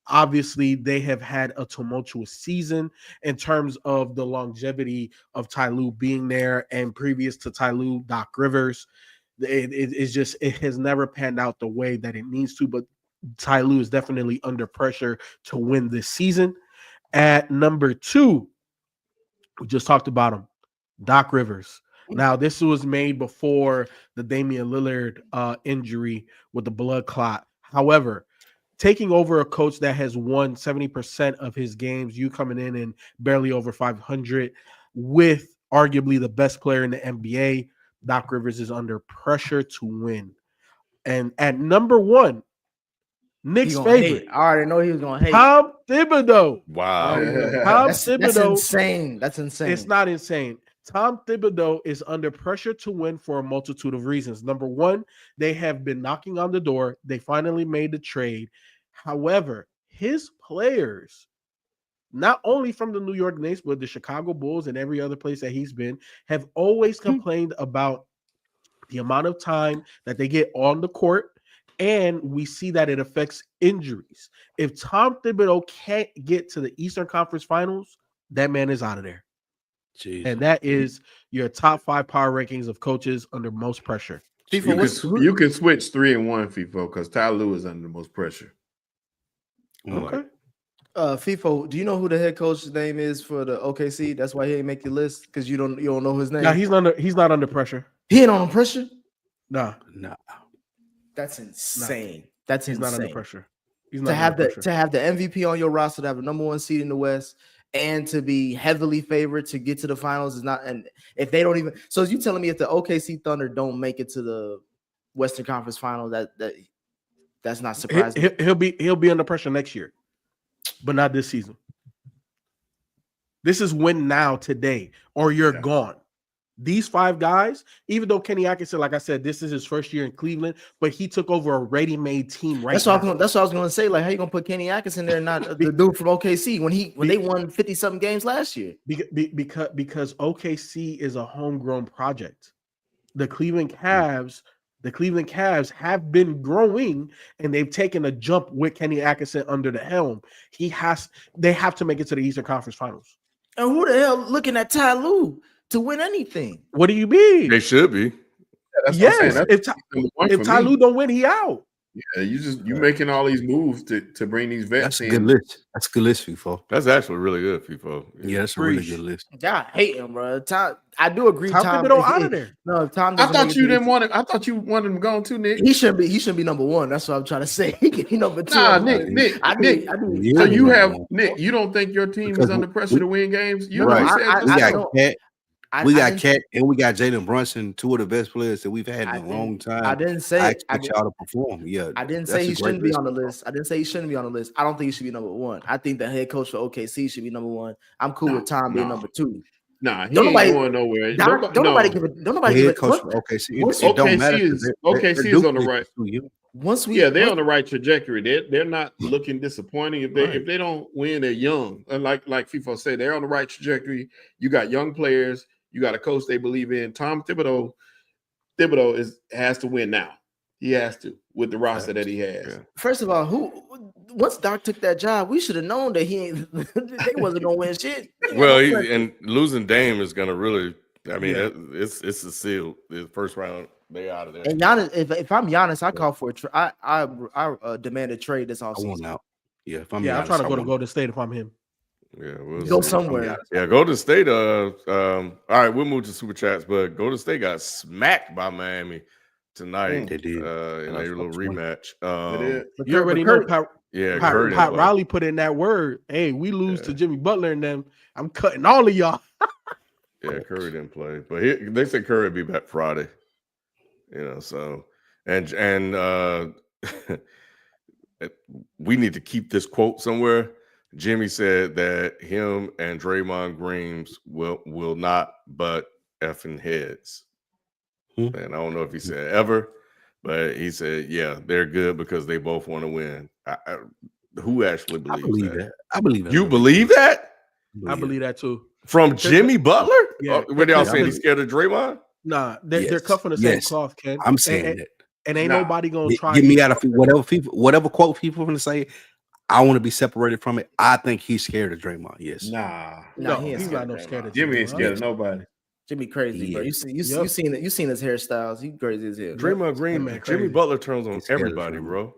Obviously, they have had a tumultuous season in terms of the longevity of Ty Lue being there, and previous to Ty Lue, Doc Rivers. It has never panned out the way that it needs to, but Ty Lue is definitely under pressure to win this season. At number 2, we just talked about him, Doc Rivers. Now, this was made before the Damian Lillard injury with the blood clot. However, taking over a coach that has won 70% of his games, you coming in and barely over 500 with arguably the best player in the NBA, Doc Rivers is under pressure to win. And at number 1, Nick's favorite. I already know he was going to hate. Tom Thibodeau. Wow. That's insane. That's insane. It's not insane. Tom Thibodeau is under pressure to win for a multitude of reasons. Number 1, they have been knocking on the door. They finally made the trade. However, his players, not only from the New York Knicks, but the Chicago Bulls and every other place that he's been, have always complained about the amount of time that they get on the court. And we see that it affects injuries. If Tom Thibodeau can't get to the Eastern Conference Finals, that man is out of there. Jeez. And that is your top 5 power rankings of coaches under most pressure. FIFA, you can switch 3 and 1, FIFA, because Ty Lue is under the most pressure. Okay. FIFO, do you know who the head coach's name is for the OKC? That's why he ain't make your list, because you don't know his name. No, he's not under pressure. He ain't under pressure? No. That's insane. That's he's insane. Not under pressure. To have the MVP on your roster, to have the number 1 seed in the West, and to be heavily favored to get to the finals is not. And if they don't even, so you telling me if the OKC Thunder don't make it to the Western Conference Final. That's not surprising. He'll be under pressure next year, but not this season. This is win now today, or you're gone. These 5 guys, even though Kenny Atkinson, like I said, this is his first year in Cleveland, but he took over a ready-made team That's what I was going to say. Like, how you going to put Kenny Atkinson there and not the dude from OKC when they won 50-something games last year? Because OKC is a homegrown project. The Cleveland Cavs have been growing, and they've taken a jump with Kenny Atkinson under the helm. They have to make it to the Eastern Conference Finals. And who the hell looking at Ty Lue to win anything? What do you mean? They should be. Yes. If Ty Lue don't win, he out. Yeah, you making all these moves to bring these vets That's in. a good list. That's a good list, FIFO. That's actually really good, FIFO. Yeah, that's a really good list. God, I hate him, bro. Tom, I do agree. Tom don't out of there. No, Tom. I thought you didn't want him. I thought you wanted him gone too, Nick. He shouldn't be number 1. That's what I'm trying to say. He number 2. Nah, Nick. I do. So you have Nick. You don't think your team is under pressure to win games? You right. We got Cat and we got Jalen Brunson, 2 of the best players that we've had in a long time. I didn't say I expect y'all to perform. Yeah, I didn't say he shouldn't be on the list. I didn't say he shouldn't be on the list. I don't think he should be number 1. I think the head coach for OKC should be number 1. I'm cool with Tom being number 2. Nah, he ain't going nowhere. Don't nobody give it. OKC. It don't matter. OKC is on the right. They're on the right trajectory. They're not looking disappointing. If they don't win, they're young. And like FIFO said, they're on the right trajectory. You got young players. You got a coach they believe in. Tom Thibodeau has to win now. He has to with the roster that he has. Yeah. First of all, once Doc took that job, we should have known that they wasn't gonna win shit. Well, and losing Dame is gonna really. I mean, it's a seal. The first round, they out of there. And Giannis, if I'm Giannis, I call for I demand a trade this offseason. I want out. Yeah, if I'm I'm trying to go to Golden State if I'm him. Yeah, go somewhere. Yeah, Golden State. All right, we'll move to super chats, but Golden State got smacked by Miami tonight. They did in a little rematch. You already know. Pat Riley put in that word. Hey, we lose to Jimmy Butler and them. I'm cutting all of y'all. Yeah, Curry didn't play, but they said Curry would be back Friday. So and we need to keep this quote somewhere. Jimmy said that him and Draymond Green will not butt effing heads. And I don't know if he said ever, but he said, yeah, they're good because they both want to win. Who actually believes that? I believe that. You believe that? I believe that too. From Jimmy Butler? Yeah. Were y'all saying he's scared of Draymond? Nah, they're cut from the same cloth, Ken. I'm saying that. And ain't nobody gonna try. Get me out of whatever quote people are gonna say. I want to be separated from it. I think he's scared of Draymond. Yes. No, he's not no scared of Jimmy. Ain't scared of nobody. Jimmy crazy, bro. You seen his hairstyles. He crazy as hell. Draymond Green, man. Jimmy Butler turns on everybody, bro.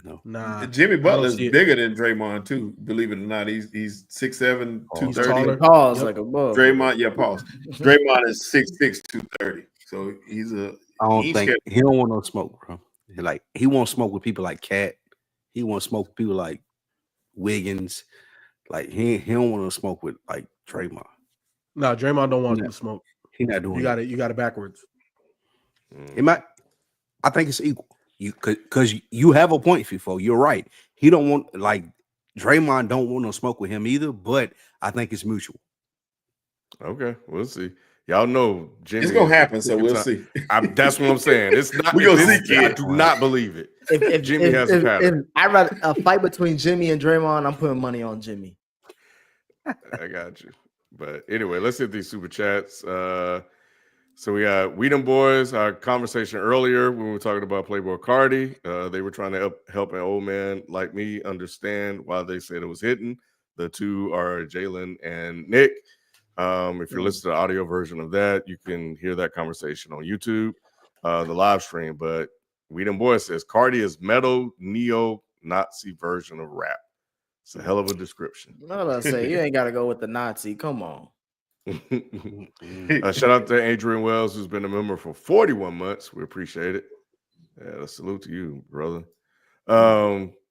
No. Nah. Jimmy Butler's bigger than Draymond too. Believe it or not, he's 6'7", 230. Pause like a bug. Draymond, pause. Draymond is 6'6", 230. So he's a. I don't think he don't want no smoke, bro. Like he won't smoke with people like Cat. He won't smoke with people like Wiggins. Like he don't want to smoke with like Draymond. No, Draymond don't want to smoke. He not doing. You got it backwards. It might. I think it's equal. Because you have a point, FIFO. You're right. He don't want Draymond don't want to smoke with him either. But I think it's mutual. Okay, we'll see. Y'all know Jimmy. It's gonna happen, so we'll see. That's what I'm saying. It's not. We gonna see. I do not believe it. If Jimmy has a pattern, I'd rather a fight between Jimmy and Draymond. I'm putting money on Jimmy. I got you. But anyway, let's hit these super chats. So we got We Them Boys. Our conversation earlier when we were talking about Playboy Carti. They were trying to help an old man like me understand why they said it was hidden. The two are Jalen and Nick. If you're listening to the audio version of that, you can hear that conversation on YouTube, the live stream. But We Them Boys says Carti is metal neo-Nazi version of rap. It's a hell of a description. No, I say you ain't got to go with the Nazi. Come on. Shout out to Adrian Wells, who's been a member for 41 months. We appreciate it. Yeah, a salute to you, brother.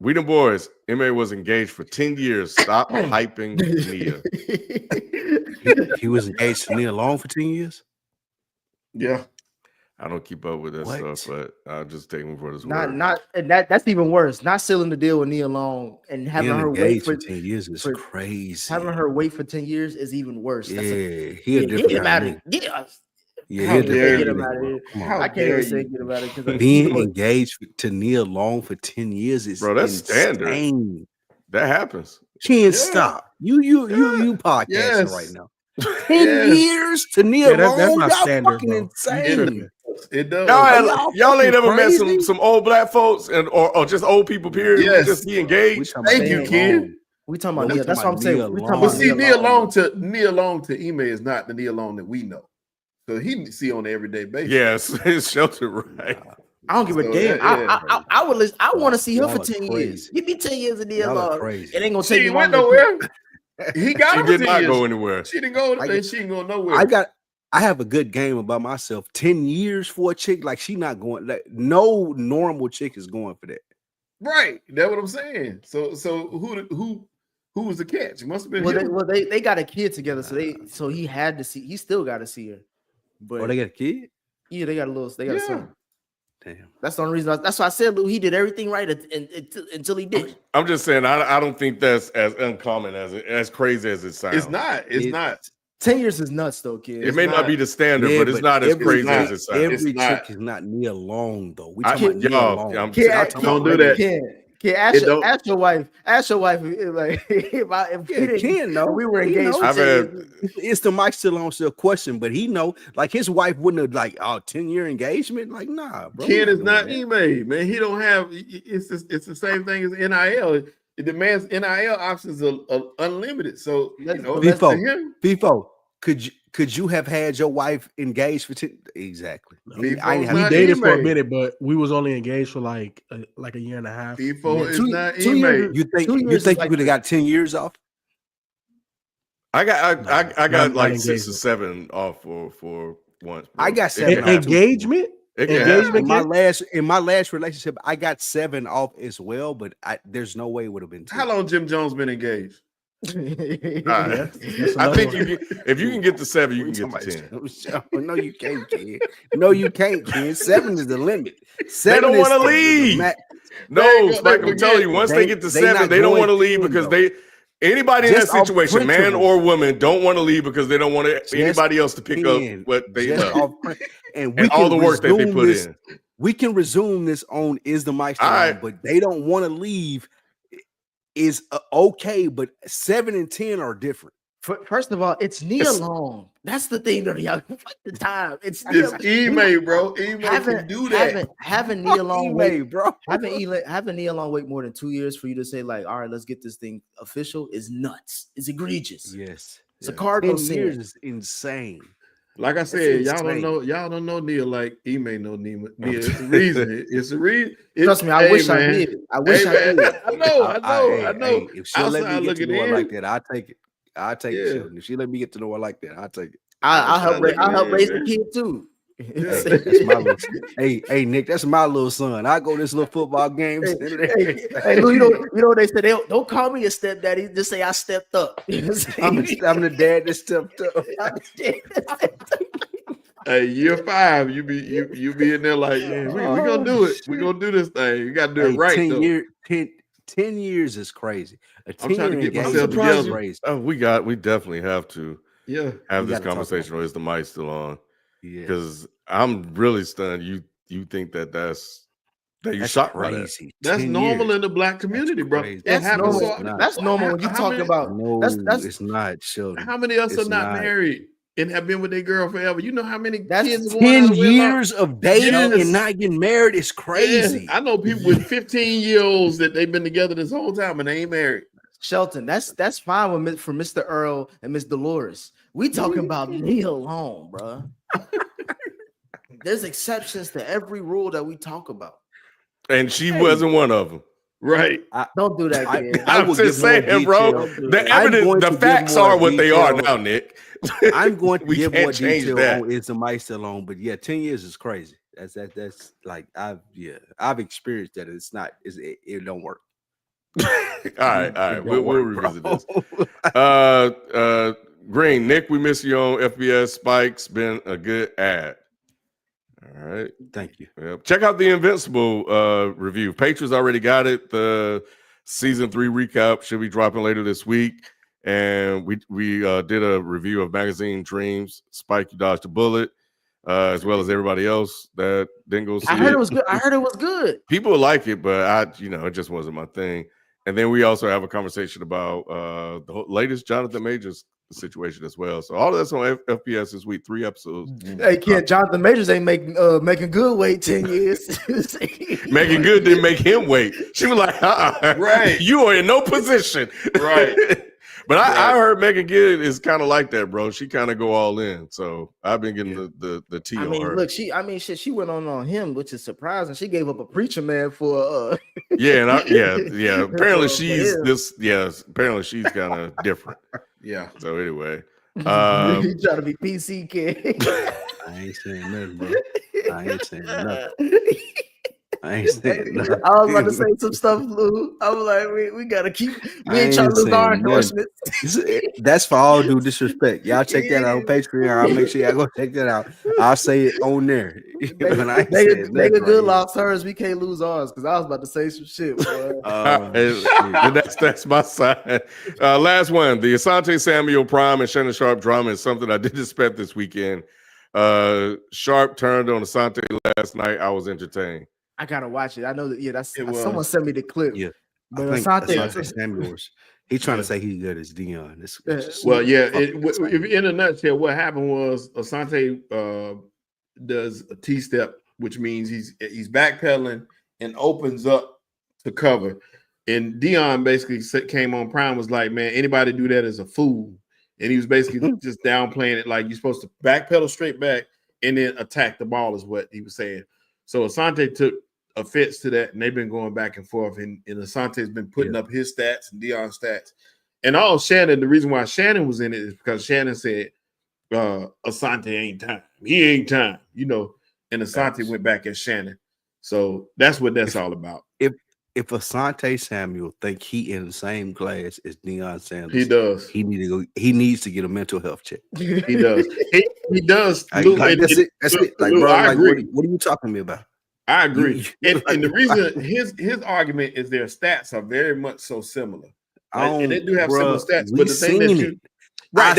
We Them Boys. MA was engaged for 10 years. Stop hyping Nia. He was engaged to Nia Long for 10 years. Yeah. I don't keep up with that What? stuff, but I'll just take him for his Not word. not and that's even worse. Not sealing the deal with Nia Long and having Being her wait engaged for for 10 years is crazy. having her wait for 10 years is even worse. Yeah, Get different him kind out of of nigga. here. Yeah, I he a can't even say different get kind him of out nigga, of bro. here. Come on. I can't even say get him out of here because Being engaged to Nia Long for 10 years is Bro, that's insane. standard. That happens. Can't stop. You podcasting right Yes. now. 10 years to Nia that's Long? not Y'all standard, fucking bro. insane. It does. Y'all ain't ever met crazy? some old black folks or just old people, period, who Yes. just be engaged. Thank you, Ken. We talking Bro, about we Nia. That's what I'm talking saying. about We Nia talking But about see, Nia Long. Nia Long to Ime is not the Nia Long that we know. So he see on an everyday basis. Yes, it's Shelton right. I don't give a So, damn. yeah. I would listen. I want to see her y'all for are 10 years. crazy. Give me 10 years of Nia Y'all are Long. crazy. It ain't gonna She take me ain't went long. nowhere. He got She her for did 10 not years. go anywhere. She didn't go, and she ain't going nowhere. I have a good game about myself. 10 years for a chick, like she not going. Like, no normal chick is going for that. Right. That's what I'm saying. So who was the catch? It must have been him. They got a kid together, so he had to see. He still got to see her. But They got a kid. yeah, they got a son. Damn. That's the only reason. That's why I said, Lou, he did everything right until he did. I'm just saying, I don't think that's as uncommon as crazy as it sounds. It's not. It's not. 10 years is nuts, though, kid. It may not be the standard, Yeah, but it's not as crazy as it sounds. Every chick is not Nia Long, though. We talking about Nia Long. Don't do that. Can ask your wife. Ask your wife if Ken know we were engaged. For 10 years. It's the mic still on still question, but he know like his wife wouldn't have like 10-year engagement. Like, nah, bro. Ken is not Ime, man. He don't have. It's the same thing as NIL. The man's NIL options are unlimited. So FIFO, FIFO, could you have had your wife engaged for 10? Exactly. We dated for a minute, but we was only engaged for like a year and a half. FIFO is not Ime. You think you could have got 10 years off? I got like 6 or 7 off for once. Bro. I got 7 engagement. In my last relationship, I got 7 off as well, but there's no way it would have been 10. How long Jim Jones been engaged? Right. I think if you can get to 7, you can get to 10. No, you can't, kid. No, you can't, kid. 7 is the limit. 7 they don't want to leave. No, Spike, I'm telling you, once they get to 7, they don't want to leave because anybody in that situation, man or woman, don't want to leave because they don't want anybody else to pick up what they love. And all the work that they put in. We can resume this on Is the Mic Still On, but they don't want to leave. Is okay, but 7 and 10 are different. First of all, it's Nia Long. That's the thing that y'all the time. It's Ime, bro. Ime can do that. Having Nia Long wait, bro. Having Nia Long wait more than 2 years for you to say like, all right, let's get this thing official is nuts. It's egregious. Yes, it's a cardinal 10 years is insane. Like I said, y'all don't know Nia like Ime know Nia. It's a reason. It's a reason. Trust me, I wish I did. I wish I did. I know. If she'll let me get to know her like that, I'll take it. I'll take it. If she let me get to know her like that, I'll take it. I'll help raise the kid too. That's my little. Hey, Nick, that's my little son. I go to this little football game. Hey, Lou, you know what they say? Don't call me a stepdaddy. Just say I stepped up. I'm the dad that stepped up. Hey, year 5, you be in there like, man, we gonna do it. We gonna do this thing. You gotta do it right. 10 years is crazy. I'm trying to get myself together. We definitely have to have this conversation, or is the mic still on? Because I'm really stunned. You think that's shocked by that? That's normal in the black community, bro. That's normal. That's normal when you talk about. No, it's not. Children. How many of us are not married and have been with their girl forever? You know how many kids? 10 years of dating and not getting married is crazy. Yeah. I know people with 15-year-olds that they've been together this whole time and they ain't married. Shelton, that's fine for Mr. Earl and Miss Dolores. We talking about Nia Long, bro. There's exceptions to every rule that we talk about, and she wasn't one of them. Right? Don't do that, kid. I'm just saying, bro. The evidence, the facts are what they are now, Nick. I'm going to give more detail on Is the Mic Still On, but 10 years is crazy. That's like I've experienced that. It's not. It don't work. all right. We'll revisit this. Green, Nick, we miss you on FBS. Spike's been a good ad. All right. Thank you. Yep. Check out the Invincible review. Patriots already got it. The season 3 recap should be dropping later this week. And we did a review of Magazine Dreams. Spike, you dodged a bullet, as well as everybody else that didn't go see it. I heard it was good. I heard it was good. People like it, but it just wasn't my thing. And then we also have a conversation about the latest Jonathan Majors situation as well. So all of that's on FPS this week, 3 episodes. Hey, kid, Jonathan Majors ain't making good wait 10 years. Making good didn't make him wait. She was like, Right. You are in no position. Right. But I heard Megan Good is kind of like that, bro. She kind of go all in. So I've been getting the tea on her. Look, she went on him, which is surprising. She gave up a preacher man for yeah. Apparently apparently she's kind of different. Yeah. So anyway. He trying to be PC kid. I ain't saying nothing, bro. I ain't saying nothing. I was about to say some stuff, Lou. I was like, we gotta keep. We ain't trying to lose our endorsements. That's for all due disrespect. Y'all check that out on Patreon. I'll make sure y'all go check that out. I'll say it on there. Nigga good lost hers. We can't lose ours because I was about to say some shit. That's my side. Last one. The Asante Samuel Prime and Shannon Sharp drama is something I didn't expect this weekend. Sharp turned on Asante last night. I was entertained. I gotta watch it. I know that. Yeah, someone sent me the clip. Yeah, but Asante Samuels, he's trying to say he's good as Dion. In a nutshell, what happened was Asante does a T-step, which means he's backpedaling and opens up to cover. And Dion basically came on Prime, was like, man, anybody do that is a fool. And he was basically just downplaying it, like you're supposed to backpedal straight back and then attack the ball, is what he was saying. So Asante took offense to that, and they've been going back and forth. And Asante's been putting up his stats and Dion's stats. And all Shannon, the reason why Shannon was in it is because Shannon said, Asante ain't time. He ain't time, and Asante went back at Shannon. So that's what that's all about. If Asante Samuel think he in the same class as Deion Sanders, he does. He needs to get a mental health check. He does. He does. That's it. Like, bro, I agree. What are you talking to me about? I agree. And the reason his argument is their stats are very much so similar. And they do have similar stats, but the thing that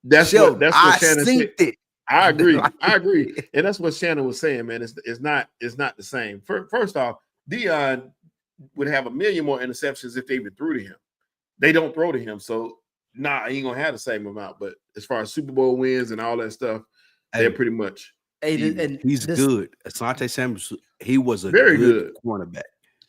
that's what Shannon said. I agree. And that's what Shannon was saying, man. It's not the same. First off, Dion would have 1 million more interceptions if they even threw to him. They don't throw to him, so he ain't gonna have the same amount. But as far as Super Bowl wins and all that stuff, they're pretty much. He's good. Asante Samuel, he was a very good cornerback,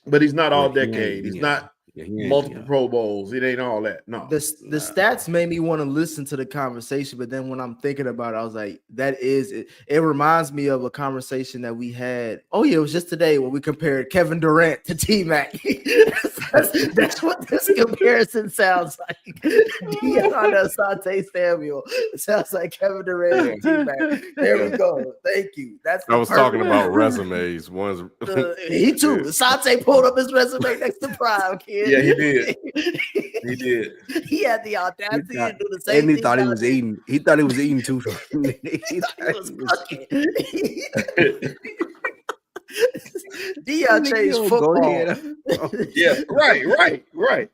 but he's not all decade. He's not multiple Pro Bowls. It ain't all that. No, the stats made me want to listen to the conversation, but then when I'm thinking about it, I was like, that is it. It reminds me of a conversation that we had. Oh yeah, it was just today when we compared Kevin Durant to T-Mac. that's what this comparison sounds like. Dion Asante Samuel. It sounds like Kevin Durant and T-Mac. There we go. Thank you. I was talking about resumes. He too. Asante pulled up his resume next to Prime, kid. Yeah, he did. He did. He had the audacity to do the same thing. And he thought he was eating. He thought he was eating too. He was cooking. Dion changed football. Yeah, right.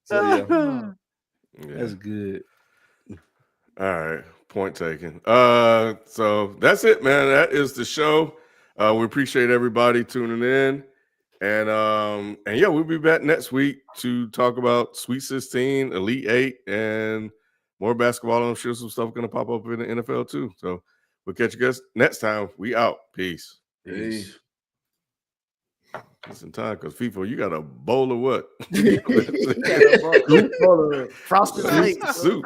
So that's good. All right, point taken. So that's it, man. That is the show. We appreciate everybody tuning in. And yeah, we'll be back next week to talk about Sweet 16, Elite 8, and more basketball. I'm sure some stuff going to pop up in the NFL too. So we'll catch you guys next time. We out. Peace. Peace. It's in time because FIFO, you got a bowl of what? You got a bowl of frosted flakes. Soup.